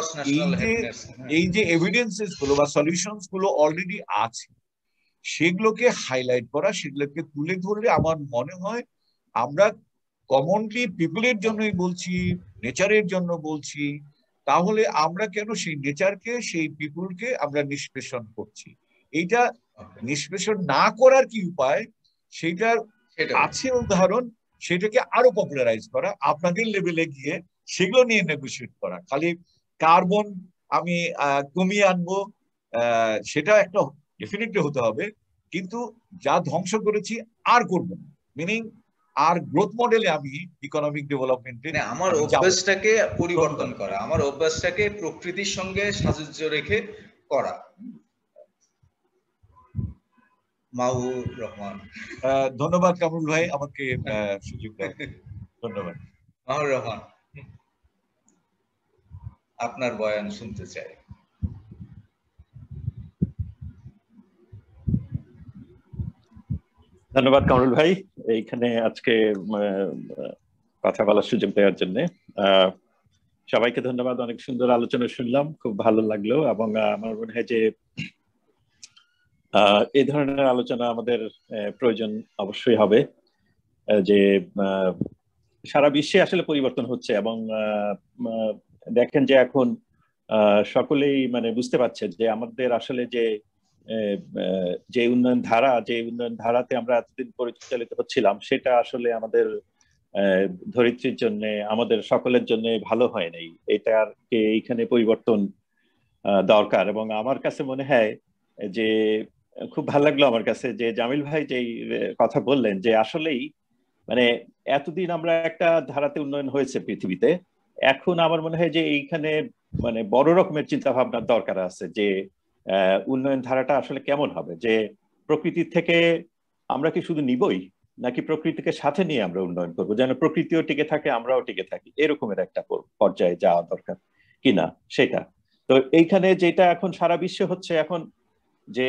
এই যে এভিডেন্সেস গুলো বা সলিউশনস গুলো অলরেডি আছে, সেগুলোকে হাইলাইট করা, সেগুলোকে তুলে ধরলে আমার মনে হয় আমরা কমনলি পিপলের জন্যই বলছি, নেচারের জন্য বলছি, তাহলে আমরা কেন সেই নেচারকে, সেই পিপলকে আমরা নিষ্পেষণ করছি? এইটা নিষ্পেষণ না করার কি উপায়, সেটার আছে উদাহরণ, সেটাকে আরো পপুলারাইজ করা, আপনাদের লেভেলে গিয়ে সেগুলো নিয়ে নেগোশিয়েট করা। খালি কার্বন আমি কমিয়ে আনবো সেটা একটা ডেফিনেটলি হতে হবে, কিন্তু যা ধ্বংস করেছি আর করবো না, মিনিং আর গ্রোথ মডেলে আমি ইকোনমিক ডেভেলপমেন্টে আমার অভ্যাসটাকে পরিবর্তন করা, আমার অভ্যাসটাকে প্রকৃতির সঙ্গে সাযুজ্য রেখে করা। মাহবুব রহমান। ধন্যবাদ কামরুল ভাই আমাকে সুযোগ দেওয়ার। ধন্যবাদ। মাহবুব রহমান, আপনার বয়ান শুনতে চাই। ধন্যবাদ কামরুল ভাই এইখানে আজকে কথা বলার সুযোগ দেওয়ার জন্য। সবাইকে ধন্যবাদ, অনেক সুন্দর আলোচনা শুনলাম, খুব ভালো লাগলো। এবং আমার মনে হয় যে এই ধরনের আলোচনা আমাদের প্রয়োজন অবশ্যই হবে। যে সারা বিশ্বে আসলে পরিবর্তন হচ্ছে এবং দেখেন যে এখন সকলেই মানে বুঝতে পারছে যে আমাদের আসলে যে উন্নয়ন ধারাতে আমরা এতদিন পরিচালিত হচ্ছিলাম, সেটা আসলে আমাদের ধরিত্রীর জন্য, আমাদের সকলের জন্য ভালো হয় নাই। এটার এইখানে পরিবর্তন দরকার। এবং আমার কাছে মনে হয় যে খুব ভালো লাগলো আমার কাছে যে জামিল ভাই যেই কথা বললেন যে আসলেই মানে এতদিন আমরা একটা ধারাতে উন্নয়ন হয়েছে পৃথিবীতে, এখন আমার মনে হয় যে এইখানে মানে বড় রকমের চিন্তা ভাবনার দরকার আছে যে উন্নয়ন ধারাটা আসলে কেমন হবে, যে প্রকৃতির থেকে আমরা কি শুধু নিবই, নাকি প্রকৃতিকে সাথে নিয়ে আমরা উন্নয়ন করবো, যেন প্রকৃতিও টিকে থাকে আমরাও টিকে থাকি, এরকমের একটা পর্যায়ে যাওয়া দরকার কিনা সেটা। তো এইখানে যেটা এখন সারা বিশ্বে হচ্ছে এখন যে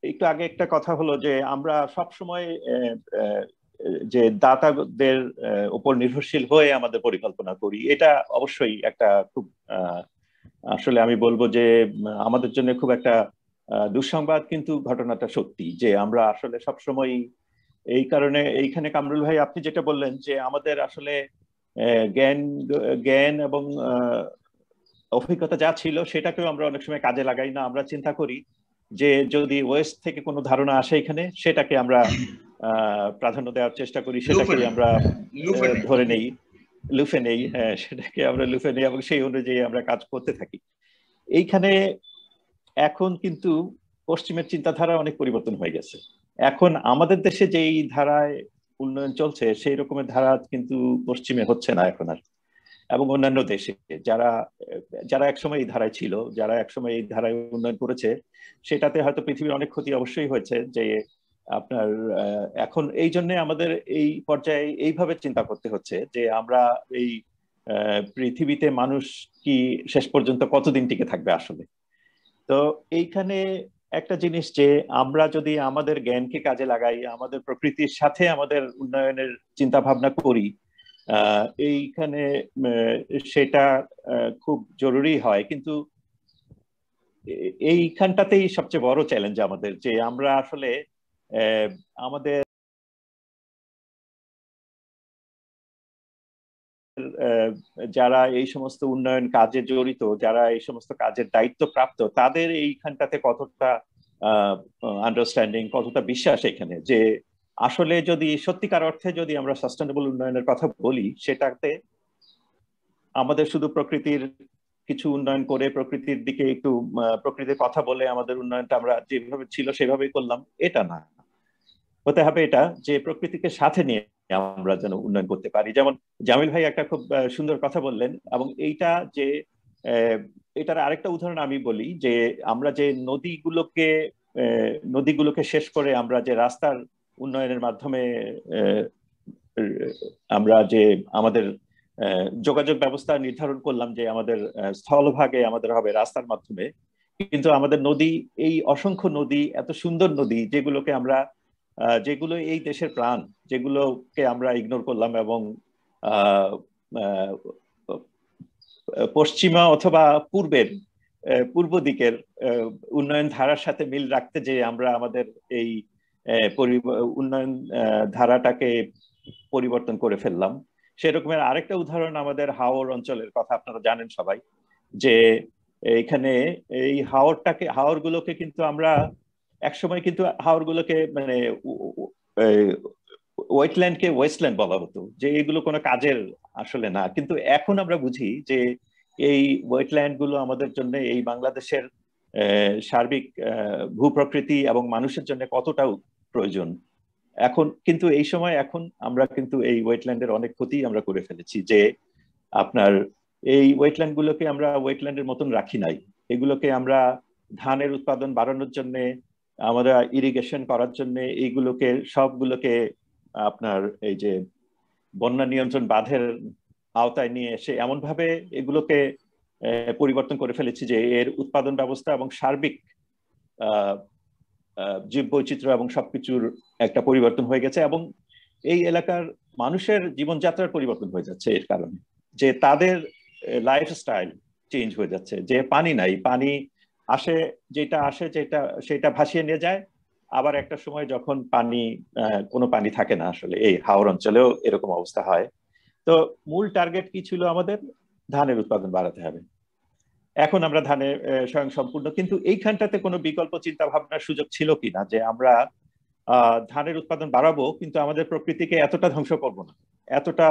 একটু আগে একটা কথা হলো যে আমরা সব সময় যে দাতাদের উপর নির্ভরশীল হয়ে আমাদের পরিকল্পনা করি, এটা অবশ্যই একটা খুব আসলে আমি বলবো যে আমাদের জন্য খুব একটা দুঃসংবাদ। কিন্তু ঘটনাটা সত্যি যে আমরা আসলে সব সময় এই কারণে এইখানে কামরুল ভাই আপনি যেটা বললেন যে আমাদের আসলে জ্ঞান জ্ঞান এবং অভিজ্ঞতা যা ছিল সেটাকেও আমরা অনেক সময় কাজে লাগাই না। আমরা চিন্তা করি যে যদি ওয়েস্ট থেকে কোনো ধারণা আসে এখানে, সেটাকে আমরা প্রাধান্য দেওয়ার চেষ্টা করি, সেটাকে আমরা ধরে নেই, লুফে নেই। হ্যাঁ, সেটাকে আমরা লুফে নেই এবং সেই অনুযায়ী আমরা কাজ করতে থাকি। এইখানে এখন কিন্তু পশ্চিমের চিন্তাধারা অনেক পরিবর্তন হয়ে গেছে। এখন আমাদের দেশে যেই ধারায় উন্নয়ন চলছে সেই রকমের ধারা কিন্তু পশ্চিমে হচ্ছে না এখন আর। এবং অন্যান্য দেশে যারা যারা একসময় এই ধারায় ছিল, যারা একসময় এই ধারায় উন্নয়ন করেছে, সেটাতে হয়তো পৃথিবীর অনেক ক্ষতি অবশ্যই হয়েছে। যে আপনার এখন এই জন্য আমাদের এই পর্যায়ে এইভাবে চিন্তা করতে হচ্ছে যে আমরা এই পৃথিবীতে মানুষ কি শেষ পর্যন্ত কতদিন টিকে থাকবে আসলে। তো এইখানে একটা জিনিস যে আমরা যদি আমাদের জ্ঞানকে কাজে লাগাই, আমাদের প্রকৃতির সাথে আমাদের উন্নয়নের চিন্তা ভাবনা করি, এইখানে সেটা খুব জরুরি হয়। কিন্তু এইখানটাতেই সবচেয়ে বড় চ্যালেঞ্জ আমাদের, যে আমরা আসলে আমাদের যারা এই সমস্ত উন্নয়ন কাজে জড়িত, যারা এই সমস্ত কাজের দায়িত্ব প্রাপ্ত, তাদের এইখানটাতে কতটা আন্ডারস্ট্যান্ডিং, কতটা বিশ্বাস এখানে যে আসলে যদি সত্যিকার অর্থে যদি আমরা সাস্টেনেবল উন্নয়নের কথা বলি, সেটাতে আমাদের শুধু প্রকৃতির কিছু উন্নয়ন করে প্রকৃতির দিকে একটু প্রকৃতির কথা বলে আমাদের উন্নয়নটা আমরা যেভাবে ছিল সেভাবেই করলাম, এটা না। হতে হবে এটা যে প্রকৃতিকে সাথে নিয়ে আমরা যেন উন্নয়ন করতে পারি। যেমন জামিল ভাই একটা খুব সুন্দর কথা বললেন, এবং এইটা যে এটার আরেকটা উদাহরণ আমি বলি যে আমরা যে নদীগুলোকে শেষ করে আমরা যে রাস্তার উন্নয়নের মাধ্যমে আমরা যে আমাদের যোগাযোগ ব্যবস্থা নির্ধারণ করলাম যে আমাদের স্থলভাগে আমাদের হবে রাস্তার মাধ্যমে, কিন্তু আমাদের নদী, এই অসংখ্য নদী, এত সুন্দর নদী যেগুলো এই দেশের প্রাণ, যেগুলোকে আমরা ইগনোর করলাম এবং পশ্চিমা অথবা পূর্ব দিকের উন্নয়ন ধারার সাথে মিল রাখতে যে আমরা আমাদের এই উন্নয়ন ধারাটাকে পরিবর্তন করে ফেললাম। সেরকমের আরেকটা উদাহরণ আমাদের হাওর অঞ্চলের কথা আপনারা জানেন সবাই, যে এখানে এই হাওরগুলোকে কিন্তু আমরা একসময় কিন্তু হাওরগুলোকে মানে ওয়েটল্যান্ডকে ওয়েস্টল্যান্ড বলা হতো, যে এগুলো কোনো কাজের আসলে না। কিন্তু এখন আমরা বুঝি যে এই ওয়েটল্যান্ড গুলো আমাদের জন্য এই বাংলাদেশের সার্বিক ভূপ্রকৃতি এবং মানুষের জন্য কতটা প্রয়োজন। এখন কিন্তু এই সময় এখন আমরা কিন্তু এই ওয়েটল্যান্ডের অনেক ক্ষতি আমরা করে ফেলেছি, যে আপনার এই ওয়েটল্যান্ড গুলোকে আমরা ওয়েটল্যান্ডের মতন রাখি নাই। এগুলোকে আমরা ধানের উৎপাদন বাড়ানোর জন্য, আমরা ইরিগেশন করার জন্য এইগুলোকে সবগুলোকে আপনার এই যে বন্যা নিয়ন্ত্রণ বাঁধের আওতায় নিয়ে এসে এমন ভাবে এগুলোকে পরিবর্তন করে ফেলেছি যে এর উৎপাদন ব্যবস্থা এবং সার্বিক জীব বৈচিত্র্য এবং সবকিছুর একটা পরিবর্তন হয়ে গেছে, এবং এই এলাকার মানুষের জীবনযাত্রার পরিবর্তন হয়ে যাচ্ছে এর কারণে। যে তাদের লাইফস্টাইল চেঞ্জ হয়ে যাচ্ছে, যে পানি নাই, পানি আসে সেটা ভাসিয়ে নিয়ে যায়, আবার একটা সময় যখন কোনো পানি থাকে না। আসলে এই হাওর অঞ্চলেও এরকম অবস্থা হয়। তো মূল টার্গেট কি ছিল আমাদের? ধানের উৎপাদন বাড়াতে হবে। এখন আমরা ধানে স্বয়ং সম্পূর্ণ, কিন্তু এইখানটাতে কোনো বিকল্প চিন্তা ভাবনার সুযোগ ছিল কিনা যে আমরা ধানের উৎপাদন বাড়াবো কিন্তু আমাদের প্রকৃতিকে এতটা ধ্বংস করব না, এতটা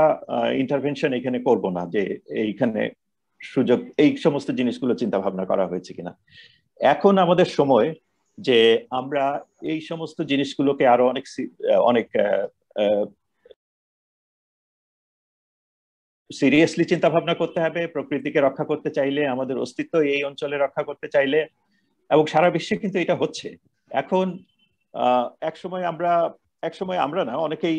ইন্টারভেনশন এখানে করব না, যে এইখানে সুযোগ, এই সমস্ত জিনিসগুলো চিন্তা ভাবনা করা হয়েছে কিনা। এখন আমাদের সময় যে আমরা এই সমস্ত জিনিসগুলোকে আরো অনেক সিরিয়াসলি চিন্তা ভাবনা করতে হবে। প্রকৃতিকে রক্ষা করতে চাইলে, আমাদের অস্তিত্ব এই অঞ্চলে রক্ষা করতে চাইলে, এবং সারা বিশ্বে কিন্তু এটা হচ্ছে এখন। একসময় আমরা না, অনেকেই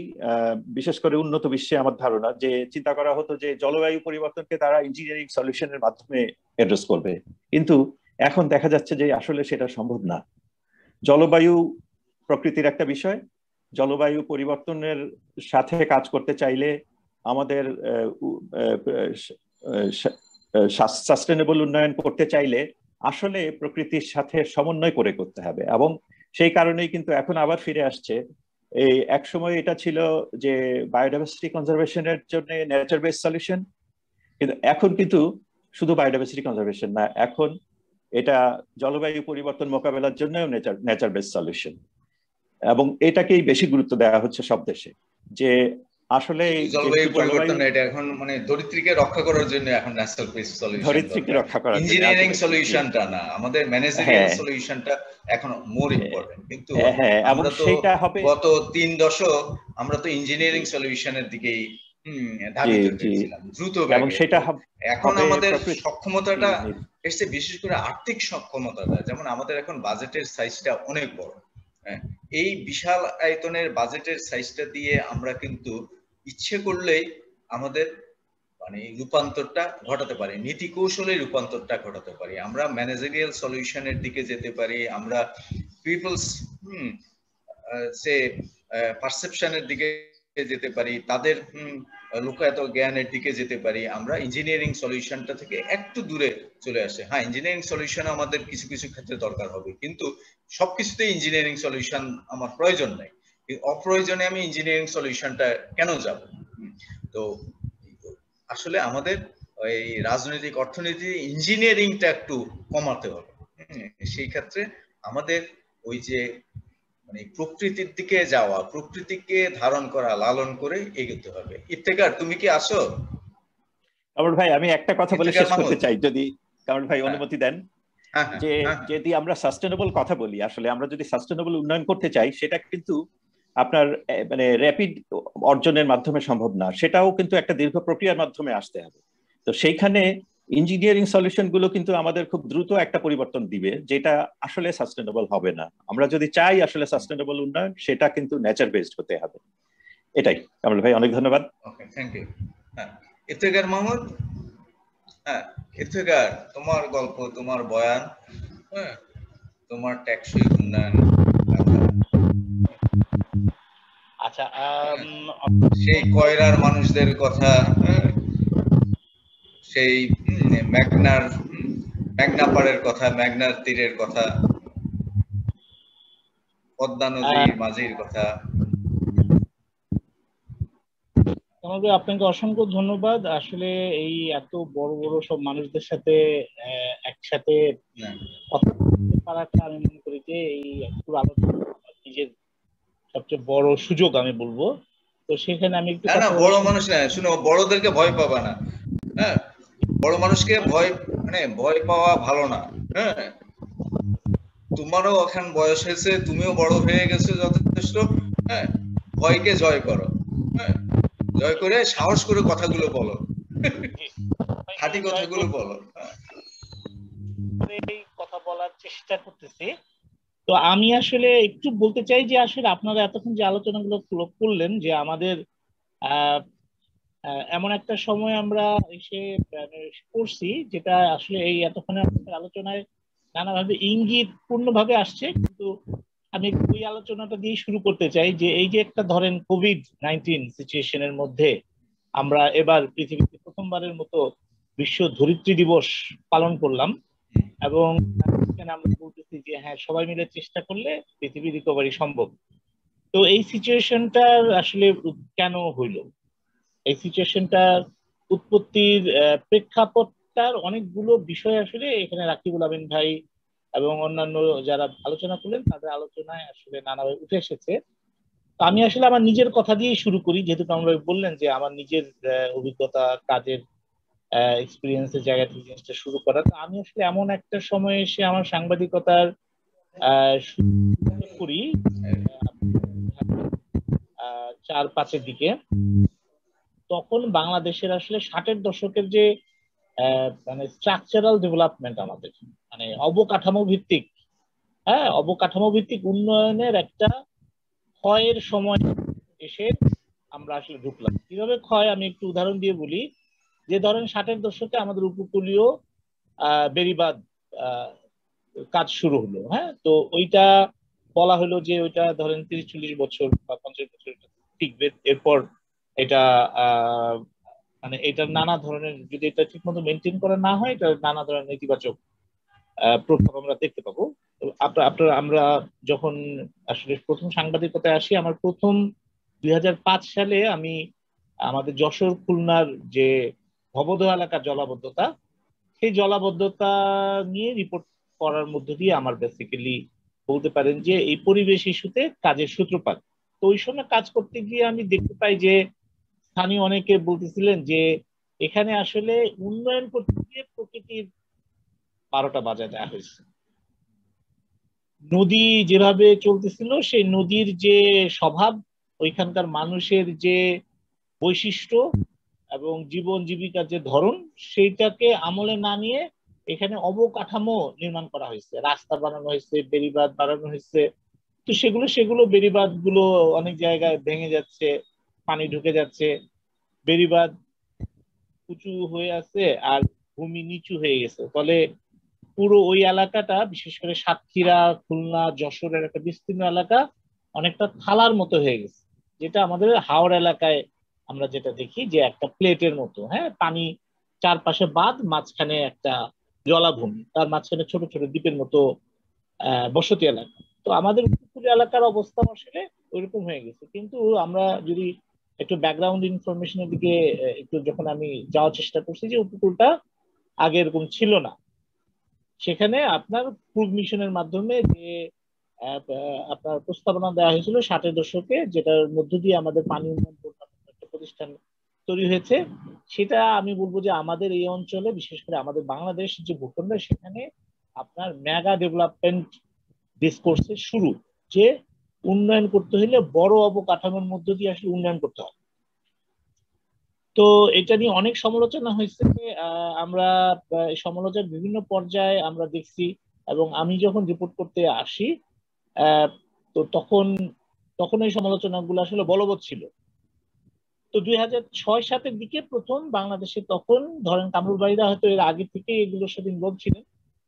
বিশেষ করে উন্নত বিশ্বে আমার ধারণা যে চিন্তা করা হতো যে জলবায়ু পরিবর্তনকে তারা ইঞ্জিনিয়ারিং সলিউশনের মাধ্যমে অ্যাড্রেস করবে, কিন্তু এখন দেখা যাচ্ছে যে আসলে সেটা সম্ভব না। জলবায়ু প্রকৃতির একটা বিষয়, জলবায়ু পরিবর্তনের সাথে কাজ করতে চাইলে আমাদের সাস্টেনেবল উন্নয়ন করতে চাইলে আসলে প্রকৃতির সাথে সমন্বয় করে করতে হবে। এবং সেই কারণেই কিন্তু এখন আবার ফিরে আসছে, এই এক সময় এটা ছিল যে বায়োডাইভার্সিটি কনজারভেশনের জন্য নেচার বেসড সলিউশন, কিন্তু এখন কিন্তু শুধু বায়োডাইভার্সিটি কনজারভেশন না, এখন এটা জলবায়ু পরিবর্তন মোকাবেলার জন্য নেচার বেসড সলিউশন। এবং এটাকেই বেশি গুরুত্ব দেওয়া হচ্ছে সব দেশে, যে আসলে জলবায়ু পরিবর্তন এটা এখন মানে ধরিত্রীকে রক্ষা করার জন্য এখন ন্যাচারাল বেসড সলিউশন, ধরিত্রীকে রক্ষা করার জন্য ইঞ্জিনিয়ারিং সলিউশনটা না, আমাদের ম্যানেজারিয়াল সলিউশনটা এখন মোর ইম্পর্টেন্ট। কিন্তু আমরা তো গত 3 দশক আমরা তো ইঞ্জিনিয়ারিং সলিউশনের দিকেই ধাবিত হয়েছিলাম দ্রুত বেগে। এখন আমাদের সক্ষমতাটা এসে, বিশেষ করে আর্থিক সক্ষমতাটা, যেমন আমাদের এখন বাজেটের সাইজটা অনেক বড়। এই বিশাল আয়তনের বাজেটের সাইজটা দিয়ে আমরা কিন্তু ইচ্ছে করলেই আমাদের মানে রূপান্তরটা ঘটাতে পারি, নীতি কৌশলে রূপান্তরটা ঘটাতে পারি, আমরা ম্যানেজারিয়াল সলিউশনের দিকে যেতে পারি, আমরা পিপলস পারসেপশনের দিকে যেতে পারি, তাদের লোকায়ত জ্ঞানের দিকে যেতে পারি, আমরা ইঞ্জিনিয়ারিং সলিউশনটা থেকে একটু দূরে চলে আসে। হ্যাঁ, ইঞ্জিনিয়ারিং সলিউশন আমাদের কিছু কিছু ক্ষেত্রে দরকার হবে, কিন্তু সবকিছুতে ইঞ্জিনিয়ারিং সলিউশন আমার প্রয়োজন নাই। অপ্রয়োজনে আমি ইঞ্জিনিয়ারিং সলিউশনটা কেন যাব? তো আসলে আমাদের ওই রাজনৈতিক অর্থনীতি ইঞ্জিনিয়ারিংটা একটু কমাতে হবে। সেই ক্ষেত্রে আমাদের ওই যে মানে প্রকৃতির দিকে যাওয়া, প্রকৃতিকে ধারণ করা, লালন করে এগোতে হবে। ইফতেখার, তুমি কি আসো? কামরুল ভাই, আমি একটা কথা বলে শেষ করতে চাই, যদি কামরুল ভাই অনুমতি দেন। যে যদি আমরা সাস্টেনেবল কথা বলি, আসলে আমরা যদি সাস্টেনেবল উন্নয়ন করতে চাই, সেটা কিন্তু আপনার মানে র্যাপিড অর্জনের মাধ্যমে সম্ভব না, সেটাও কিন্তু একটা দীর্ঘ প্রক্রিয়ার মাধ্যমে আসতে হবে। তো সেইখানে ইঞ্জিনিয়ারিং সলিউশন গুলো কিন্তু আমাদের খুব দ্রুত একটা পরিবর্তন দিবে, যেটা আসলে সাস্টেনেবল হবে না। আমরা যদি চাই আসলে সাস্টেনেবল উন্নয়ন, সেটা কিন্তু নেচার বেসড হতে হবে। এটাই কামরুল ভাই, অনেক ধন্যবাদ। ওকে, থ্যাংক ইউ। হ্যাঁ, ইফতেখার মাহমুদ। হ্যাঁ, ইফতেখার, তোমার গল্প, তোমার বয়ান, হ্যাঁ, তোমার টেকসই উন্নয়ন। আচ্ছা, সেই কয়রার মানুষদের কথা, সেই মেঘনা পাড়ের কথা, মেঘনার তীরের কথা, পদ্মা নদীর মাঝির কথা। আপনাকে অসংখ্য ধন্যবাদ। আসলে এই এত বড় বড় সব মানুষদের সাথে একসাথে কথা বলতে পারাটা আমি মনে করি যে এই একটু আলোচনা নিজের সবচেয়ে বড় সুযোগ আমি বলবো। তো সেখানে আমি একটু না, বড় মানুষ না, শুনো, বড়দেরকে ভয় পাবা না। হ্যাঁ, বড় মানুষকে ভয় পাওয়া ভালো না। হ্যাঁ, তোমারও এখন বয়স হয়েছে, তুমিও বড় হয়ে গেছো যথেষ্ট। হ্যাঁ, ভয়কে জয় করো। হ্যাঁ, জয় করে সাহস করে কথাগুলো বলো, খাঁটি কথাগুলো বলো। এই কথা বলার চেষ্টা করতেছি। তো আমি আসলে একটু বলতে চাই যে আসলে আপনারা এতক্ষণ যে আলোচনাগুলো করলেন, যে আমাদের এমন একটা সময় আমরা এসে পড়ছি, যেটা আসলে এই এতক্ষণে আপনাদের আলোচনায় নানাভাবে ইঙ্গিত পূর্ণভাবে আসছে, কিন্তু আমি ওই আলোচনাটা দিয়ে শুরু করতে চাই। যে এই যে একটা ধরেন কোভিড-19 সিচুয়েশনের মধ্যে আমরা এবার পৃথিবীতে প্রথমবারের মতো বিশ্ব ধরিত্রী দিবস পালন করলাম, এবং এখানে আমরা বলতেছি যে হ্যাঁ সবাই মিলে চেষ্টা করলে পৃথিবী রিকভারি সম্ভব। তো এই সিচুয়েশনটা আসলে কেন হইলো, এই সিচুয়েশনটার উৎপত্তির প্রেক্ষাপটটার অনেকগুলো বিষয় আসলে এখানে রাকিবুল আমিন ভাই এবং অন্যান্য যারা আলোচনা করলেন তাদের আলোচনায় আসলে নানাভাবে উঠে এসেছে। তো আমি আসলে আমার নিজের কথা দিয়েই শুরু করি, যেহেতু কামরুল ভাই বললেন যে আমার নিজের অভিজ্ঞতা, কাজের এক্সপিরিয়েন্সের জায়গা থেকে জিনিসটা শুরু করা। তো আমি আসলে এমন একটা সময় এসে আমার সাংবাদিকতার শুরু করি 4-5-এর দিকে। তখন বাংলাদেশের আসলে 60-এর দশকের যে মানে স্ট্রাকচারাল ডেভেলপমেন্ট, আমাদের মানে অবকাঠামো ভিত্তিক, হ্যাঁ অবকাঠামো ভিত্তিক উন্নয়নের একটা ক্ষয়ের সময় এসে আমরা আসলে ঢুকলাম। কিভাবে ক্ষয় আমি একটু উদাহরণ দিয়ে বলি। যে ধরেন 60-এর দশকে আমাদের উপকূলীয় বেড়িবাঁধ কাজ শুরু হলো, হ্যাঁ, তো ওইটা বলা হলো যে ওইটা ধরেন 30-40 বছর বা 50 বছর টিকবে। এরপর এটা মানে এটার নানা ধরনের, যদি এটা ঠিক মতো মেনটেন করা না হয়, এটা নানা ধরনের নেতিবাচক প্রভাব আমরা দেখতে পাবো। আপনার আমরা যখন আসলে প্রথম সাংবাদিকতায় আসি, আমার প্রথম 2005 সালে আমি আমাদের যশোর খুলনার যে ভবদহ এলাকার জলাবদ্ধতা, সেই জলাবদ্ধতা নিয়ে রিপোর্ট করার মধ্য দিয়ে আমার বেসিক্যালি বলতে পারেন যে এই পরিবেশ ইস্যুতে কাজের সূত্রপাত। তো ওই সময় কাজ করতে গিয়ে আমি দেখতে পাই যে স্থানীয় অনেকে বলতেছিলেন যে এখানে আসলে উন্নয়ন করতে গিয়ে প্রকৃতির 12টা বাজায় দেওয়া হয়েছে। নদী যেভাবে চলতেছিল, সেই নদীর যে স্বভাব, ওইখানকার মানুষের যে বৈশিষ্ট্য এবং জীবন জীবিকার যে ধরন, সেইটাকে আমলে না নিয়ে এখানে অবকাঠামো নির্মাণ করা হয়েছে, রাস্তা বানানো হয়েছে, বেড়িবাঁধ বানানো হয়েছে। তো সেগুলো বেড়িবাঁধ গুলো অনেক জায়গায় ভেঙে যাচ্ছে, পানি ঢুকে যাচ্ছে, বেড়িবাঁধ উঁচু হয়ে আছে আর ভূমি নিচু হয়ে গেছে। ফলে পুরো ওই এলাকাটা, বিশেষ করে সাতক্ষীরা, খুলনা, যশোরের একটা বিস্তীর্ণ এলাকা অনেকটা থালার মতো হয়ে গেছে, যেটা আমাদের হাওড় এলাকায় আমরা যেটা দেখি যে একটা প্লেটের মতো, হ্যাঁ, পানি চারপাশে বাঁধ, মাঝখানে একটা জলাভূমি, তার মাঝখানে ছোট ছোট দ্বীপের মতো বসতি এলাকা। তো আমাদের উপকূলীয় এলাকার অবস্থা আসলে ওইরকম হয়ে গেছে। কিন্তু আমরা যদি একটু ব্যাকগ্রাউন্ড ইনফরমেশনের দিকে একটু, যখন আমি যাওয়ার চেষ্টা করছি, যে উপকূলটা আগে এরকম ছিল না। সেখানে আপনার ক্রুজ মিশনের মাধ্যমে যে আপনার প্রস্তাবনা দেওয়া হয়েছিল 60-এর দশকে, যেটার মধ্য দিয়ে আমাদের পানি উন্নয়ন বোর্ড নামক একটা প্রতিষ্ঠান তৈরি হয়েছে, সেটা আমি বলবো যে আমাদের এই অঞ্চলে, বিশেষ করে আমাদের বাংলাদেশ যে ভূখণ্ড, সেখানে আপনার মেগা ডেভেলপমেন্ট ডিসকোর্সের শুরু, যে উন্নয়ন করতে হলে বড় অবকাঠামোর মধ্য দিয়ে আসলে উন্নয়ন করতে হবে। তো এটা নিয়ে অনেক সমালোচনা হয়েছে। আমরা সমালোচনার বিভিন্ন পর্যায়ে আমরা দেখছি, এবং আমি যখন রিপোর্ট করতে আসি তো তখন এই সমালোচনাগুলো আসলে বলবৎ ছিল। তো 2006-07-এর দিকে প্রথম বাংলাদেশে, তখন ধরেন কামরুল ভাইরা হয়তো এর আগে থেকে এগুলোর সাথে ইনভলভ ছিলেন,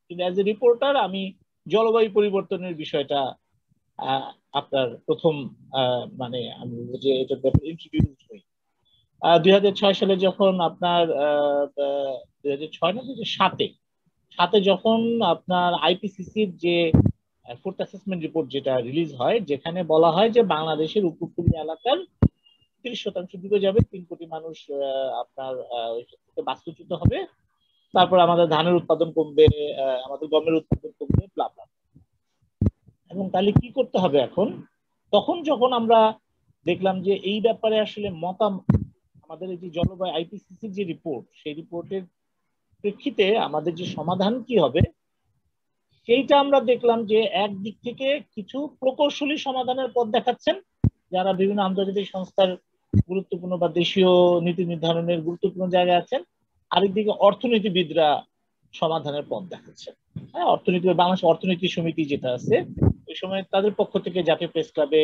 কিন্তু অ্যাজ এ রিপোর্টার আমি জলবায়ু পরিবর্তনের বিষয়টা আপনার প্রথম মানে আমি যে এটার ব্যাপারে ইন্ট্রোডিউস হই 2006 সালে, যখন আপনার 2006 না 2007-এ যখন আপনার আইপিসিসির যে ফোর্থ অ্যাসেসমেন্ট রিপোর্ট যেটা রিলিজ হয়, যেখানে বলা হয় যে বাংলাদেশের উপকূলীয় এলাকার 30% ডুবে যাবে, 3 কোটি মানুষ আপনার বাস্তুচ্যুত হবে, তারপর আমাদের ধানের উৎপাদন কমবে, আমাদের গমের উৎপাদন কমবে, ব্লা ব্লা। এবং তাহলে কি করতে হবে এখন? তখন যখন আমরা দেখলাম যে এই ব্যাপারে আসলে আমাদের এই যে জলবায়ু আইপিসিসির যে রিপোর্ট, সেই রিপোর্টের প্রেক্ষিতে আমাদের যে সমাধান কি হবে, সেইটা আমরা দেখলাম যে একদিক থেকে কিছু প্রকৌশলী সমাধানের পথ দেখাচ্ছেন যারা বিভিন্ন আন্তর্জাতিক সংস্থার গুরুত্বপূর্ণ বা দেশীয় নীতি নির্ধারণের গুরুত্বপূর্ণ জায়গায় আছেন, আরেকদিকে অর্থনীতিবিদরা সমাধানের পথ দেখাচ্ছেন। হ্যাঁ, বাংলাদেশ অর্থনীতি সমিতি যেটা আছে, ওই সময় তাদের পক্ষ থেকে জাতীয় প্রেস ক্লাবে,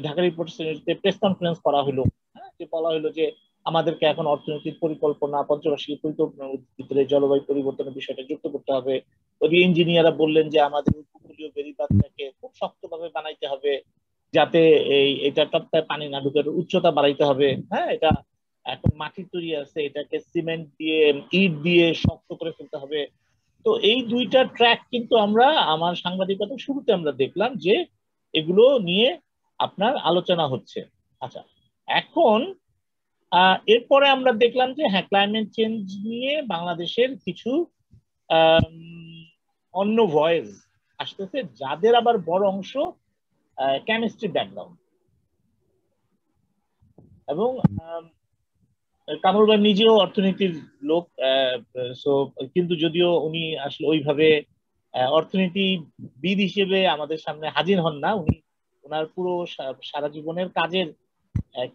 ঢাকা রিপোর্টার্সে প্রেস কনফারেন্স করা হলো, হ্যাঁ, যে বলা হলো যে আমাদেরকে এখন অর্থনৈতিক পরিকল্পনা, পঞ্চবার্ষিক পরিকল্পনার ভিতরে জলবায়ু পরিবর্তনের বিষয়টা যুক্ত করতে হবে। ওই ইঞ্জিনিয়াররা বললেন যে আমাদের উপকূলীয় বেড়িবাঁধটাকে খুব শক্তভাবে বানাইতে হবে, যাতে এটা টপকায় পানি না ঢুকে, উচ্চতা বাড়াইতে হবে, হ্যাঁ, এটা এখন মাটির তৈরি আছে, এটাকে সিমেন্ট দিয়ে ইট দিয়ে শক্ত করে ফেলতে হবে। তো এই দুইটা ট্র্যাক কিন্তু আমরা আমার সাংবাদিকতা শুরুতে আমরা দেখলাম যে এগুলো নিয়ে আপনার আলোচনা হচ্ছে। আচ্ছা, এখন এরপরে আমরা দেখলাম যে হ্যাঁ, ক্লাইমেট চেঞ্জ নিয়ে বাংলাদেশের কিছু অন্য ভয়েস আসতেছে, যাদের আবার বড় অংশ কেমিস্ট্রি ব্যাকগ্রাউন্ড। এবং কামরুল ভাই নিজেও অর্থনীতির লোক, কিন্তু যদিও উনি আসলে ওইভাবে অর্থনীতিবিদ হিসেবে আমাদের সামনে হাজির হন না, উনি ওনার পুরো সারা জীবনের কাজের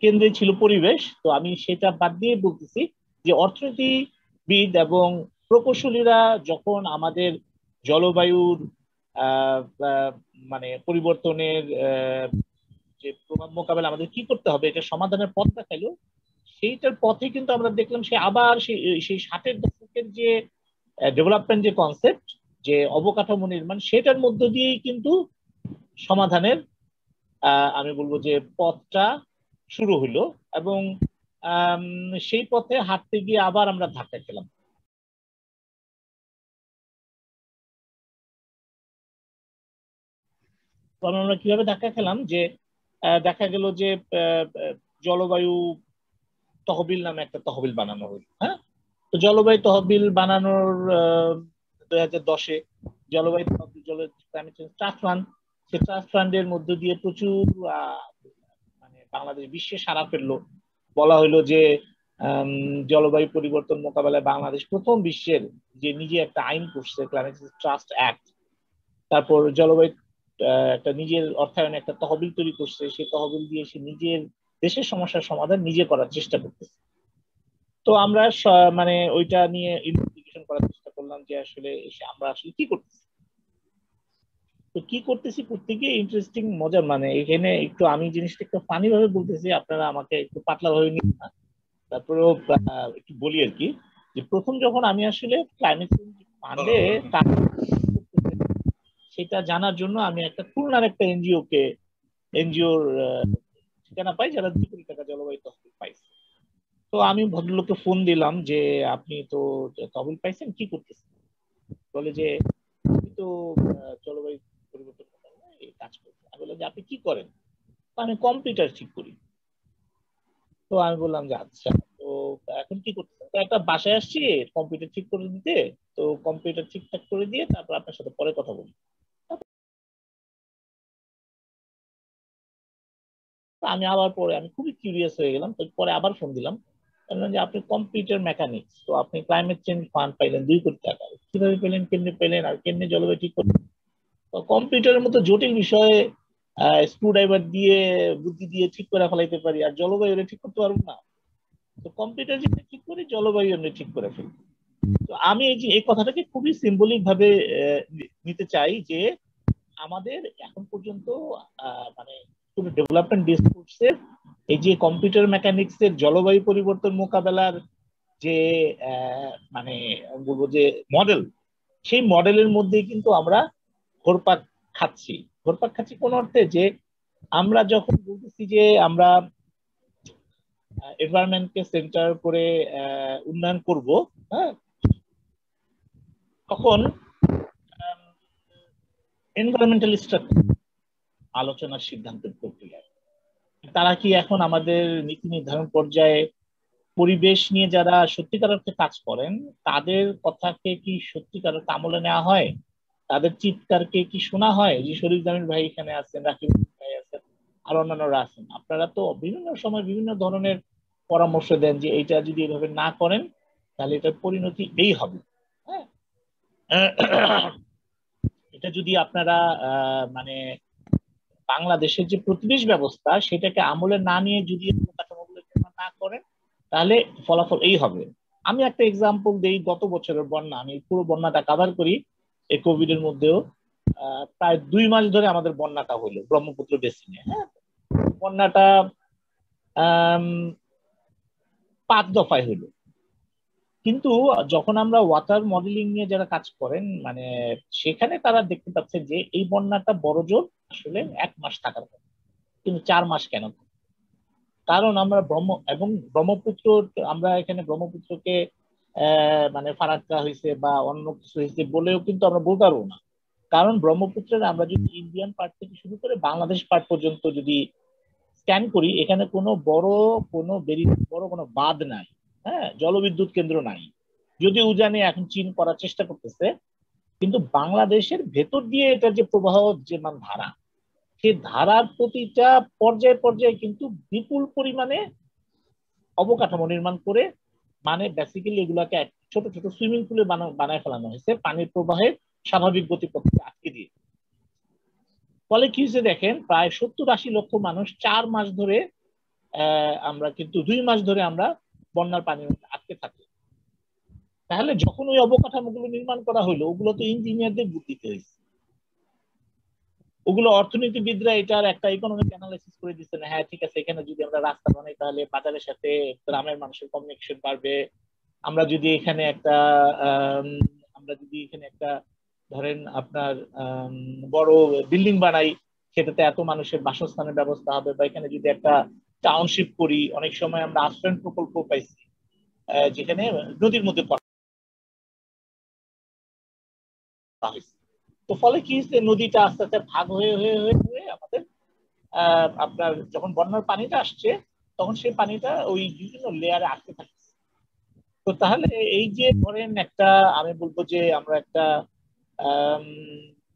কেন্দ্রে ছিল পরিবেশ। তো আমি সেটা বাদ দিয়ে বলতেছি যে অর্থনীতিবিদ এবং প্রকৌশলীরা যখন আমাদের জলবায়ুর মানে পরিবর্তনের যে প্রভাব মোকাবেলা আমাদের কি করতে হবে এটা সমাধানের পথ দেখাইলো, সেইটার পথে কিন্তু আমরা দেখলাম সে আবার সেই 60-এর দশকের যে ডেভেলপমেন্ট যে কনসেপ্ট, যে অবকাঠামো নির্মাণ, সেটার মধ্য দিয়েই কিন্তু সমাধানের আমি বলবো যে পথটা শুরু হইলো। এবং সেই পথে হাঁটতে গিয়ে আবার আমরা ধাক্কা খেলাম। আমরা কিভাবে ধাক্কা খেলাম, যে দেখা গেল যে জলবায়ু তহবিল নামে একটা তহবিল বানানো হইল। হ্যাঁ, তো জলবায়ু তহবিল বানানোর 2010-এ জলবায়ু তহবিল ট্রাস্ট ফান্ড, সেই ট্রাস্ট ফান্ডের মধ্য দিয়ে প্রচুর মানে বাংলাদেশ বিশ্বে সাড়া ফেললো। বলা হইলো যে জলবায়ু পরিবর্তন মোকাবেলায় বাংলাদেশ প্রথম বিশ্বের যে নিজে একটা আইন করছে, ক্লাইমেট ট্রাস্ট অ্যাক্ট। তারপর জলবায়ু একটা নিজের অর্থায়নে একটা তহবিল তৈরি করছে, সেই তহবিল দিয়ে সে নিজের দেশের সমস্যার সমাধান নিজে করার চেষ্টা করতেছে। তো আমরা মানে ওইটা নিয়ে ইনভেস্টিগেশন করার চেষ্টা করলাম যে আসলে আমরা আসলে কি করতেছি। তো কি করতেছি করতে গিয়ে ইন্টারেস্টিং মজার, মানে এখানে একটু আমি জিনিসটা একটু ফানি ভাবে বলতেছি, আপনারা আমাকে একটু পাতলা ভাবে নিন না। তারপরেও একটু বলি আর কি, যে প্রথম যখন আমি আসলে ক্লাইমেট চেঞ্জ ফান্ডে সেটা জানার জন্য আমি একটা খুলনার একটা এনজিওর ঠিকানা পাই, যারা 2 কোটি টাকা জলবায়ু তহবিল পাইছে। তো আমি ভদ্রলোককে ফোন দিলাম যে আপনি তো তহবিল পাইছেন, কি করতেছেন? বলে যে আমি তো জলবায়ু পরিবর্তন এই কাজ করছি। আমি বললাম যে আপনি কি করেন? আমি কম্পিউটার ঠিক করি। তো আমি বললাম যে আচ্ছা, তো এখন কি করতেছেন? তো একটা বাসায় আসছি কম্পিউটার ঠিক করে দিতে, তো কম্পিউটার ঠিকঠাক করে দিয়ে তারপর আপনার সাথে পরে কথা বলি। আমি আবার পরে আমি খুবই কিউরিয়াস হয়ে গেলাম, তো পরে আবার ফোন দিলাম, বললাম যে আপনি কম্পিউটার মেকানিক্স, তো আপনি ক্লাইমেট চেঞ্জ ফান্ড পাইলেন 2 কোটি টাকা, কিভাবে পেলেন, কেমনে পেলেন, আর কেমনে জলবায়ু ঠিক করলেন? তো কম্পিউটারের মতো জটিল বিষয়ে স্ক্রু ড্রাইভার দিয়ে বুদ্ধি দিয়ে ঠিক করে ফেলাইতে পারি, আর জলবায়ু ঠিক করতে পারবো না? তো কম্পিউটার যেটা ঠিক করি, জলবায়ু আমরা ঠিক করে ফেলি। তো আমি এই কথাটাকে খুবই সিম্বলিক ভাবে নিতে চাই যে আমাদের এখন পর্যন্ত মানে পুরো ডেভেলপমেন্ট ডিসকোর্সের এই যে কম্পিউটার মেকানিক্স এর জলবায়ু পরিবর্তন মোকাবেলার যে মানে বলবো যে মডেল, সেই মডেলের মধ্যে কিন্তু আমরা ঘোরপাক খাচ্ছি। ঘোরপাক খাচ্ছি কোন অর্থে, যে আমরা যখন বলতেছি যে আমরা এনভায়রনমেন্টকে সেন্টার করে উন্নয়ন করব, হ্যাঁ, তখন এনভায়রনমেন্টালিস্টরা আলোচনার সিদ্ধান্তের প্রক্রিয়া, তারা কি এখন আমাদের নীতি নির্ধারণ পর্যায়ে পরিবেশ নিয়ে যারা সত্যিকার অর্থে কাজ করেন তাদের কথাকে কি সত্যিকার অর্থে আমলে নেওয়া হয়? তাদের চিৎকারকে কি শোনা হয়? যে শরীফ জামিল ভাই এখানে আছেন, রাকিব ভাই আছেন, আর অন্যান্যরা আছেন, আপনারা তো বিভিন্ন সময় বিভিন্ন ধরনের পরামর্শ দেন যে এইটা যদি এভাবে না করেন তাহলে এটার পরিণতি এই হবে। হ্যাঁ, এটা যদি আপনারা মানে বাংলাদেশের যে প্রতিবেশ ব্যবস্থা সেটাকে আমলে না নিয়ে যদি কাঠামোগুলো না করেন তাহলে ফলাফল এই হবে। আমি একটা এক্সাম্পল দেই, গত বছরের বন্যা, আমি পুরো বন্যাটা কাভার করি এই কোভিড এর মধ্যেও। প্রায় 2 মাস ধরে আমাদের বন্যাটা হলো ব্রহ্মপুত্র বেসিনে। হ্যাঁ, বন্যাটা 5 দফায় হলো। কিন্তু যখন আমরা ওয়াটার মডেলিং নিয়ে যারা কাজ করেন, মানে সেখানে তারা দেখতে পাচ্ছেন যে এই বন্যাটা বড় জোর আসলে 1 মাস থাকার কথা, কিন্তু 4 মাস কেন? কারণ আমরা ব্রহ্মপুত্র, আমরা এখানে ব্রহ্মপুত্রকে মানে ফারাক্কা হয়েছে বা অন্য কিছু হয়েছে বলেও কিন্তু আমরা বলতে পারবো না। কারণ ব্রহ্মপুত্রের আমরা যদি ইন্ডিয়ান পার্ট থেকে শুরু করে বাংলাদেশ পার্ট পর্যন্ত যদি স্ক্যান করি, এখানে কোনো বড় কোনো বাঁধ নাই, হ্যাঁ, জলবিদ্যুৎ কেন্দ্র নাই। যদি উজানে এখন চীন করার চেষ্টা করতেছে, কিন্তু বাংলাদেশের ভেতর দিয়ে এটার যে প্রবাহ, যে ধারা, সেই ধারার প্রতিটা পর্যায়ে পর্যায়ে কিন্তু বিপুল পরিমাণে অবকাঠামো নির্মাণ করে, মানে বেসিক্যালি এগুলাকে ছোট ছোট সুইমিং পুলে বানায় ফেলানো হয়েছে পানির প্রবাহের স্বাভাবিক গতিপথকে আটকে দিয়ে। ফলে কি হয়েছে দেখেন, প্রায় 70-80 লক্ষ মানুষ 4 মাস ধরে, আমরা কিন্তু 2 মাস ধরে আমরা বন্যার পানির মধ্যে আটকে থাকি। তাহলে যখন ওই অবকাঠামোগুলো নির্মাণ করা হলো, ওগুলো তো ইঞ্জিনিয়ারদের বুদ্ধিতে হয়েছে, ওগুলো অর্থনীতিবিদরা এটার একটা ইকোনমিক অ্যানালাইসিস করে দিচ্ছে না, হ্যাঁ ঠিক আছে এখানে যদি আমরা রাস্তা বানাই তাহলে বাজারের সাথে গ্রামের মানুষের কমিউনিকেশন বাড়বে, আমরা যদি এখানে একটা ধরেন আপনার বড় বিল্ডিং বানাই, সেটাতে এত মানুষের বাসস্থানের ব্যবস্থা হবে, বা এখানে যদি একটা টাউনশিপ করি, অনেক সময় আমরা আশ্রয়ণ প্রকল্প পাইছি যেখানে নদীর মধ্যে করা হয়েছে। তো ফলে কি হচ্ছে, নদীটা আস্তে আস্তে ভাগ হয়ে হয়ে হয়ে আমাদের আপনার যখন বন্যার পানিটা আসছে, তখন সেই পানিটা ওই বিভিন্ন লেয়ারে আটকে থাকছে। তো তাহলে এই যে ধরেন একটা, আমি বলবো যে আমরা একটা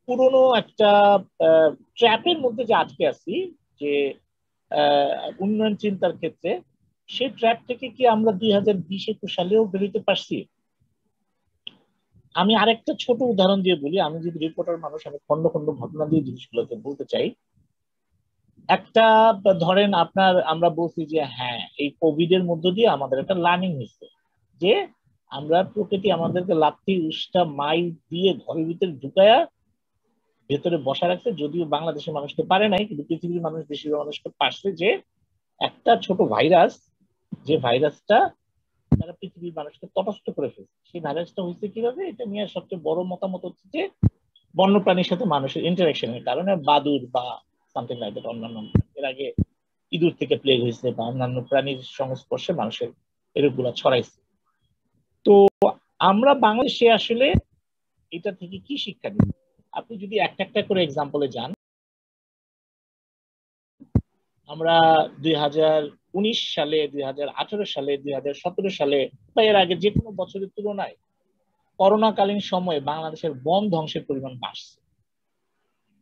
পুরনো একটা ট্র্যাপের মধ্যে যে আটকে আছি, যে উন্নয়ন চিন্তার ক্ষেত্রে, সেই ট্র্যাপ থেকে কি আমরা 2020-21 সালেও বেরোতে পারছি? আমি আরেকটা ছোট উদাহরণ দিয়ে বলি, আমি যদি রিপোর্টার মানুষ, আমি খন্ড খন্ড ঘটনা দিয়ে জিনিসগুলোকে বলতে চাই। একটা ধরেন আপনার, আমরা বলছি যে হ্যাঁ এই কোভিড এর মধ্য দিয়ে আমাদের একটা লার্নিং হয়েছে যে আমরা প্রকৃতি আমাদেরকে লাথি উষ্টা মাইল দিয়ে ঘরের ভিতরে ঢুকায়া ভেতরে বসা রাখছে, যদিও বাংলাদেশের মানুষকে পারে নাই, কিন্তু পৃথিবীর মানুষ, বেশিরভাগ মানুষকে পারছে, যে একটা ছোট ভাইরাস, যে ভাইরাসটা তারা পৃথিবীর মানুষকে তটস্থ করে ফেলছে। সেই ভাইরাসটা হয়েছে কিভাবে, এটা নিয়ে সবচেয়ে বড় মতামত হচ্ছে যে বন্যপ্রাণীর সাথে মানুষের ইন্টারাকশনের কারণে, বাদুড় বা সামথিং লাইক দ্যাট, অন্যান্য, এর আগে ইঁদুর থেকে প্লেগ হয়েছে বা অন্যান্য প্রাণীর সংস্পর্শে মানুষের এরগুলা ছড়াইছে। তো আমরা বাংলাদেশে আসলে এটা থেকে কি শিক্ষা নিব? আপনি যদি একটা একটা করে এক্সাম্পলে যান, আমরা 2019 সালে, 2018 সালে, 2017 সালে বা এর আগে যে কোনো বছরের তুলনায় করোনাকালীন সময়ে বাংলাদেশের বন ধ্বংসের পরিমাণ বাড়ছে,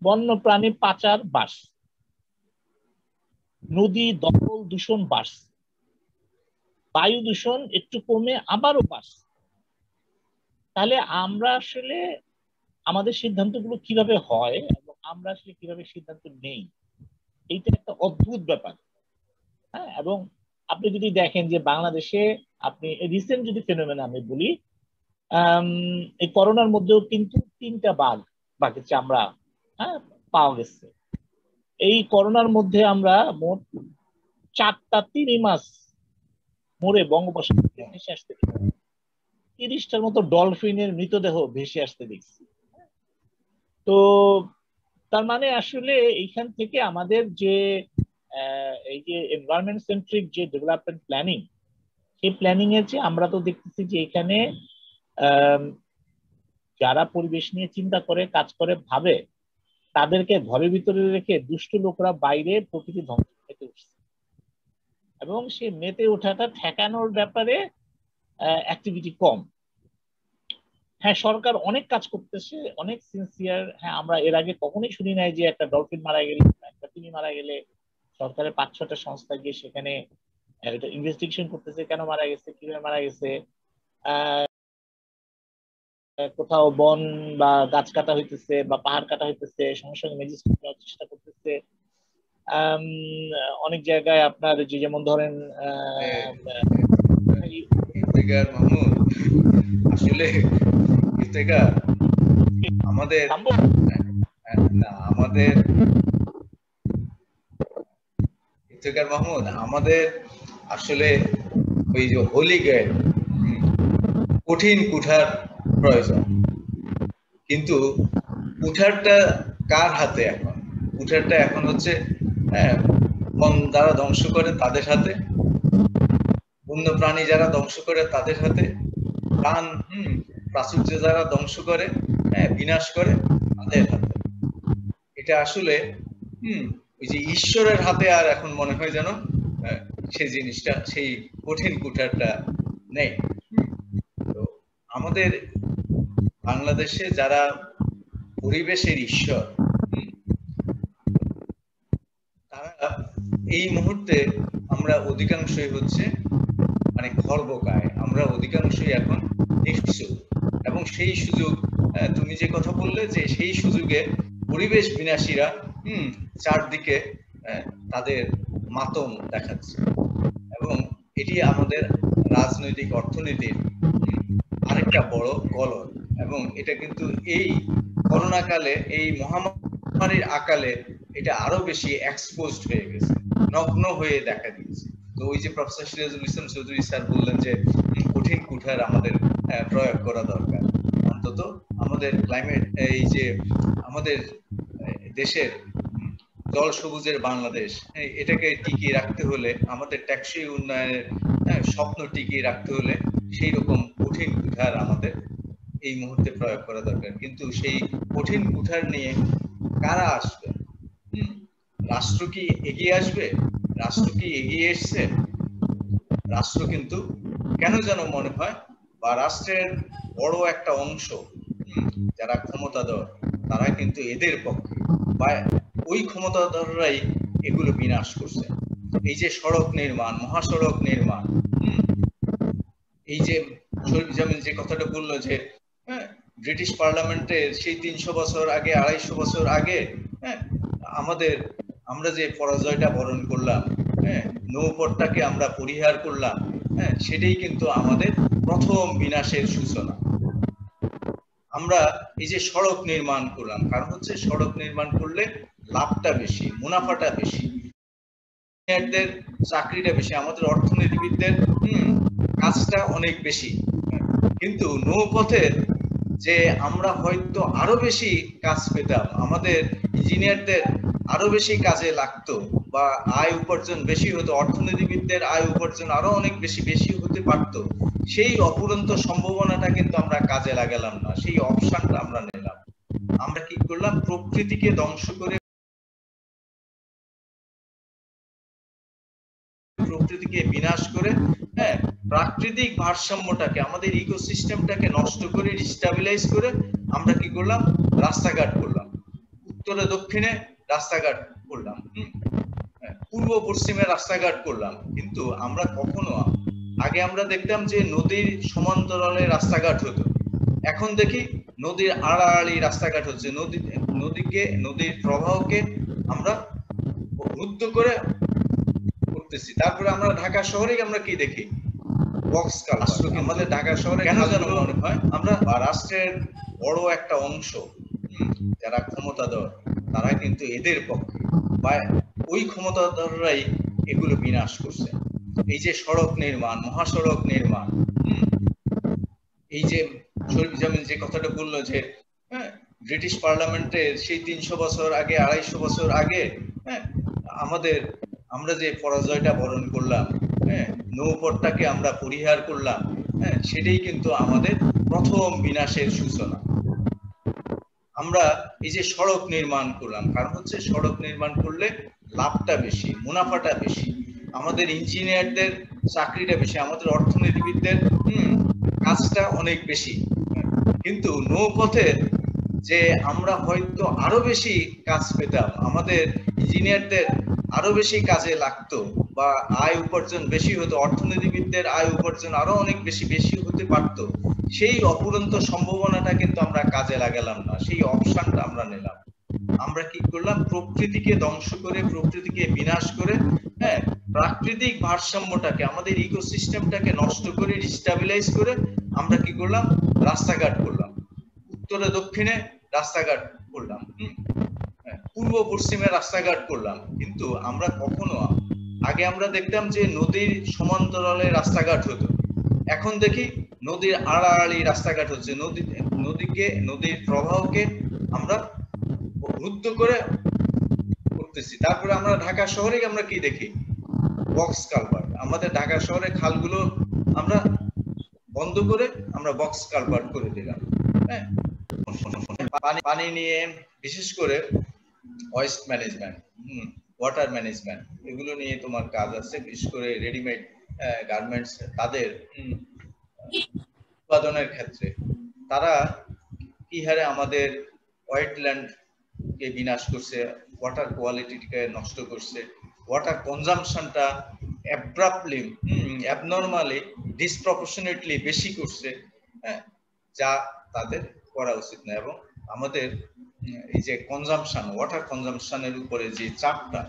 বন্য প্রাণী পাচার বাড়ছে, নদী দখল দূষণ বাড়ছে, বায়ু দূষণ একটু কমে আবারও বাড়ছে। তাহলে আমরা আসলে আমাদের সিদ্ধান্তগুলো কিভাবে হয় এবং আমরা আসলে কিভাবে সিদ্ধান্ত নেই, এইটা একটা অদ্ভুত ব্যাপার। হ্যাঁ, এবং আপনি যদি দেখেন যে বাংলাদেশে, আপনি রিসেন্ট যদি ফেনোমেনা আমি বলি, এই করোনার মধ্যেও কিন্তু 3টা বাঘের চামড়া পাওয়া গেছে। এই করোনার মধ্যে আমরা মোট 4টা তিমি মাছ মরে বঙ্গোপসাগরে ভেসে আসতে দেখি, 30টার মতো ডলফিনের মৃতদেহ ভেসে আসতে দেখছি। তো তার মানে আসলে এইখান থেকে আমাদের যে এই যে এনভায়রনমেন্ট সেন্ট্রিক যে ডেভেলপমেন্ট প্ল্যানিং, সেই প্ল্যানিং এর যে আমরা তো দেখতেছি যে এখানে যারা পরিবেশ নিয়ে চিন্তা করে, কাজ করে, ভাবে, তাদেরকে ঘরের ভিতরে রেখে দুষ্ট লোকরা বাইরে প্রকৃতি ধ্বংস মেতে উঠছে, এবং সেই মেতে ওঠাটা ঠেকানোর ব্যাপারে অ্যাক্টিভিটি কম। হ্যাঁ, সরকার অনেক কাজ করতেছে, অনেক সিনসিয়ার। হ্যাঁ, আমরা এর আগে কখনোই শুনি নাই যে একটা ডলফিন মারা গেলে, একটা তিমি মারা গেলে সরকারের 5-6টা সংস্থা গিয়ে সেখানে এটা ইনভেস্টিগেশন করতেছে, কেন মারা গেছে, কিভাবে মারা গেছে। কোথাও বন বা গাছ কাটা হইতেছে বা পাহাড় কাটা হইতেছে, সঙ্গে সঙ্গে ম্যাজিস্ট্রেট যাওয়ার চেষ্টা করতেছে। অনেক জায়গায় আপনার যে যেমন ধরেন আসলে আমাদের মাহমুদ, আমাদের আসলে ওই যে হোলি গ্রেল, কঠিন কুঠার প্রয়োজন, কিন্তু কুঠারটা কার হাতে এখন? কুঠারটা এখন হচ্ছে বন যারা ধ্বংস করে তাদের হাতে, বন্য প্রাণী যারা ধ্বংস করে তাদের হাতে, প্রাণ প্রাচুর্য যারা ধ্বংস করে, বিনাশ করে তাদের হাতে। এটা আসলে ওই যে ঈশ্বরের হাতে আর এখন মনে হয় যেন সেই জিনিসটা, সেই কঠিন কুঠারটা নেই। তো আমাদের বাংলাদেশে যারা পরিবেশের ঈশ্বর, তারা এই মুহূর্তে আমরা অধিকাংশই হচ্ছে মানে খর্বকায়, আমরা অধিকাংশই এখন নিশ্চুপ। এবং সেই সুযোগ, তুমি যে কথা বললে যে সেই সুযোগে পরিবেশ বিনাশীরা চারদিকে তাদের মাতম দেখাচ্ছে, এবং এটি আমাদের রাজনৈতিক অর্থনীতির আরেকটা বড় গলদ। এবং এটা কিন্তু এই করোনা কালে, এই মহামারীর আকালে এটা আরো বেশি এক্সপোজড হয়ে গেছে, নগ্ন হয়ে দেখা দিয়েছে। তো ওই যে প্রফেসর সিরাজুল ইসলাম চৌধুরী স্যার বললেন যে কঠিন কুঠার আমাদের প্রয়োগ করা দরকার। অন্তত আমাদের ক্লাইমেট, এই যে আমাদের দেশের জল সবুজের বাংলাদেশ, এটাকে টিকিয়ে রাখতে হলে, আমাদের টেকসই উন্নয়নের স্বপ্ন টিকিয়ে রাখতে হলে সেই রকম কঠিন কুঠার আমাদের এই মুহূর্তে প্রয়োগ করা দরকার। কিন্তু সেই কঠিন কুঠার নিয়ে কারা আসবে? রাষ্ট্র কি এগিয়ে আসবে? রাষ্ট্র কি এগিয়ে এসছে? রাষ্ট্র কিন্তু কেন যেন মনে হয়, বা রাষ্ট্রের বড় একটা অংশ যারা ক্ষমতাধর, তারা কিন্তু এদের পক্ষে, বা ওই ক্ষমতাধররাই এগুলো বিনাশ করছে। এই যে সড়ক নির্মাণ, মহাসড়ক নির্মাণ, এই যে শরীফ জামিল যে কথাটা বললো যে ব্রিটিশ পার্লামেন্টের সেই 300 বছর আগে, 250 বছর আগে আমরা যে পরাজয়টা বরণ করলাম, নৌপথটাকে আমরা পরিহার করলাম, সেটাই কিন্তু আমাদের প্রথম বিনাশের সূচনা। আমরা এই যে সড়ক নির্মাণ করলাম, কারণ হচ্ছে সড়ক নির্মাণ করলে লাভটা বেশি, মুনাফাটা বেশি, ইঞ্জিনিয়ারদের চাকরিটা বেশি, আমাদের অর্থনীতিবিদদের কাজটা অনেক বেশি। কিন্তু নৌপথের যে আমরা হয়তো আরো বেশি কাজ পেতাম, আমাদের ইঞ্জিনিয়ারদের আরো বেশি কাজে লাগতো, বা আয় উপার্জন বেশি হতো, অর্থনীতিবিদদের আয় উপার্জন আরো অনেক বেশি হতে পারতো, সেই অফুরন্ত সম্ভাবনাটা কিন্তু আমরা কাজে লাগালাম না, সেই অপশনটা আমরা নিলাম। আমরা কি করলাম? প্রকৃতিকে ধ্বংস করে, প্রকৃতিকে বিনাশ করে, প্রাকৃতিক ভারসাম্যটাকে, আমাদের ইকোসিস্টেমটাকে নষ্ট করে, ডিস্টাবিলাইজ করে আমরা কি করলাম? রাস্তাঘাট করলাম, উত্তরে দক্ষিণে রাস্তাঘাট করলাম, পূর্ব পশ্চিমে রাস্তাঘাট করলাম। কিন্তু আমরা কখনো, আগে আমরা দেখতাম যে নদীর সমান্তরালে রাস্তাঘাট হতো, এখন দেখি নদীর আড়াআড়ি রাস্তাঘাট হচ্ছে, নদীর প্রবাহকে আমরা রুদ্ধ করে করতেছি। তারপরে আমরা ঢাকা শহরে আমরা কি দেখি? Box culvert. আমাদের ঢাকা শহরে কেন যেন মনে হয় আমরা, বা রাষ্ট্রের বড় একটা অংশ যারা ক্ষমতাধর, তারা কিন্তু এদের পক্ষে, বা ওই ক্ষমতাধররাই এগুলো বিনাশ করছে। এই যে সড়ক নির্মাণ, মহাসড়ক নির্মাণ, এই যে শরীফ জামিল যে কথাটা বললো যে ব্রিটিশ পার্লামেন্টের সেই 300 বছর আগে, 250 বছর আগে আমরা যে পরাজয়টা বরণ করলাম, নৌপথটাকে আমরা পরিহার করলাম, সেটাই কিন্তু আমাদের প্রথম বিনাশের সূচনা। আমরা এই যে সড়ক নির্মাণ করলাম, কারণ হচ্ছে সড়ক নির্মাণ করলে লাভটা বেশি, মুনাফাটা বেশি, আমাদের ইঞ্জিনিয়ারদের চাকরিটা বেশি, আমাদের অর্থনীতিবিদদের কাজটা অনেক বেশি। কিন্তু নৌপথের যে আমরা হয়তো আরো বেশি কাজ পেতাম, আমাদের ইঞ্জিনিয়ারদের আরো বেশি কাজে লাগতো, বা আয় উপার্জন বেশি হতো, অর্থনীতিবিদদের আয় উপার্জন আরো অনেক বেশি হতে পারতো, সেই অফুরন্ত সম্ভাবনাটা কিন্তু আমরা কাজে লাগালাম না, সেই অপশনটা আমরা নিলাম। আমরা কি করলাম? প্রকৃতিকে ধ্বংস করে, প্রকৃতিকে বিনাশ করে, প্রাকৃতিক ভারসাম্যটাকে, আমাদের ইকোসিস্টেমটাকে নষ্ট করে, ডিস্টাবিলাইজ করে আমরা কি করলাম? রাস্তাঘাট করলাম, উত্তরে দক্ষিণে রাস্তাঘাট করলাম, পূর্ব পশ্চিমে রাস্তাঘাট করলাম। কিন্তু আমরা কখনো, আগে আমরা দেখতাম যে নদীর সমান্তরালে রাস্তাঘাট হতো, এখন দেখি নদীর আড়াআড়ি রাস্তাঘাট হচ্ছে, নদীর প্রবাহকে আমরা রুদ্ধ করে করতেছি। করতেছি। তারপরে আমরা ঢাকা শহরেই আমরা কি দেখি, বক্স কালভার্ট। আমাদের ঢাকা শহরে খালগুলো আমরা বন্ধ করে আমরা বক্স কালভার্ট করে দিলাম। হ্যাঁ, পানি নিয়ে বিশেষ করে ওয়েস্ট ম্যানেজমেন্ট, ওয়াটার ম্যানেজমেন্ট, এগুলো নিয়ে তোমার কাজ আছে। বিশেষ করে রেডিমেড গার্মেন্টস, তাদের উৎপাদনের ক্ষেত্রে তারা কি হারে আমাদের ওয়েটল্যান্ড কে বিনাশ করছে, ওয়াটার কোয়ালিটিকে নষ্ট করছে, ওয়াটার কনজাম্পশনটা অ্যাব্রাপ্টলি, অ্যাবনর্মালি, ডিসপ্রপোর্শনেটলি বেশি করছে, যা তাদের করা উচিত না। এবং আমাদের এই যে কনজাম্পশন, ওয়াটার কনজাম্পশনের উপরে যে চাপটা,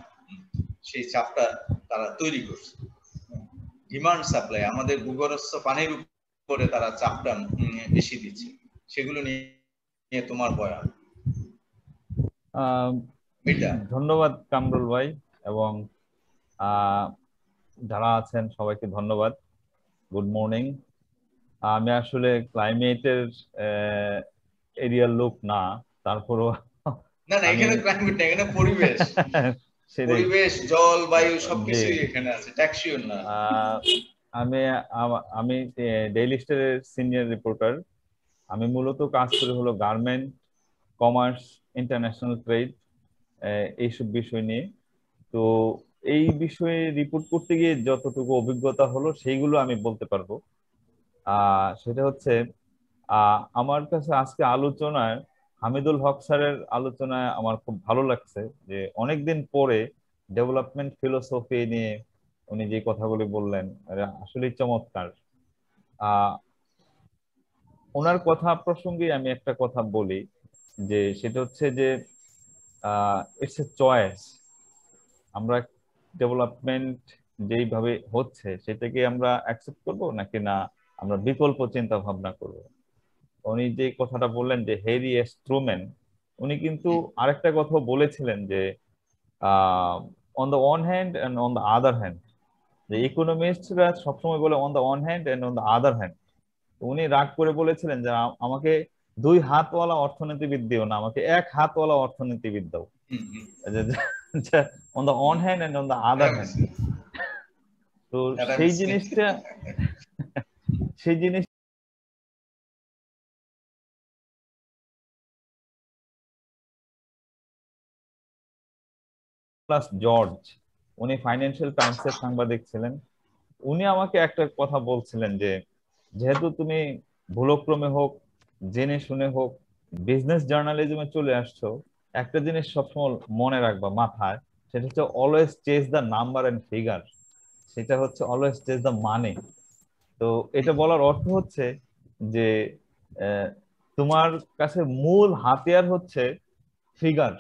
সেই চাপটা তারা তৈরি করছে। ডিমান্ড সাপ্লাই, আমাদের ভূগর্ভস্থ পানির উপরে তারা চাপটা বেশি দিচ্ছে। সেগুলো নিয়ে তোমার বয়ান। ধন্যবাদ কামরুল ভাই, এবং যারা আছেন সবাইকে ধন্যবাদ। Good morning. আমি আসলে ক্লাইমেটের এরিয়ার লোক না, তারপরও না না, এখানে ক্লাইমেট না, এখানে পরিবেশ, পরিবেশ, জল, বায়ু সবকিছুই এখানে আছে, ট্যাক্সিওর না। আমি ডেইলি স্টারের সিনিয়র রিপোর্টার। আমি মূলত কাজ করি হলো গার্মেন্ট, কমার্স, ইন্টারন্যাশনাল ট্রেড, এইসব বিষয় নিয়ে। তো এই বিষয়ে রিপোর্ট করতে গিয়ে যতটুকু অভিজ্ঞতা হলো সেইগুলো আমি বলতে পারবো। সেটা হচ্ছে আমার কাছে আজকে আলোচনায় হামিদুল হক স্যারের আলোচনায় আমার খুব ভালো লাগছে যে অনেকদিন পরে ডেভেলপমেন্ট ফিলোসফি নিয়ে উনি যে কথাগুলি বললেন আসলেই চমৎকার। ওনার কথা প্রসঙ্গে আমি একটা কথা বলি, যে সেটা হচ্ছে যে ইটস এ চয়েস। আমরা ডেভেলপমেন্ট যেইভাবে হচ্ছে সেটাকে আমরা অ্যাকসেপ্ট করবো নাকি না আমরা বিকল্প চিন্তা ভাবনা করব। উনি যে কথাটা বললেন যে হ্যারি এস ট্রুম্যান, উনি কিন্তু আরেকটা কথা বলেছিলেন যে on the one hand and on the other hand. যে ইকোনমিস্টরা সবসময় বলে on the one hand and on the other hand. উনি রাগ করে বলেছিলেন যে আমাকে 2 হাতওয়ালা অর্থনীতিবিদ দিও না, আমাকে 1 হাতওয়ালা অর্থনীতিবিদ দাও, on the one hand and on the other hand. তো সেই জিনিসটা প্লাস জর্জ, উনি ফাইন্যান্সিয়াল টাইমসের সাংবাদিক ছিলেন। উনি আমাকে একটা কথা বলছিলেন যে যেহেতু তুমি ভুলক্রমে হোক জেনে শুনে হোক বিজনেস জার্নালিজমে চলে আসছো, একটা জিনিস সবসময় মনে রাখবা মাথায়, সেটা হচ্ছে always chase the number and figure. সেটা হচ্ছে অলওয়েজ চেজ দ্য মানি। তো এটা বলার অর্থ হচ্ছে যে তোমার কাছে মূল হাতিয়ার হচ্ছে ফিগার,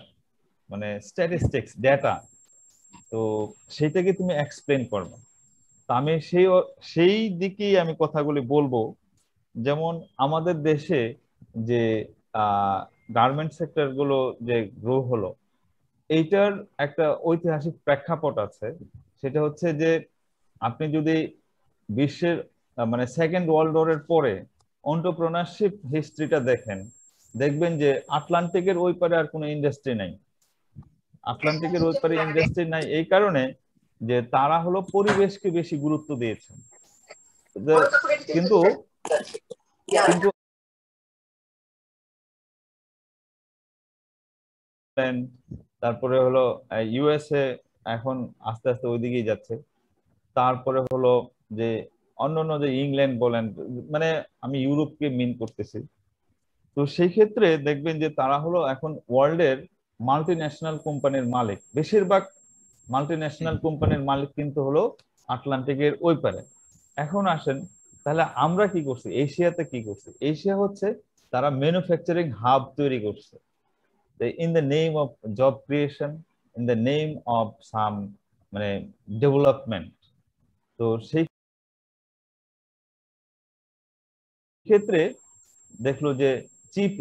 মানে স্ট্যাটিস্টিক্স, ডেটা। তো সেইটাকে তুমি এক্সপ্লেন করবে। তা আমি সেই দিকেই আমি কথাগুলি বলবো। যেমন আমাদের দেশে যে গার্মেন্ট সেক্টর গুলো যে গ্রো হলো, এইটার একটা ঐতিহাসিক প্রেক্ষাপট আছে। সেটা হচ্ছে যে আপনি যদি বিশ্বের মানে সেকেন্ড ওয়ার্ল্ড ওয়ারের পরে এন্টারপ্রেনারশিপ হিস্ট্রিটা দেখেন, দেখবেন যে আটলান্টিকের ওই পারে আর কোনো ইন্ডাস্ট্রি নাই। আটলান্টিকের ওই পারে ইন্ডাস্ট্রি নাই এই কারণে যে তারা হলো পরিবেশকে বেশি গুরুত্ব দিয়েছে। কিন্তু কিন্তু তারপরে হলো ইউএসএ এখন আস্তে আস্তে ওইদিকেই যাচ্ছে। তারপরে হলো যে অন্যান্য যে ইংল্যান্ড বলেন, মানে আমি ইউরোপকে মিন করতেছি। তো সেই ক্ষেত্রে দেখবেন যে তারা হলো এখন ওয়ার্ল্ডের মাল্টি ন্যাশনাল কোম্পানির মালিক। বেশিরভাগ মাল্টি ন্যাশনাল কোম্পানির মালিক কিন্তু হলো আটলান্টিকের ওই পারে। এখন আসেন তাহলে আমরা কি করছি, এশিয়াতে কি করছি? এশিয়া হচ্ছে তারা ম্যানুফ্যাকচারিং হাব তৈরি করছে in the name of job creation, in the name of some মানে ডেভেলপমেন্ট। তো সেই ক্ষেত্রে দেখলো যে চিপ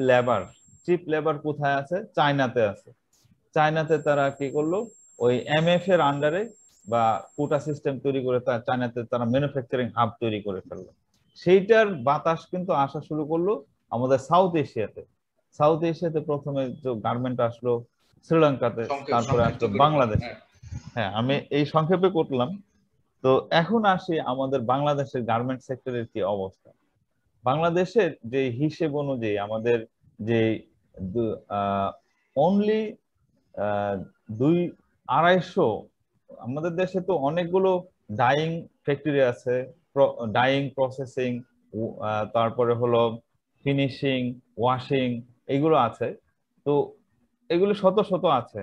লেবার কোথায় আছে? চায়নাতে আছে। চায়নাতে তারা কি করলো, ওই এমএফ এর আন্ডারে বা কোটা সিস্টেম তৈরি করে চায়নাতে তারা ম্যানুফ্যাকচারিং হাব তৈরি করে ফেললো। সেইটার বাতাস কিন্তু আসা শুরু করলো আমাদের সাউথ এশিয়াতে। সাউথ এশিয়াতে প্রথমে যে গার্মেন্ট আসলো, শ্রীলঙ্কাতে, তারপরে আসলো বাংলাদেশে। হ্যাঁ, আমি এই সংক্ষেপে করলাম। তো এখন আসি আমাদের বাংলাদেশের গার্মেন্ট সেক্টরের কি অবস্থা। বাংলাদেশের যে হিসেব অনুযায়ী আমাদের যে অনলি 200-250, আমাদের দেশে তো অনেকগুলো ডাইং ফ্যাক্টরি আছে, ডাইং প্রসেসিং, তারপরে হলো ফিনিশিং, ওয়াশিং, এগুলো আছে। তো এগুলো শত শত আছে।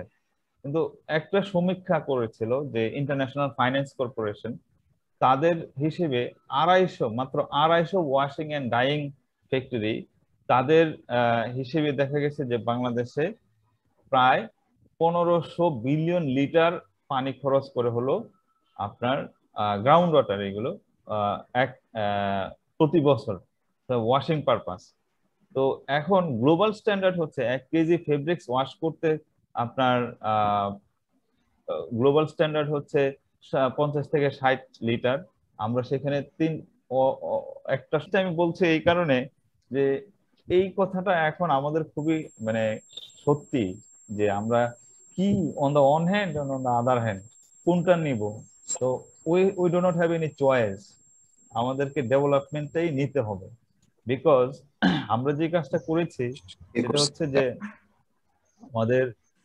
কিন্তু একটা সমীক্ষা করেছিল যে ইন্টারন্যাশনাল ফাইন্যান্স কর্পোরেশন, তাদের হিসেবে মাত্র 250 ওয়াশিং এন্ড ডাইং ফ্যাক্টরি, তাদের হিসেবে দেখা গেছে যে বাংলাদেশে প্রায় 1500 বিলিয়ন লিটার পানি খরচ করে হলো আপনার গ্রাউন্ড ওয়াটার, এগুলো এক প্রতি বছর ওয়াশিং পারপাস। তো এখন গ্লোবাল স্ট্যান্ডার্ড হচ্ছে 1 কেজি ফেব্রিক্স ওয়াশ করতে আপনার গ্লোবাল স্ট্যান্ডার্ড হচ্ছে 50 থেকে 60 লিটার। আমরা সেখানে একটা আমি বলছি এই কারণে যে এই কথাটা এখন আমাদের খুবই মানে সত্যি, যে আমরা কি on the on hand on the other hand কোনটা নিব। তো we do not have any choice, আমাদেরকে ডেভেলপমেন্টটাই নিতে হবে। বিকজ আমরা যে কাজটা করেছি সেটা হচ্ছে যে আমাদের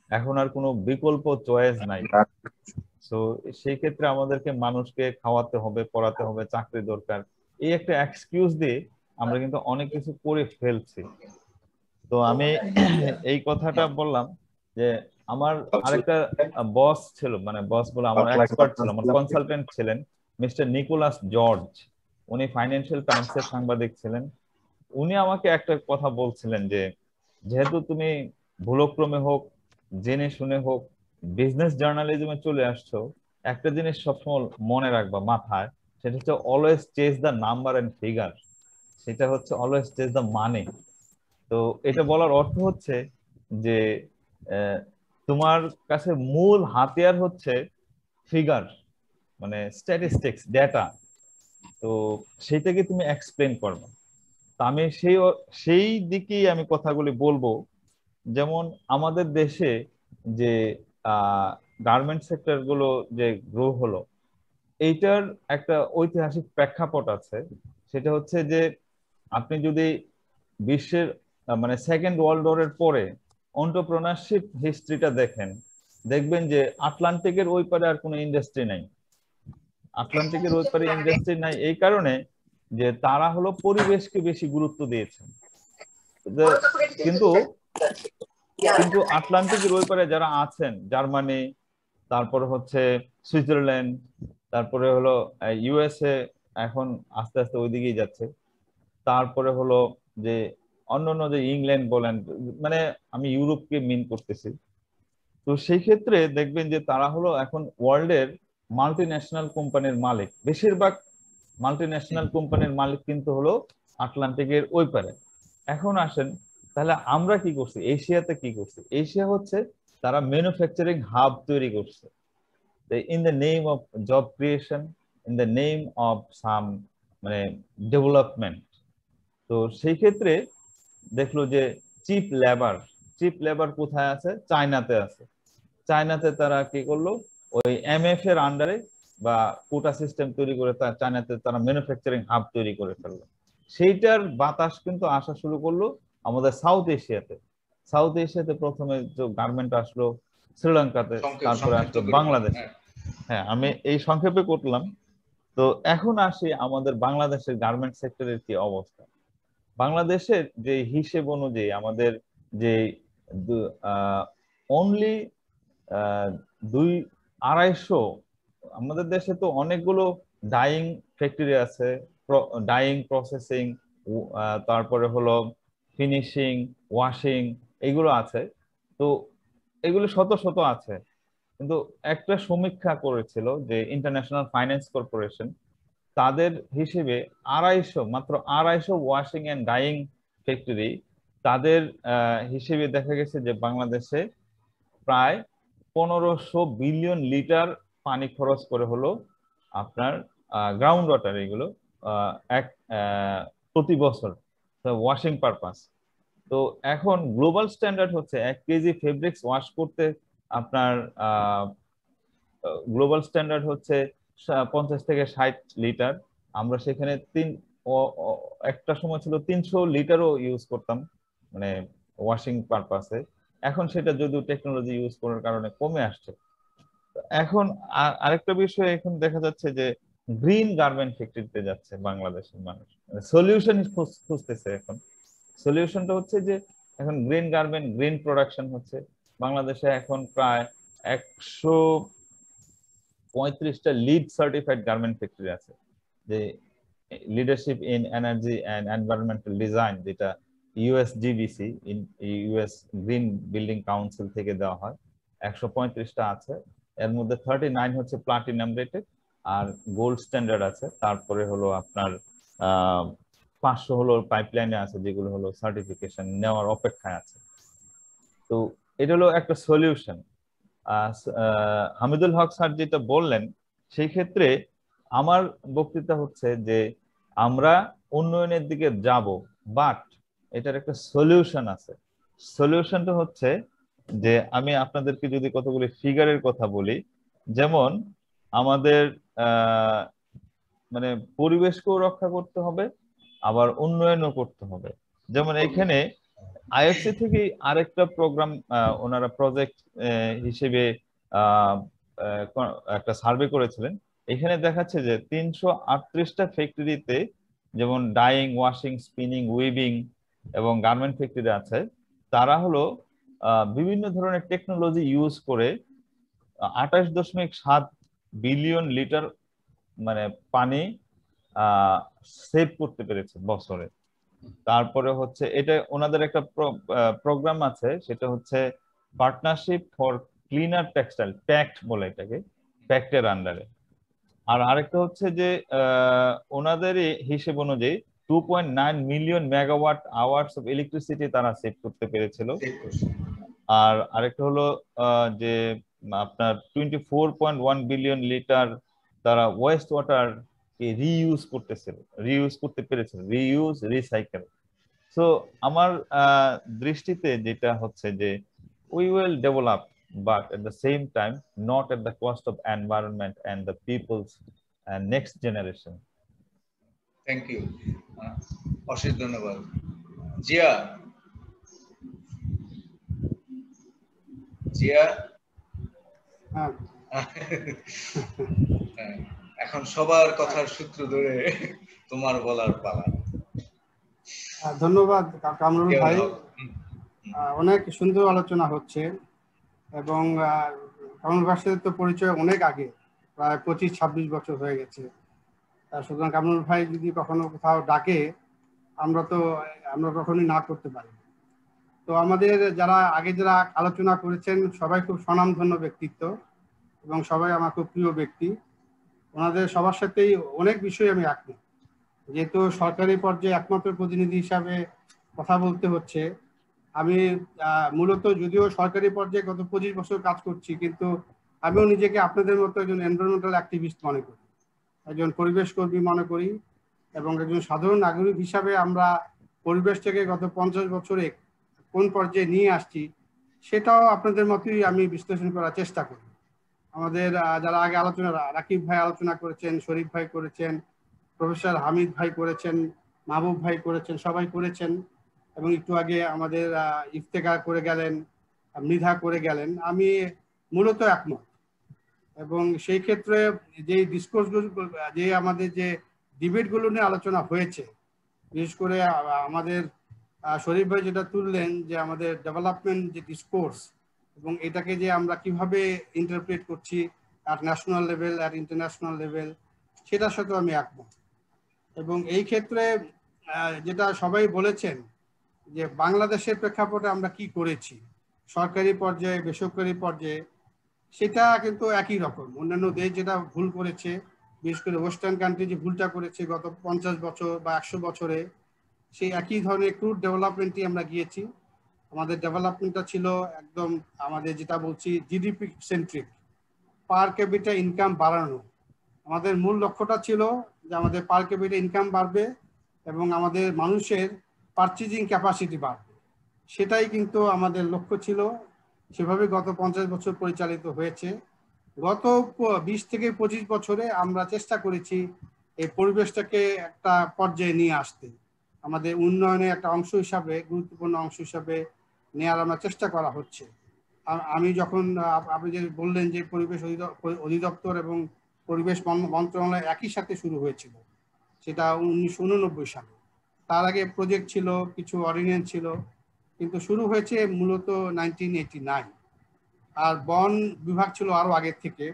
এখন আর কোনো বিকল্প চয়েস নাই। তো সেই ক্ষেত্রে আমাদেরকে মানুষকে খাওয়াতে হবে, পড়াতে হবে, চাকরি দরকার, এই একটা এক্সকিউজ দিয়ে আমরা কিন্তু অনেক কিছু করে ফেলছি। তো আমি এই কথাটা বললাম যে আমার আরেকটা বস ছিল, মানে বস বলে আমার এক্সপার্ট ছিল, আমার কনসালটেন্ট ছিলেন মিস্টার নিকোলাস জর্জ। উনি ফাইন্যান্সিয়াল টাইমসের সাংবাদিক ছিলেন। উনি আমাকে একটা কথা বলছিলেন যে যেহেতু তুমি ভুলক্রমে হোক জেনে শুনে হোক বিজনেস জার্নালিজমে চলে আসছো, একটা জিনিস সবসময় মনে রাখবা মাথায়, সেটা হচ্ছে always chase the number and figure, সেটা হচ্ছে অলওয়েজ চেজ দ্য মানি। তো এটা বলার অর্থ হচ্ছে যে তোমার কাছে মূল হাতিয়ার হচ্ছে ফিগার, মানে স্ট্যাটিস্টিক্স, ডেটা। তো সেইটাকে তুমি এক্সপ্লেন করবে। তা আমি সেই দিকেই আমি কথাগুলি বলবো। যেমন আমাদের দেশে যে গার্মেন্ট সেক্টর গুলো যে গ্রো হলো, এইটার একটা ঐতিহাসিক প্রেক্ষাপট আছে। সেটা হচ্ছে যে আপনি যদি বিশ্বের মানে সেকেন্ড ওয়ার্ল্ড ওয়ারের পরে এন্টারপ্রেনারশিপ হিস্ট্রিটা দেখেন, দেখবেন যে আটলান্টিকের ওই পারে আর কোনো ইন্ডাস্ট্রি নাই। আটলান্টিকের ওই পারে ইন্ডাস্ট্রি নাই এই কারণে যে তারা হলো পরিবেশকে বেশি গুরুত্ব দিয়েছেন। কিন্তু কিন্তু আটলান্টিকের ওই পারে যারা আছেন, জার্মানি, তারপরে হচ্ছে সুইজারল্যান্ড, তারপরে হলো ইউএসএ, এখন আস্তে আস্তে ওইদিকেই যাচ্ছে। তারপরে হলো যে অন্যান্য যে ইংল্যান্ড বলেন, মানে আমি ইউরোপকে মিন করতেছি। তো সেই ক্ষেত্রে দেখবেন যে তারা হলো এখন ওয়ার্ল্ডের মাল্টি ন্যাশনাল কোম্পানির মালিক। বেশিরভাগ মাল্টি ন্যাশনাল কোম্পানির মালিক কিন্তু হলো আটলান্টিকের ওই পারে। এখন আসেন তাহলে আমরা কি করছি, এশিয়াতে কি করছি? এশিয়া হচ্ছে তারা ম্যানুফ্যাকচারিং হাব তৈরি করছে in the name of job creation, in the name of some মানে ডেভেলপমেন্ট। তো সেই ক্ষেত্রে দেখলো যে চিপ লেবার কোথায় আছে? চায়নাতে আছে। চায়নাতে তারা কি করলো, ওই এমএফ এর আন্ডারে বা কোটা সিস্টেম তৈরি করে চায়নাতে তারা ম্যানুফ্যাকচারিং হাব তৈরি করে ফেললো। সেইটার বাতাস কিন্তু আসা শুরু করলো আমাদের সাউথ এশিয়াতে প্রথমে যে গার্মেন্ট আসলো শ্রীলঙ্কাতে, তারপরে আসলো বাংলাদেশে। হ্যাঁ, আমি এই সংক্ষেপে করলাম। তো এখন আসি আমাদের বাংলাদেশের গার্মেন্ট সেক্টরের কি অবস্থা। বাংলাদেশের যে হিসেব অনুযায়ী আমাদের যে অনলি 200-250, আমাদের দেশে তো অনেকগুলো ডাইং ফ্যাক্টরি আছে, ডাইং প্রসেসিং, তারপরে হলো ফিনিশিং, ওয়াশিং, এগুলো আছে। তো এগুলো শত শত আছে। কিন্তু একটা সমীক্ষা করেছিল যে ইন্টারন্যাশনাল ফাইন্যান্স কর্পোরেশন, তাদের হিসেবে মাত্র 250 ওয়াশিং এন্ড ডাইং ফ্যাক্টরি, তাদের হিসেবে দেখা গেছে যে বাংলাদেশে প্রায় 1500 বিলিয়ন লিটার পানি খরচ করে হলো আপনার গ্রাউন্ড ওয়াটার, এগুলো এক প্রতি বছর ওয়াশিং পারপাস। তো এখন গ্লোবাল স্ট্যান্ডার্ড হচ্ছে 1 কেজি ফেব্রিক্স ওয়াশ করতে আপনার গ্লোবাল স্ট্যান্ডার্ড হচ্ছে 50 থেকে 60 লিটার। আমরা সেখানে একটা সময় ছিল 300 লিটারও ইউজ করতাম মানে ওয়াশিং পারপাসে। এখন সেটা যদিও টেকনোলজি ইউজ করার কারণে কমে আসছে। এখন আরেকটা বিষয় এখন দেখা যাচ্ছে যে গ্রিন গার্মেন্ট ফ্যাক্টরিতে যাচ্ছে বাংলাদেশের মানুষ, সলিউশন খুঁজতেছে। এখন সলিউশনটা হচ্ছে যে এখন গ্রিন গার্মেন্ট, গ্রিন প্রোডাকশন হচ্ছে। বাংলাদেশে এখন প্রায় 135টা লিড সার্টিফাইড গার্মেন্ট ফ্যাক্টরি আছে, যে leadership in energy and environmental design, যেটা USGBC US green building council থেকে দেওয়া হয়। 135টা আছে, এর মধ্যে 39 হচ্ছে প্লাটিনাম রেটেড আর গোল্ড স্ট্যান্ডার্ড আছে। তারপরে হলো আপনার 500 হলো পাইপলাইনে আছে, যেগুলো হলো সার্টিফিকেশন নেওয়ার অপেক্ষায় আছে। তো এটা হলো একটা সলিউশন। হামিদুল হক স্যার যেটা বললেন, সেই ক্ষেত্রে আমার বক্তৃতা হচ্ছে যে আমরা উন্নয়নের দিকে যাব, বাট এটার একটা সলিউশন আছে। সলিউশনটা হচ্ছে যে আমি আপনাদেরকে যদি কতগুলি ফিগারের কথা বলি, যেমন আমাদের মানে পরিবেশকেও রক্ষা করতে হবে, আবার উন্নয়নও করতে হবে। যেমন এখানে আইএফসি থেকে আরেকটা প্রোগ্রাম ওনারা প্রজেক্ট হিসেবে একটা সার্ভে করেছিলেন। এখানে দেখাচ্ছে যে 338টা ফ্যাক্টরিতে, যেমন ডাইং, ওয়াশিং, স্পিনিং, উইভিং এবং গার্মেন্ট ফ্যাক্টরি আছে, তারা হলো বিভিন্ন ধরনের টেকনোলজি ইউজ করে 28.7 বিলিয়ন লিটার মানে পানি সেভ করতে পেরেছে বছরে। তারপরে হচ্ছে এটা ওনাদের একটা প্রোগ্রাম আছে, সেটা হচ্ছে partnership for cleaner textile, pact বলে এটাকে, প্যাক্টের আন্ডারে। আর আরেকটা হচ্ছে যে ওনাদেরই হিসেব অনুযায়ী 2.9 million megawatt hours of electricity তারা সেভ করতে পেরেছিল। আর আরেকটা হলো যে আপনার 24.1 বিলিয়ন লিটার তারা ওয়েস্ট ওয়াটার কে রিইউজ করতে পেরেছিল, রিইউজ, রিসাইকেল। সো আমার দৃষ্টিতে যেটা হচ্ছে যে we will develop, but at the same time not at the cost of environment and the people's next generation. Thank you. অশেষ ধন্যবাদ। জিয়া, এখন সবার কথার সূত্র ধরে তোমার বলার পালা। ধন্যবাদ কামরুল ভাই, অনেক সুন্দর আলোচনা হচ্ছে এবং কামরুল ভাইয়ের সাথে তো পরিচয় অনেক আগে, প্রায় 25-26 বছর হয়ে গেছে। সুতরাং কামরুল ভাই যদি কখনো কোথাও ডাকে আমরা কখনোই না করতে পারি। তো আমাদের যারা আলোচনা করেছেন সবাই খুব স্বনামধন্য ব্যক্তিত্ব এবং সবাই আমার খুব প্রিয় ব্যক্তি। ওনাদের সবার সাথেই অনেক বিষয় আমি একমত। যেহেতু সরকারি পর্যায়ে একমাত্র প্রতিনিধি হিসাবে কথা বলতে হচ্ছে, আমি মূলত যদিও সরকারি পর্যায়ে গত 25 বছর কাজ করছি, কিন্তু আমিও নিজেকে আপনাদের মতো একজন এনভায়রনমেন্টাল অ্যাক্টিভিস্ট মনে করি, একজন পরিবেশ কর্মী মনে করি, এবং একজন সাধারণ নাগরিক হিসাবে আমরা পরিবেশটাকে গত 50 বছরে কোন পর্যায়ে নিয়ে আসছি সেটাও আপনাদের মতোই আমি বিশ্লেষণ করার চেষ্টা করি। আমাদের যারা আগে আলোচনা, রাকিব ভাই আলোচনা করেছেন, শরীফ ভাই করেছেন, প্রফেসর হামিদ ভাই করেছেন, মাহবুব ভাই করেছেন, সবাই করেছেন, এবং একটু আগে আমাদের ইফতেখার করে গেলেন, মৃধা করে গেলেন। আমি মূলত একমত। এবং সেই ক্ষেত্রে যে ডিসকোর্সগুলো, যে আমাদের যে ডিবেটগুলো নিয়ে আলোচনা হয়েছে, বিশেষ করে আমাদের শরীফ ভাই যেটা তুললেন যে আমাদের ডেভেলপমেন্ট যে ডিসকোর্স এবং এটাকে যে আমরা কিভাবে ইন্টারপ্রেট করছি at national level, at international level, সেটার সাথেও আমি একমত। এবং এই ক্ষেত্রে যেটা সবাই বলেছেন যে বাংলাদেশের প্রেক্ষাপটে আমরা কি করেছি সরকারি পর্যায়ে, বেসরকারি পর্যায়ে, সেটা কিন্তু একই রকম। অন্যান্য দেশ যেটা ভুল করেছে, বিশেষ করে ওয়েস্টার্ন কান্ট্রি যে ভুলটা করেছে গত 50 বছর বা 100 বছরে, সেই একই ধরনের ক্রুড ডেভেলপমেন্টই আমরা গিয়েছি। আমাদের ডেভেলপমেন্টটা ছিল একদম আমাদের যেটা বলছি জিডিপি সেন্ট্রিক, পার ক্যাপিটা ইনকাম বাড়ানো। আমাদের মূল লক্ষ্যটা ছিল যে আমাদের পার ক্যাপিটা ইনকাম বাড়বে এবং আমাদের মানুষের পারচেজিং ক্যাপাসিটি বাড়বে। সেটাই কিন্তু আমাদের লক্ষ্য ছিল, সেভাবে গত 50 বছর পরিচালিত হয়েছে। গত 20 থেকে 25 বছরে আমরা চেষ্টা করেছি এই পরিবেশটাকে একটা পর্যায়ে নিয়ে আসতে, আমাদের উন্নয়নের একটা অংশ হিসাবে, গুরুত্বপূর্ণ অংশ হিসাবে নেওয়ার আমরা চেষ্টা করা হচ্ছে। আমি যখন আপনি যে বললেন যে পরিবেশ অধিদপ্তর এবং পরিবেশ মন্ত্রণালয় একই সাথে শুরু হয়েছিল, সেটা 1989 সালে। তার আগে প্রজেক্ট ছিল, কিছু অর্ডিন্যান্স ছিল, কিন্তু শুরু হয়েছে মূলত 1989। আর বন বিভাগ ছিল আরো আগের থেকে।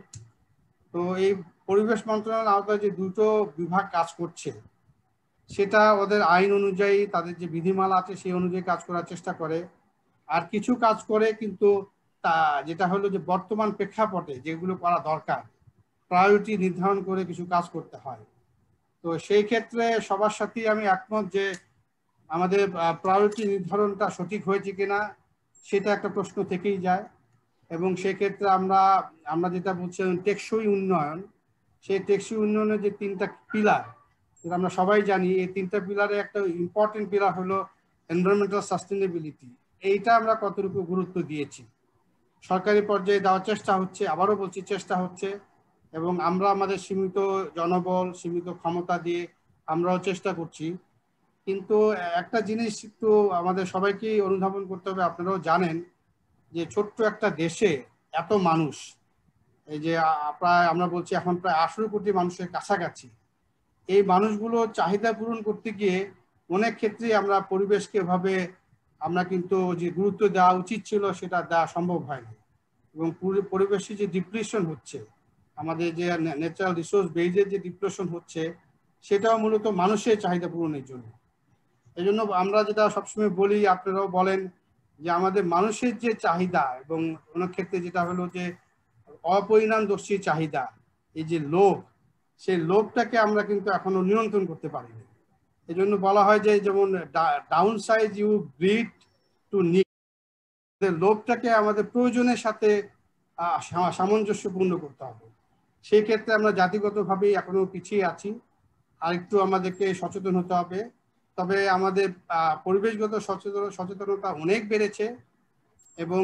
তো এই পরিবেশ মন্ত্রণালয়ের আওতায় যে দুটো বিভাগ কাজ করছে, সেটা ওদের আইন অনুযায়ী, তাদের যে বিধিমালা আছে সেই অনুযায়ী কাজ করার চেষ্টা করে। আর কিছু কাজ করে কিন্তু তা যেটা হলো যে বর্তমান প্রেক্ষাপটে যেগুলো করা দরকার, প্রায়োরিটি নির্ধারণ করে কিছু কাজ করতে হয়। তো সেই ক্ষেত্রে সবার সাথেই আমি একমত যে আমাদের প্রায়োরিটি নির্ধারণটা সঠিক হয়েছে কিনা সেটা একটা প্রশ্ন থেকেই যায়। এবং সেক্ষেত্রে আমরা যেটা বলছি টেকসই উন্নয়ন, সেই টেকসই উন্নয়নের যে 3টা পিলার, যেটা আমরা সবাই জানি, এই 3টা পিলারে একটা ইম্পর্টেন্ট পিলার হলো এনভায়রনমেন্টাল সাস্টেনেবিলিটি। এইটা আমরা কতটুকু গুরুত্ব দিয়েছি, সরকারি পর্যায়ে দেওয়ার চেষ্টা হচ্ছে, আবারও বলছি চেষ্টা হচ্ছে। এবং আমরা আমাদের সীমিত জনবল, সীমিত ক্ষমতা দিয়ে আমরাও চেষ্টা করছি। কিন্তু একটা জিনিস একটু আমাদের সবাইকেই অনুধাবন করতে হবে, আপনারাও জানেন যে ছোট্ট একটা দেশে এত মানুষ, এই যে প্রায় আমরা বলছি এখন প্রায় 18 কোটি মানুষের কাছাকাছি, এই মানুষগুলো চাহিদা পূরণ করতে গিয়ে অনেক ক্ষেত্রে আমরা পরিবেশকে এভাবে আমরা কিন্তু যে গুরুত্ব দেওয়া উচিত ছিল সেটা দেওয়া সম্ভব হয়নি। এবং পরিবেশে যে ডিপ্রেশন হচ্ছে, আমাদের যে ন্যাচারাল রিসোর্স বেজের যে ডিপ্রেশন হচ্ছে, সেটাও মূলত মানুষের চাহিদা পূরণের জন্য। এই জন্য আমরা যেটা সবসময় বলি, আপনারাও বলেন, যে আমাদের মানুষের যে চাহিদা এবং অনেক ক্ষেত্রে যেটা হলো যে অপরিণামদর্শী চাহিদা, এই যে লোভ, সেই লোভটাকে আমরা কিন্তু এখনো নিয়ন্ত্রণ করতে পারিনি। এই জন্য বলা হয় যে যেমন downsize you greed to need, লোভটাকে আমাদের প্রয়োজনের সাথে সামঞ্জস্যপূর্ণ করতে হবে। সেই ক্ষেত্রে আমরা জাতিগতভাবেই এখনো পিছিয়ে আছি, আর একটু আমাদেরকে সচেতন হতে হবে। তবে আমাদের পরিবেশগত সচেতনতা অনেক বেড়েছে, এবং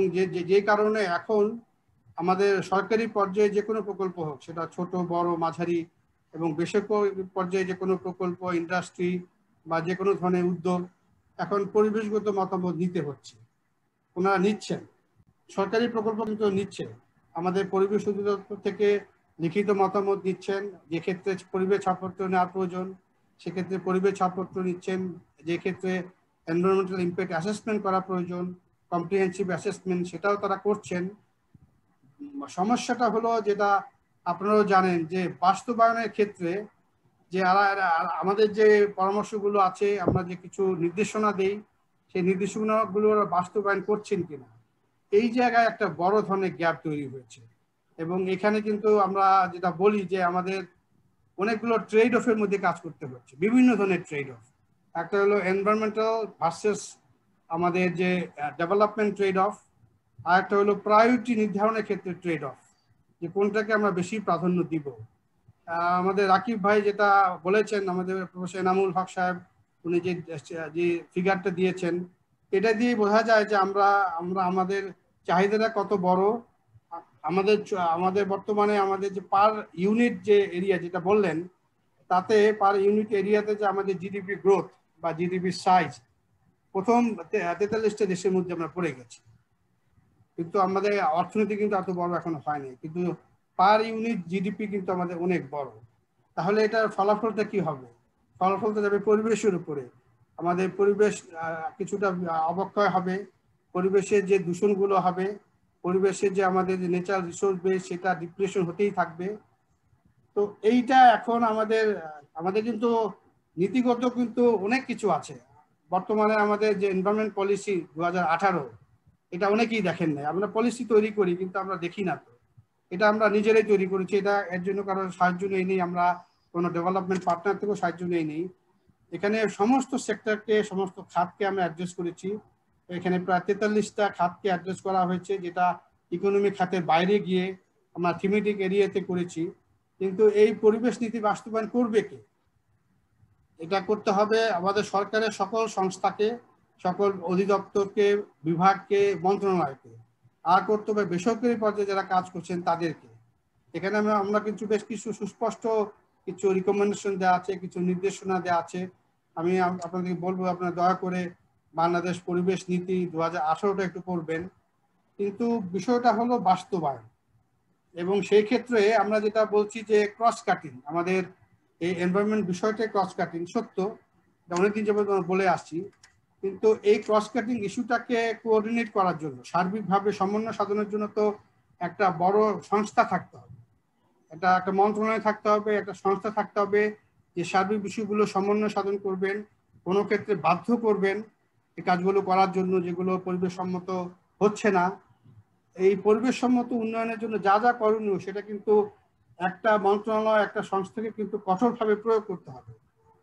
যে কারণে এখন আমাদের সরকারি পর্যায়ে যে কোনো প্রকল্প হোক, সেটা ছোট বড় মাঝারি এবং বেসরকারি পর্যায়ে যে কোনো প্রকল্প, ইন্ডাস্ট্রি বা যে কোনো ধরনের উদ্যোগ, এখন পরিবেশগত মতামত নিতে হচ্ছে। ওনারা নিচ্ছেন, সরকারি প্রকল্প কিন্তু নিচ্ছে, আমাদের পরিবেশ অধিদপ্তর থেকে লিখিত মতামত দিচ্ছেন, যে ক্ষেত্রে পরিবেশ ছাড়পত্র নেওয়ার প্রয়োজন সেক্ষেত্রে পরিবেশ ছাড়পত্র নিচ্ছেন, যে ক্ষেত্রে এনভায়রনমেন্টাল ইমপ্যাক্ট অ্যাসেসমেন্ট করা প্রয়োজন, কম্প্রিহেনসিভ অ্যাসেসমেন্ট, সেটাও তারা করছেন। সমস্যাটা হলো যেটা আপনারাও জানেন, যে বাস্তবায়নের ক্ষেত্রে যে আমাদের যে পরামর্শগুলো আছে, আমরা যে কিছু নির্দেশনা দেই, সেই নির্দেশনাগুলো বাস্তবায়ন করছেন কিনা, এই জায়গায় একটা বড় ধরনের গ্যাপ তৈরি হয়েছে। এবং এখানে কিন্তু আমরা যেটা বলি যে আমাদের অনেকগুলো ট্রেড অফের মধ্যে কাজ করতে হচ্ছে, বিভিন্ন ধরনের ট্রেড অফ। একটা হলো এনভায়রনমেন্টাল ভার্সেস আমাদের যে ডেভেলপমেন্ট ট্রেড অফ, আর একটা হলো প্রায়োরিটি নির্ধারণের ক্ষেত্রে ট্রেড অফ, যে কোনটাকে আমরা বেশি প্রাধান্য দিব। আমাদের রাকিব ভাই যেটা বলেছেন, আমাদের প্রফেসর এনামুল হক সাহেব উনি যে ফিগারটা দিয়েছেন, এটা দিয়ে বোঝা যায় যে আমরা আমাদের চাহিদাটা কত বড়। আমাদের বর্তমানে আমাদের যে পার ইউনিট যে এরিয়া যেটা বললেন, তাতে পার ইউনিট এরিয়াতে যে আমাদের জিডিপি গ্রোথ বা জিডিপি সাইজ প্রথম 43টা দেশের মধ্যে আমরা পড়ে গেছি। কিন্তু আমাদের অর্থনীতি কিন্তু এত বড় এখনো হয়নি, কিন্তু পার ইউনিট জিডিপি কিন্তু আমাদের অনেক বড়। তাহলে এটার ফলাফলটা কি হবে? ফলাফলটা যাবে পরিবেশের উপরে। আমাদের পরিবেশ কিছুটা অবক্ষয় হবে, পরিবেশের যে দূষণগুলো হবে, পরিবেশের যে আমাদের যে ন্যাচারাল রিসোর্স বেস, সেটা ডিপ্রেশন হতেই থাকবে। তো এইটা এখন আমাদের কিন্তু নীতিগত কিন্তু অনেক কিছু আছে। বর্তমানে আমাদের যে এনভায়রনমেন্ট পলিসি 2018, এটা অনেকেই দেখেন না। আমরা পলিসি তৈরি করি কিন্তু আমরা দেখি না, তো এটা আমরা নিজেরাই তৈরি করেছি, এটা এর জন্য কারোর সাহায্য নেই, আমরা কোনো ডেভেলপমেন্ট পার্টনার থেকেও সাহায্য নেই। এখানে সমস্ত সেক্টরকে, সমস্ত খাতকে আমরা অ্যাড্রেস করেছি। এখানে প্রায় 43টা খাতকে অ্যাড্রেস করা হয়েছে, যেটা ইকোনমি খাতের বাইরে গিয়ে আমরা থিমেটিক এরিয়াতে করেছি। কিন্তু এই পরিবেশ নীতি বাস্তবায়ন করবে কে? এটা করতে হবে আমাদের সরকারের সকল সংস্থাকে, সকল অধিদপ্তরকে, বিভাগকে, মন্ত্রণালয়কে, আর করতে হবে বেসরকারি পর্যায়ে যারা কাজ করছেন তাদেরকে। এখানে আমরা কিন্তু বেশ কিছু সুস্পষ্ট কিছু রিকমেন্ডেশন দেওয়া আছে, কিছু নির্দেশনা দেওয়া আছে। আমি আপনাদেরকে বলবো আপনারা দয়া করে বাংলাদেশ পরিবেশ নীতি 2018টা একটু পড়বেন। কিন্তু বিষয়টা হলো বাস্তবায়ন, এবং সেই ক্ষেত্রে আমরা যেটা বলছি যে ক্রস কাটিং, আমাদের এই এনভায়রনমেন্ট বিষয়টা ক্রস কাটিং সত্য, অনেকদিন যাবত বলে আসছি, কিন্তু এই ক্রস কাটিং ইস্যুটাকে কোঅর্ডিনেট করার জন্য, সার্বিকভাবে সমন্বয় সাধনের জন্য তো একটা বড় সংস্থা থাকতে হবে, একটা মন্ত্রণালয় থাকতে হবে, একটা সংস্থা থাকতে হবে যে সার্বিক বিষয়গুলো সমন্বয় সাধন করবেন, কোনো ক্ষেত্রে বাধ্য করবেন এই কাজগুলো করার জন্য যেগুলো পরিবেশ সম্মত হচ্ছে না। এই পরিবেশ সম্মত উন্নয়নের জন্য যা যা করণীয় সেটা কিন্তু একটা মন্ত্রণালয়, একটা সংস্থাকে কিন্তু কঠোরভাবে প্রয়োগ করতে হবে।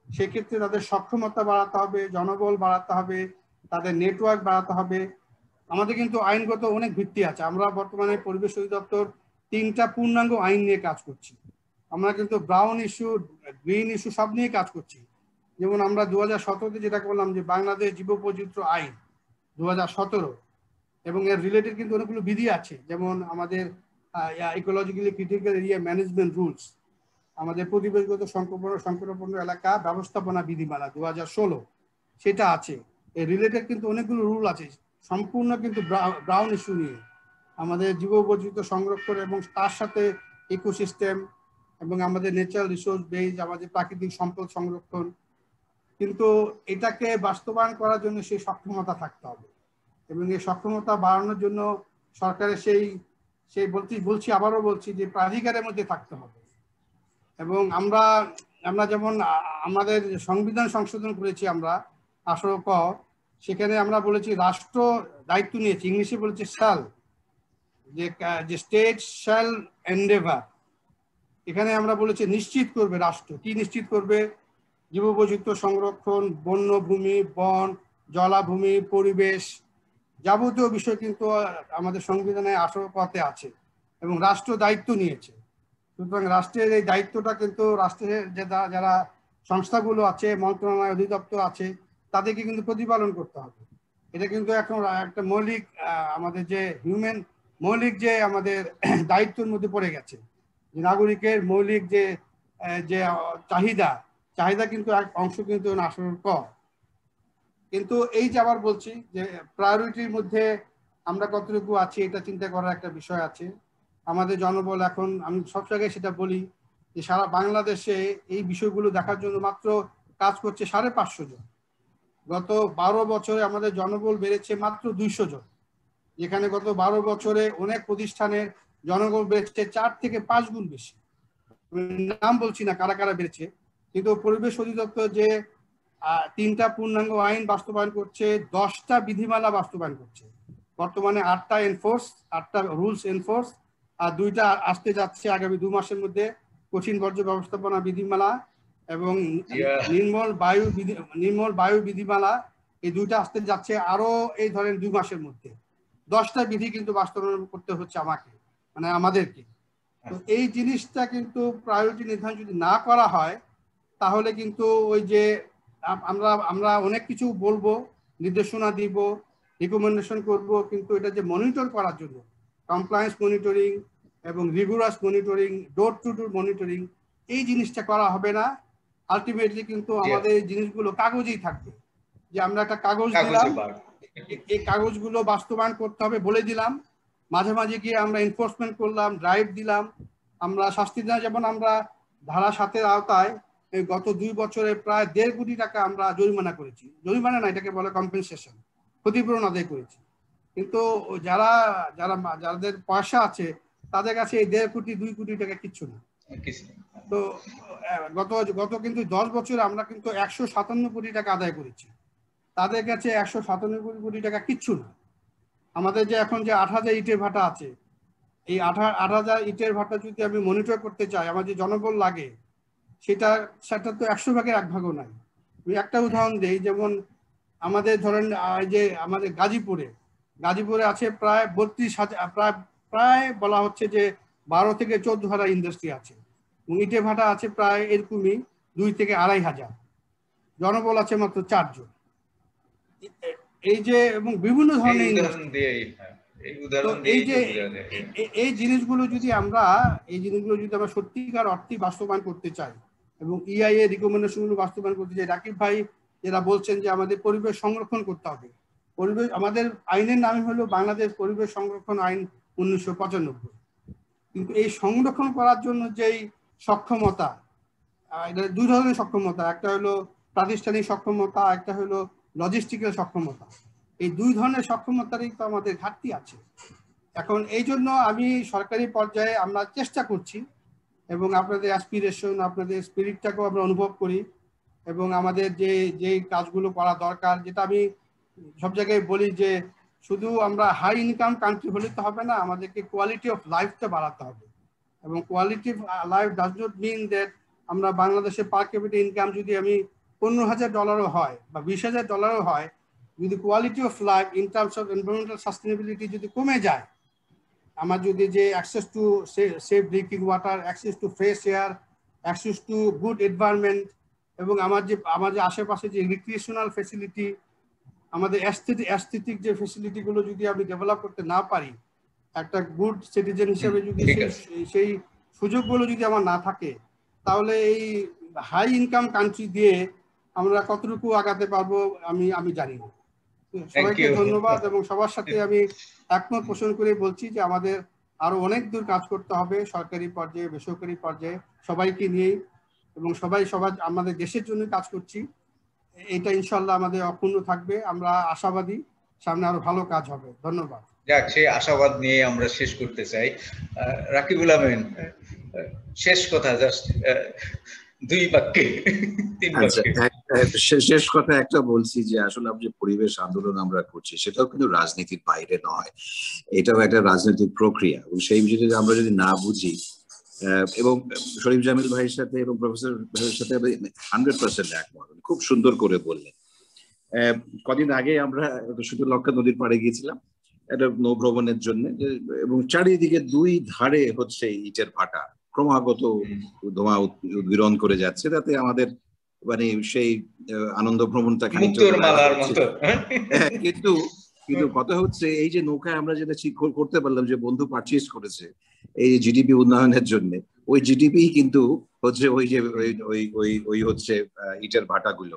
সেক্ষেত্রে তাদের সক্ষমতা বাড়াতে হবে, জনবল বাড়াতে হবে, তাদের নেটওয়ার্ক বাড়াতে হবে। আমাদের কিন্তু আইনগত অনেক ভিত্তি আছে। আমরা বর্তমানে পরিবেশ অধিদপ্তর 3টা পূর্ণাঙ্গ আইন নিয়ে কাজ করছি। আমরা কিন্তু ব্রাউন ইস্যু, গ্রিন ইস্যু সব নিয়ে কাজ করছি। যেমন আমরা 2017-তে যেটা করলাম যে বাংলাদেশ জীববৈচিত্র্য আইন 2017, এবং এর রিলেটেড কিন্তু অনেকগুলো বিধি আছে, যেমন আমাদের ecologically critical area management rules, আমাদের পরিবেশগত সংকটাপন্ন এলাকা ব্যবস্থাপনা বিধিমালা 2016 সেটা আছে। এর রিলেটেড কিন্তু অনেকগুলো রুল আছে, সম্পূর্ণ কিন্তু ব্রাউন ইস্যু নিয়ে, আমাদের জীববৈচিত্র্য সংরক্ষণ এবং তার সাথে ইকোসিস্টেম এবং আমাদের ন্যাচারাল রিসোর্স বেস, আমাদের প্রাকৃতিক সম্পদ সংরক্ষণ। কিন্তু এটাকে বাস্তবায়ন করার জন্য সেই সক্ষমতা থাকতে হবে, এবং এই সক্ষমতা বাড়ানোর জন্য সরকারের সেই বলছি আবারও বলছি যে প্রাধিকারের মধ্যে থাকতে হবে। এবং আমরা যেমন আমাদের সংবিধান সংশোধন করেছি আমরা 18 ক, সেখানে আমরা বলেছি রাষ্ট্র দায়িত্ব নিয়েছি, ইংলিশে বলেছি শ্যাল, যে স্টেট শ্যাল এন্ডেভার। এখানে আমরা বলেছি নিশ্চিত করবে রাষ্ট্র। কি নিশ্চিত করবে? জীববৈচিত্র্য সংরক্ষণ, বন্যভূমি, বন, জলাভূমি, পরিবেশ, যাবতীয় বিষয় কিন্তু আমাদের সংবিধানে 18 ক-তে আছে, এবং রাষ্ট্র দায়িত্ব নিয়েছে। সুতরাং রাষ্ট্রের এই দায়িত্বটা কিন্তু রাষ্ট্রের যারা সংস্থাগুলো আছে, মন্ত্রণালয়, অধিদপ্তর আছে, তাদেরকে কিন্তু প্রতিপালন করতে হবে। এটা কিন্তু এখন একটা মৌলিক আমাদের যে মৌলিক যে আমাদের দায়িত্বের মধ্যে পড়ে গেছে, যে নাগরিকের মৌলিক যে চাহিদা কিন্তু এক অংশ কিন্তু 18 ক। কিন্তু এই যে আবার বলছি যে প্রায়োরিটির মধ্যে আমরা কতটুকু আছি এটা চিন্তা করার একটা বিষয় আছে। আমাদের জনবল এখন, আমি সব জায়গায় সেটা বলি যে সারা বাংলাদেশে এই বিষয়গুলো দেখার জন্য মাত্র কাজ করছে 550 জন। গত 12 বছরে আমাদের জনবল বেড়েছে মাত্র 200 জন, যেখানে গত 12 বছরে অনেক প্রতিষ্ঠানের জনবল বেড়েছে 4 থেকে 5 গুণ বেশি। নাম বলছি না কারা কারা বেড়েছে, কিন্তু পরিবেশ অধিদপ্তর যে 3টা পূর্ণাঙ্গ আইন বাস্তবায়ন করছে, 10টা বিধিমালা বাস্তবায়ন করছে, বর্তমানে 8টা রুলস এনফোর্স, আর 2টা আসতে যাচ্ছে আগামী 2 মাসের মধ্যে, কঠিন বর্জ্য ব্যবস্থাপনা বিধিমালা এবং নির্মল বায়ু বিধিমালা। এই 2টা আসতে যাচ্ছে আরো এই ধরেন 2 মাসের মধ্যে। 10টা বিধি কিন্তু বাস্তবায়ন করতে হচ্ছে আমাদেরকে। তো এই জিনিসটা কিন্তু প্রায়োরিটি নির্ধারণ যদি না করা হয়, তাহলে কিন্তু ওই যে আমরা অনেক কিছু বলবো, নির্দেশনা দিব, রিকমেন্ডেশন করব, কিন্তু এটা যে মনিটর করার জন্য কমপ্লায়েন্স মনিটরিং এবং rigorous monitoring, door to door monitoring, এই জিনিসটা করা হবে না। আলটিমেটলি কিন্তু আমাদের এই জিনিসগুলো কাগজেই থাকবে, যে আমরা একটা কাগজ দিলাম, এই কাগজগুলো বাস্তবায়ন করতে হবে বলে দিলাম, মাঝে মাঝে গিয়ে আমরা এনফোর্সমেন্ট করলাম, ড্রাইভ দিলাম, আমরা শাস্তি দিলাম। যেমন আমরা ধারা 7-এর আওতায় গত 2 বছরে প্রায় 1.5 কোটি টাকা আমরা জরিমানা করেছি। জরিমানা না, এটাকে বলে কম্পেনসেশন, ক্ষতিপূরণ আদায় করেছি। কিন্তু যাদের পয়সা আছে তাদের কাছে এই 1.5 কোটি 2 কোটি টাকা কিচ্ছু না। তো গত কিন্তু 10 বছরে আমরা কিন্তু 157 কোটি টাকা আদায় করেছি, তাদের কাছে 197 কোটি টাকা কিচ্ছু না। আমাদের যে এখন যে 8,000 ইটের ভাটা আছে, এই 8,000 ইটের ভাটা যদি আমি মনিটর করতে চাই, আমার যে জনবল লাগে সেটা তো 100 ভাগের 1 ভাগও নাই। আমি একটা উদাহরণ দিই, যেমন আমাদের ধরেন যে আমাদের গাজীপুরে আছে প্রায় 32,000, প্রায় বলা হচ্ছে যে 12 থেকে 14,000 ইন্ডাস্ট্রি আছে, এবং ইটে ভাটা আছে প্রায় এরকমই 2 থেকে 2,500, জনবল আছে মাত্র 4 জন। এই যে এবং বিভিন্ন ধরনের এই জিনিসগুলো যদি আমরা সত্যিকার অর্থে বাস্তবায়ন করতে চাই এবং EIA রিকমেন্ডেশনগুলো বাস্তবায়ন করতে চাই, রাকিব ভাই যারা বলছেন যে আমাদের পরিবেশ সংরক্ষণ করতে হবে, পরিবেশ আমাদের আইনের নাম হলো বাংলাদেশ পরিবেশ সংরক্ষণ আইন 1995, কিন্তু এই সংরক্ষণ করার জন্য যেই সক্ষমতা, দুই ধরনের সক্ষমতা, একটা হলো প্রাতিষ্ঠানিক সক্ষমতা, একটা হলো লজিস্টিক্যাল সক্ষমতা। এই দুই ধরনের সক্ষমতারই তো আমাদের ঘাটতি আছে। এখন এই জন্য আমি সরকারি পর্যায়ে আমরা চেষ্টা করছি এবং আপনাদের অ্যাসপিরেশন, আপনাদের স্পিরিটটাকেও আমরা অনুভব করি এবং আমাদের যে কাজগুলো করা দরকার, যেটা আমি সব জায়গায় বলি যে শুধু আমরা হাই ইনকাম কান্ট্রি হলে তো হবে না, আমাদেরকে কোয়ালিটি অফ লাইফটা বাড়াতে হবে। এবং quality of life does not mean that আমরা বাংলাদেশে পার ক্যাপিটা ইনকাম যদি আমি $15,000 হয় বা $20,000 হয়, যদি quality of life in terms of environmental sustainability যদি কমে যায়, আমার যদি যে access to safe drinking water, access to fresh air, access to good environment, এবং আমার যে আশেপাশে যে রিক্রিয়েশনাল ফেসিলিটি, আমাদের অ্যাস্থেটিক যে ফেসিলিটিগুলো যদি আমি ডেভেলপ করতে না পারি, একটা গুড সিটিজেন হিসেবে যদি সেই সুযোগগুলো যদি আমার না থাকে, তাহলে এই হাই ইনকাম কান্ট্রি দিয়ে আমরা কতটুকু আগাতে পারবো আমি জানি না। সবাইকে ধন্যবাদ এবং সবার সাথে আমি একমত পোষণ করে বলছি যে আমাদের আরো অনেক দূর কাজ করতে হবে, সরকারি পর্যায়ে, বেসরকারি পর্যায়ে, সবাইকে নিয়েই, এবং সবাই আমাদের দেশের জন্য কাজ করছি। এটা ইনশাল্লাহ আমাদের অপূর্ণ থাকবে, আমরা আশাবাদী সামনে আরো ভালো কাজ হবে। ধন্যবাদ। যাক, সেই আশাবাদ নিয়ে আমরা শেষ করতে চাই। রাকিবুল আমিন, শেষ কথা, জাস্ট 2 বাক্যে 3 বাক্যে। শেষ কথা একটা বলছি যে আসলে আমরা যে পরিবেশ আন্দোলন আমরা করছি সেটাও কিন্তু রাজনীতির বাইরে নয়, এটাও একটা রাজনৈতিক প্রক্রিয়া, এবং সেই বিষয়টা আমরা যদি না বুঝি, এবং শরীফ জামিল ভাইয়ের সাথে এবং প্রফেসর ভাইয়ের সাথে 100% একমত, খুব সুন্দর করে বললেন। কদিন আগে আমরা শুধু লক্ষা নদীর পাড়ে গিয়েছিলাম একটা নৌভ্রমণের জন্য, এবং চারিদিকে 2 ধারে হচ্ছে ইটের ভাটা ক্রমাগত ধোঁয়া উদ্গীরণ করে যাচ্ছে, তাতে আমাদের মানে সেই আনন্দ ভ্রমণটা খানিকটা, কিন্তু কথা হচ্ছে এই যে নৌকায় আমরা যেটা ঠিক করতে পারলাম যে বন্ধু পারচেজ করেছে এই জিডিপি উন্নয়নের জন্য, ওই জিডিপি কিন্তু হচ্ছে ওই যে ওই হচ্ছে ইটের ভাটাগুলো।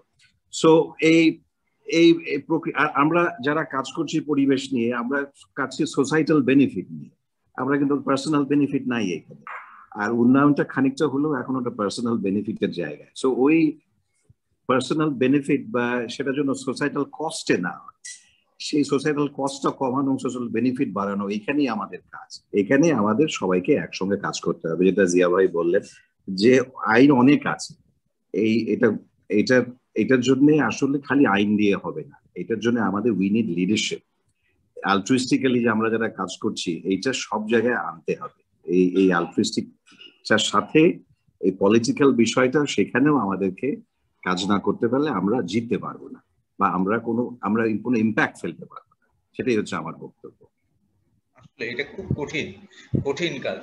সো এই প্রক্রিয়া, আমরা যারা কাজ করছি পরিবেশ নিয়ে, আমরা কাজ সোসাইটাল বেনিফিট নিয়ে, আমরা কিন্তু পার্সোনাল বেনিফিট নাই এখানে। আর উন্নয়নটা খানিকটা হলেও এখন ওটা পার্সোনাল বেনিফিটের জায়গায়। সো ওই পার্সোনাল বেনিফিট বা সেটার জন্য সোসাইটাল কস্টে না, সেই সোসাইটাল কস্টটা কমানো, সোশ্যাল বেনিফিট বাড়ানো, এখানেই আমাদের কাজ। এখানে আমাদের সবাইকে একসঙ্গে কাজ করতে হবে, যেটা জিয়া ভাই বললেন যে আইন অনেক আছে, এটার জন্য আসলে খালি আইন দিয়ে হবে না, এটার জন্য আমাদের উই নিড লিডারশিপ। আলট্রুইস্টিক্যালি যে আমরা যারা কাজ করছি, এইটা সব জায়গায় আনতে হবে। এই আলট্রুইস্টিকটার সাথে এই পলিটিক্যাল বিষয়টা, সেখানেও আমাদেরকে কাজ না করতে পারলে আমরা জিততে পারবো না, বা আমরা কোনো ইম্প্যাক্ট ফেলতে পারবো না। সেটাই হচ্ছে আমার বক্তব্য। আসলে এটা খুব কঠিন কাজ।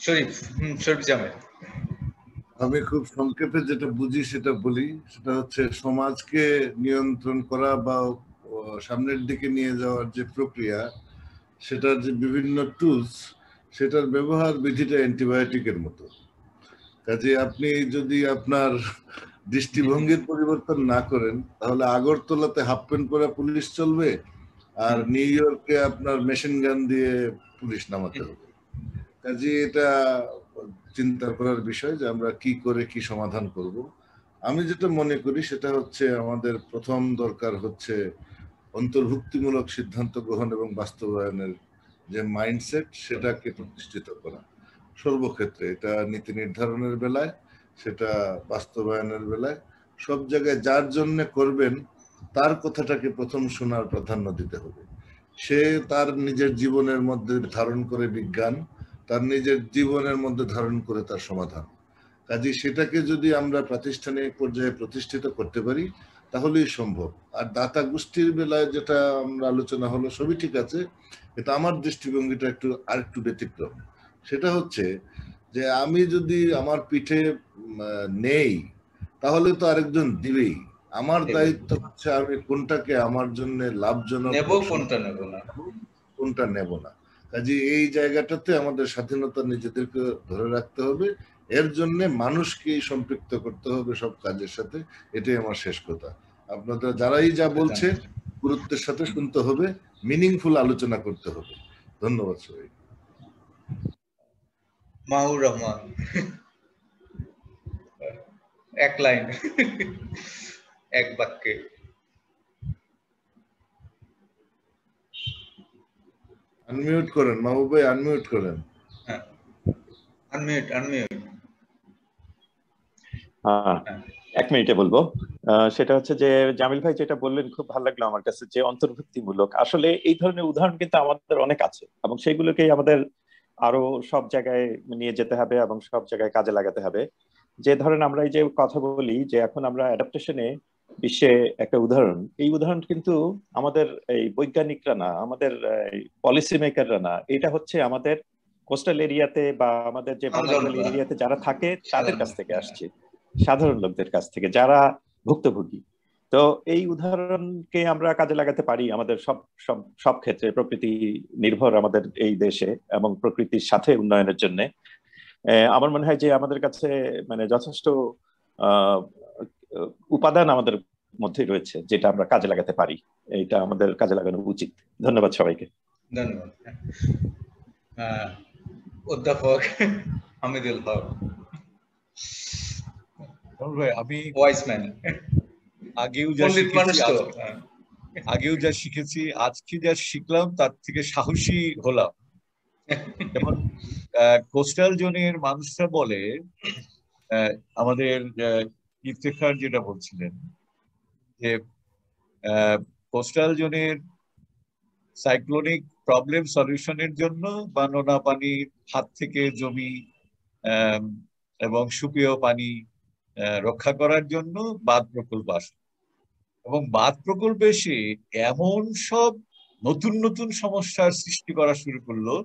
শরীফ জামিল। আমি খুব সংক্ষেপে যেটা বুঝি সেটা বলি, সেটা হচ্ছে সমাজকে নিয়ন্ত্রণ করা বা সামনের দিকে নিয়ে যাওয়ার যে প্রক্রিয়া, সেটার যে বিভিন্ন টুলস, সেটার ব্যবহার বিধিটা অ্যান্টিবায়োটিকের মতো। কাজে আপনি যদি আপনার দৃষ্টিভঙ্গির পরিবর্তন না করেন, তাহলে আগরতলাতে হাফ প্যান্ট পরে পুলিশ চলবে, আর নিউ ইয়র্কে আপনার মেশিন গান দিয়ে পুলিশ নামাতে হবে। কাজে এটা চিন্তা করার বিষয় যে আমরা কি করে কি সমাধান করব। আমি যেটা মনে করি সেটা হচ্ছে আমাদের প্রথম দরকার হচ্ছে অন্তর্ভুক্তিমূলক সিদ্ধান্ত গ্রহণ এবং বাস্তবায়নের যে মাইন্ডসেট, সেটাকে প্রতিষ্ঠিত করা সর্বক্ষেত্রে। এটা নীতি নির্ধারণের বেলায়, সেটা বাস্তবায়নের বেলায়, সব জায়গায় যার জন্য করবেন তার কথাটাকে প্রথম শোনার প্রাধান্য দিতে হবে। সে তার নিজের জীবনের মধ্যে ধারণ করে বিজ্ঞান, তার নিজের জীবনের মধ্যে ধারণ করে তার সমাধান। কাজে সেটাকে যদি আমরা প্রাতিষ্ঠানিক পর্যায়ে প্রতিষ্ঠিত করতে পারি তাহলেই সম্ভব। আর দাতা গোষ্ঠীর বেলায় যেটা আমরা আলোচনা হলো, সবই ঠিক আছে, কিন্তু আমার দৃষ্টিভঙ্গিটা আরেকটু ব্যতিক্রম। সেটা হচ্ছে যে আমি যদি আমার পিঠে নেই, তাহলে তো আরেকজন দিবেই। আমার দায়িত্ব হচ্ছে আমি কোনটাকে আমার জন্য লাভজনক নেব, কোনটা নেব না, কোনটা নেব না। কাজে এই জায়গাটাতে আমাদের স্বাধীনতা নিজেদেরকে ধরে রাখতে হবে, এর জন্য মানুষকে সম্পৃক্ত করতে হবে সব কাজের সাথে। এটাই আমার শেষ কথা। আপনাদের যারাই যা বলছে গুরুত্বের সাথে শুনতে হবে, মিনিংফুল আলোচনা করতে হবে। ধন্যবাদ সবাই। মাহুর রহমান, এক লাইন, এক বাক্যে। আনমিউট করেন মাহবুব ভাই, আনমিউট করেন। হ্যাঁ, আনমিউট। হ্যাঁ, 1 মিনিটে বলবো। সেটা হচ্ছে যে জামিল ভাই যেটা বললেন খুব ভালো লাগলো আমার কাছে, যে অন্তর্ভুক্তিমূলক। আসলে এই ধরনের উদাহরণ কিন্তু আমাদের অনেক আছে এবং সেইগুলোকেই আমাদের আরো সব জায়গায় নিয়ে যেতে হবে এবং সব জায়গায় কাজে লাগাতে হবে। যে ধরেন আমরা এই যে কথা বলি যে এখন আমরা অ্যাডাপ্টেশনে বিশ্বে একটা উদাহরণ, এই উদাহরণ কিন্তু আমাদের এই বৈজ্ঞানিকরা না, আমাদের পলিসি মেকাররা না, এটা হচ্ছে আমাদের কোস্টাল এরিয়াতে বা আমাদের যে ভালনারেবল এরিয়াতে যারা থাকে তাদের কাছ থেকে আসছে, সাধারণ লোকদের কাছ থেকে যারা ভুক্তভোগী। তো এই উদাহরণকে আমরা কাজে লাগাতে পারি আমাদের সব সব সব ক্ষেত্রে। প্রকৃতি নির্ভর আমাদের এই দেশে এবং প্রকৃতির সাথে উন্নয়নের জন্য আমার মনে হয় যে আমাদের কাছে মানে যথেষ্ট উপাদান আমাদের মধ্যে রয়েছে যেটা আমরা কাজে লাগাতে পারি। এটা আমাদের কাজে লাগানো উচিত। ধন্যবাদ সবাইকে। ধন্যবাদ। অধ্যাপক হামিদুল হক। আমি ওয়াইসম্যান, আগেও যা শিখেছি, আজকে যা শিখলাম তার থেকে সাহসী হলাম। যেমন কোস্টাল জোনের মানুষরা বলে, আমাদের ইফতেখার যেটা বলছিলেন যে কোস্টাল জোনের সাইক্লোনিক প্রবলেম সলিউশনের জন্য বা নোনা পানির হাত থেকে জমি এবং সুপেয় পানি রক্ষা করার জন্য বাঁধ প্রকল্প আসে, এবং বাঁধ প্রকল্প এসে এমন সব নতুন নতুন সমস্যার সৃষ্টি করা শুরু করলো,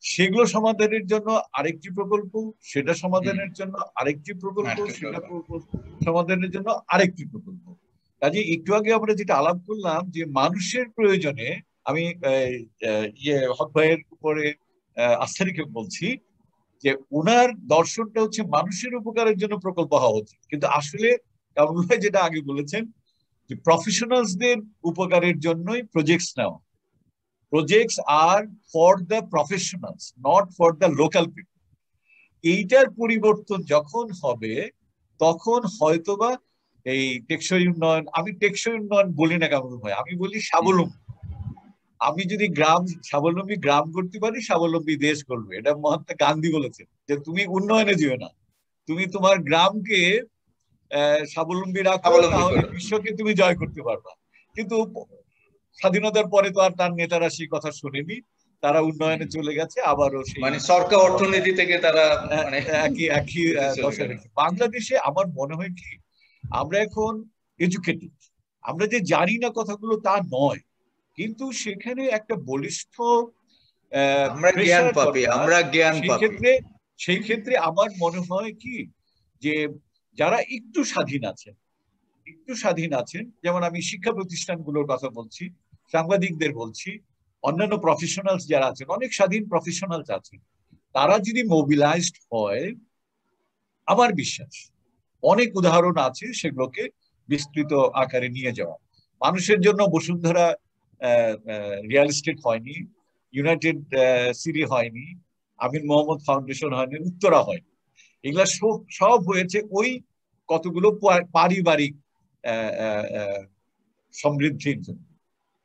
সেগুলো সমাধানের জন্য আরেকটি প্রকল্প, সেটা সমাধানের জন্য আরেকটি প্রকল্প, সেটা সমাধানের জন্য আরেকটি প্রকল্প। কাজে একটু আগে আমরা যেটা আলাপ করলাম যে মানুষের প্রয়োজনে, আমি হক ভাইয়ের উপরে আস্থা রেখে বলছি যে ওনার দর্শনটা হচ্ছে মানুষের উপকারের জন্য প্রকল্প হওয়া উচিত, কিন্তু আসলে কামরুল ভাই যেটা আগে বলেছেন যে প্রফেশনালসদের উপকারের জন্যই প্রজেক্টস নেওয়া। Projects are for the professionals, not for the local people. এইটার পরিবর্তন যখন হবে তখন হয়তোবা এই টেকসই উন্নয়ন, আমি টেকসই উন্নয়ন বলি না কামরুল ভাই, আমি বলি স্বাবলম্বী। আমি যদি স্বাবলম্বী গ্রাম করতে পারি, স্বাবলম্বী দেশ করবে। এটা মহাত্মা গান্ধী বলেছেন যে তুমি উন্নয়নে যেও না, তুমি তোমার গ্রামকে স্বাবলম্বী রাখো, তাহলে বিশ্বকে তুমি জয় করতে পারবা। কিন্তু স্বাধীনতার পরে তো আর তার নেতারা সেই কথা শোনেনি, তারা উন্নয়নে চলে গেছে আবারও সেই মানে সরকার অর্থনীতি থেকে তারা একই দশা রেখেছে। বাংলাদেশে আমার মনে হয় কি, আমরা এখন এডুকেটেড, আমরা যে জানি না কথাগুলো তা নয়, কিন্তু সেখানে একটা বলিষ্ঠ সেই ক্ষেত্রে আমার মনে হয় কি যে যারা একটু স্বাধীন আছেন, যেমন আমি শিক্ষা প্রতিষ্ঠানগুলোর কথা বলছি, সাংবাদিকদের বলছি, অন্যান্য প্রফেশনালস যারা আছেন, অনেক স্বাধীন প্রফেশনালস আছেন, তারা যদি মোবিলাইজড হয়, আমার বিশ্বাস অনেক উদাহরণ আছে সেগুলোকে বিস্তৃত আকারে নিয়ে যাওয়া। মানুষের জন্য বসুন্ধরা রিয়েল এস্টেট হয়নি, ইউনাইটেড সিটি হয়নি, আমির মোহাম্মদ ফাউন্ডেশন হয়নি, উত্তরা হয়নি। এগুলা সব হয়েছে ওই কতগুলো পারিবারিক সমৃদ্ধির জন্য,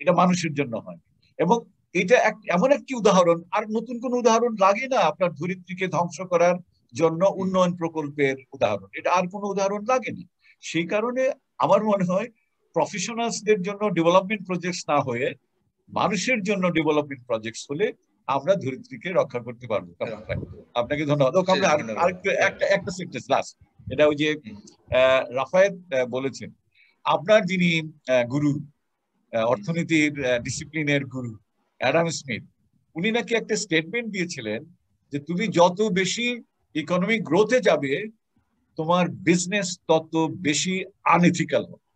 এটা মানুষের জন্য হয়। এবং এটা এমন একটি উদাহরণ, আর নতুন কোন উদাহরণ লাগে না আপনার ধরিত্রীকে ধ্বংস করার জন্য উন্নয়ন প্রকল্পের উদাহরণ, এটা আর কোনো উদাহরণ লাগে না। সেই কারণে আমার মনে হয় প্রফেশনালসদের জন্য ডেভেলপমেন্ট প্রজেক্টস না হয়ে মানুষের জন্য ডেভেলপমেন্ট প্রজেক্টস হলে আমরা ধরিত্রীকে রক্ষা করতে পারবো। আপনাকে ধন্যবাদ। একটা সেন্টেন্স লাস্ট, এটা ওই যে রাফায়েত বলেছেন, আপনার যিনি গুরু, অর্থনীতির ডিসিপ্লিনের গুরু অ্যাডাম স্মিথ, উনি নাকি একটা স্টেটমেন্ট দিয়েছিলেন যে তুমি যত বেশি ইকোনমিক গ্রোথে যাবে, তোমার বিজনেস তত বেশি আনএথিক্যাল হবে।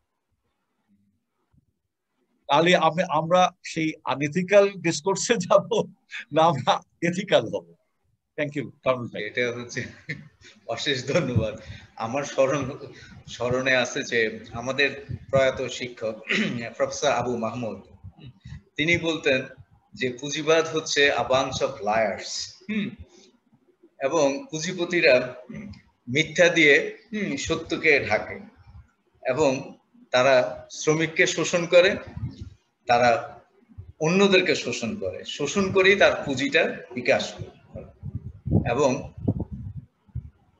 তাহলে আমরা সেই আনএথিক্যাল ডিসকোর্সে যাব না আমরা এথিক্যাল হব? থ্যাংক ইউ কারণ এটা হচ্ছে অশেষ ধন্যবাদ। আমার স্মরণে আছে যে আমাদের প্রয়াত শিক্ষক প্রফেসর আবু মাহমুদ, তিনি বলতেন যে পুঁজিবাদ হচ্ছে আ বাঞ্চ অফ লায়ার্স। এবং পুঁজিপতিরা মিথ্যা দিয়ে সত্যকে ঢাকে এবং তারা শ্রমিককে শোষণ করে, তারা অন্যদেরকে শোষণ করেই তার পুঁজিটার বিকাশ করে এবং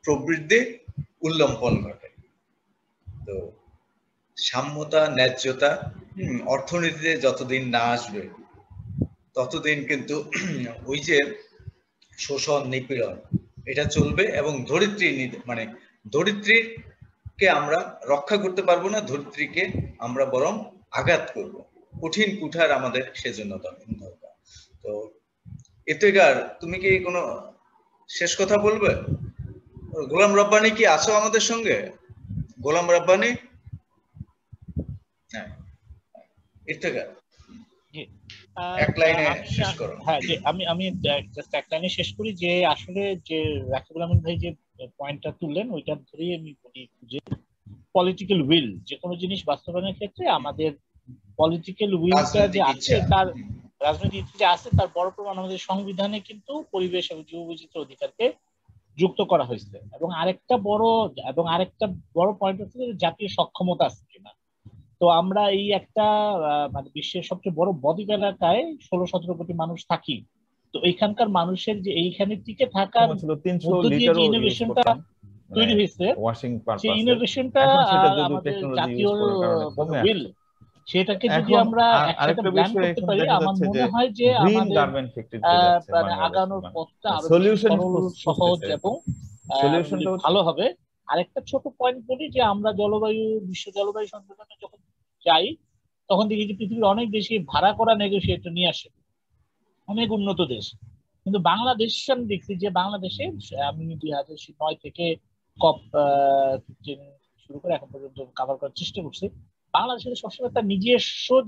প্রবৃদ্ধি উল্লম্পন ঘটে। তো সাম্যতা, ন্যায্যতা অর্থনীতিতে যতদিন না আসবে ততদিন কিন্তু ওই যে শোষণ, নিপীড়ন এটা চলবে এবং ধরিত্রীকে আমরা রক্ষা করতে পারবো না, ধরিত্রীকে আমরা বরং আঘাত করব। কঠিন কুঠার আমাদের সেজন্য দরকার। তো ইফতেখার, তুমি কি কোনো শেষ কথা বলবে? গোলাম রব্বানী কি আছো আমাদের সঙ্গে? গোলাম রব্বানী? হ্যাঁ, ইফতেখার এক লাইনে শেষ করো। হ্যাঁ, যে আমি জাস্ট এক লাইনে শেষ করি যে আসলে যে রাকিবুল আমিন ভাই যে পয়েন্টটা তুললেন ওইটা ধরেই আমি বলি যে পলিটিক্যাল উইল, যে কোনো জিনিস বাস্তবায়নের ক্ষেত্রে আমাদের পলিটিক্যাল উইলটা যে আছে, তার রাজনৈতিক যে আছে তার বড় প্রমাণ আমাদের সংবিধানে কিন্তু পরিবেশ এবং জীববৈচিত্র্য অধিকারকে যুক্ত করা হয়েছে। এবং আরেকটা বড় পয়েন্ট হচ্ছে জাতীয় সক্ষমতা আছে কিনা। তো আমরা এই একটা মানে বিশ্বের সবচেয়ে বড় বদ্বীপ এলাকায় 16-17 কোটি মানুষ থাকি। তো এইখানকার মানুষের যে এইখানে টিকে থাকার মধ্য দিয়ে যে ইনোভেশনটা তৈরি হয়েছে, সেই ইনোভেশনটা আমাদের জাতীয় উইল, সেটাকে যদি আমরা একসাথে প্ল্যান করতে পারি, আমার মনে হয় যে আমাদের মানে আগানোর পথটা আরো সরল, সহজ এবং ভালো হবে। আরেকটা ছোট পয়েন্ট বলি যে আমরা বিশ্ব জলবায়ু সম্মেলনে যখন যাই তখন দেখি যে পৃথিবীর অনেক দেশে ভাড়া করা নেগোসিয়েটর নিয়ে আসে, অনেক উন্নত দেশ। কিন্তু বাংলাদেশ আমি দেখছি যে বাংলাদেশে আমি 2009 থেকে কপ শুরু করে এখন পর্যন্ত কভার করার চেষ্টা করছি, বাংলাদেশের সবসময় তার নিজস্ব যে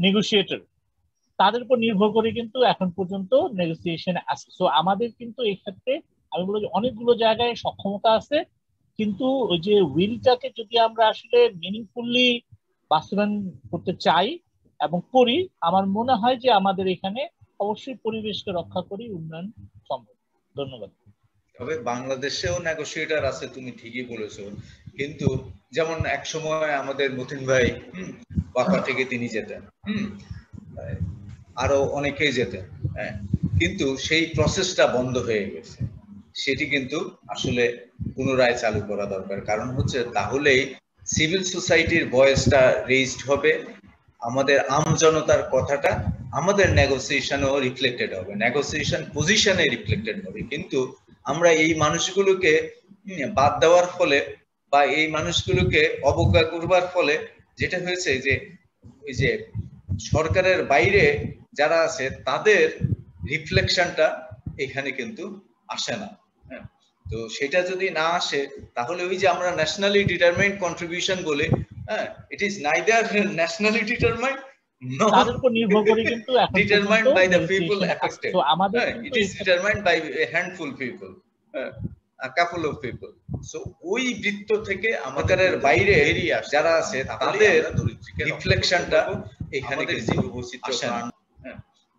নেগোসিয়েটর তাদের উপর নির্ভর করে কিন্তু এখন পর্যন্ত নেগোসিয়েশনে আছে। সো আমাদের কিন্তু এই ক্ষেত্রে আমি বলবো যে অনেকগুলো জায়গায় সক্ষমতা আছে, কিন্তু ওই যে উইলটাকে যদি আমরা আসলে মিনিংফুলি বাস্তবায়ন করতে চাই এবং করি, আমার মনে হয় যে আমাদের এখানে অবশ্যই পরিবেশকে রক্ষা করি উন্নয়ন সম্ভব। ধন্যবাদ। তবে বাংলাদেশেও নেগোসিয়েটর আছে, তুমি ঠিকই বলেছো, কিন্তু যেমন এক সময় আমাদের মতিন ভাই বাঁকা থেকে তিনি যেতেন, আরো অনেকেই যেতেন, হ্যাঁ, কিন্তু সেই প্রসেসটা বন্ধ হয়ে গেছে। সেটি কিন্তু আসলে পুনরায় চালু করা দরকার। কারণ হচ্ছে তাহলেই সিভিল সোসাইটির ভয়েসটা রেইজড হবে, আমাদের আমজনতার কথাটা আমাদের নেগোসিয়েশনেও রিফ্লেক্টেড হবে, নেগোসিয়েশন পজিশনে রিফ্লেক্টেড হবে। কিন্তু আমরা এই মানুষগুলোকে বাদ দেওয়ার ফলে বা এই মানুষগুলোকে অবজ্ঞা করবার ফলে যেটা হয়েছে যে ওই যে সরকারের বাইরে যারা আছে তাদের রিফ্লেকশনটা এখানে কিন্তু আসে না। তো সেটা যদি না আসে তাহলে ওই যে আমরা ন্যাশনালি ডিটারমাইন্ড কন্ট্রিবিউশন বলে, it is neither nationally determined তাদের উপর নির্ভর করে কিন্তু determined by the people affected. It is determined by a handful people, a couple of people. So ওই বৃত্ত থেকে আমাদের বাইরে যারা আছে তাদের রিফ্লেকশনটা এখানে জীববৈচিত্র্য।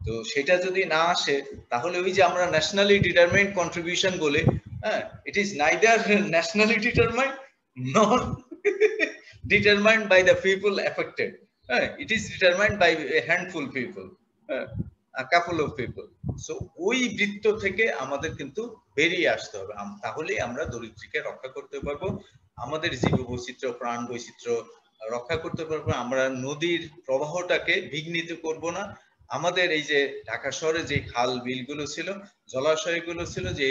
তো সেটা যদি না আসে তাহলে ওই যে আমরা ন্যাশনালি ডিটারমাইন্ড কন্ট্রিবিউশন বলে, it is neither nationally determined নর determined by the people affected. It is determined by a handful people, a couple of people. So ওই বৃত্ত থেকে আমাদের কিন্তু বেরিয়ে আসতে হবে, তাহলেই আমরা দরিদ্রীকে রক্ষা করতে পারবো, আমাদের জীববৈচিত্র্য, প্রাণ বৈচিত্র্য রক্ষা করতে পারবো, আমরা নদীর প্রবাহটাকে বিঘ্নিত করব না। আমাদের এই যে ঢাকা শহরে যে খাল বিলগুলো ছিল, জলাশয়গুলো ছিল, যে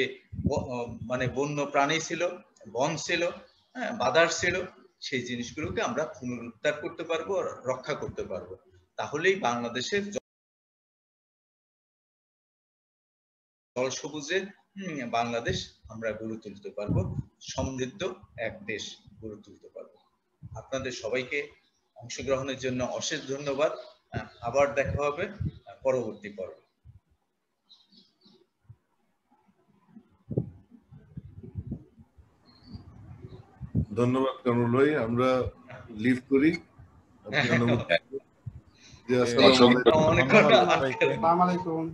মানে বন্য প্রাণী ছিল, বন ছিল, বাদার ছিল, সেই জিনিসগুলোকে আমরা পুনরুদ্ধার করতে পারবো, রক্ষা করতে পারবো। তাহলেই বাংলাদেশের জল সবুজে বাংলাদেশ আমরা গড়ে তুলতে পারবো, সমৃদ্ধ এক দেশ গড়ে তুলতে পারবো। আপনাদের সবাইকে অংশগ্রহণের জন্য অশেষ ধন্যবাদ। আবার দেখা হবে পরবর্তী পর্বে। ধন্যবাদ কামরুল ভাই, আমরা লিভ করি। আসসালামু আলাইকুম।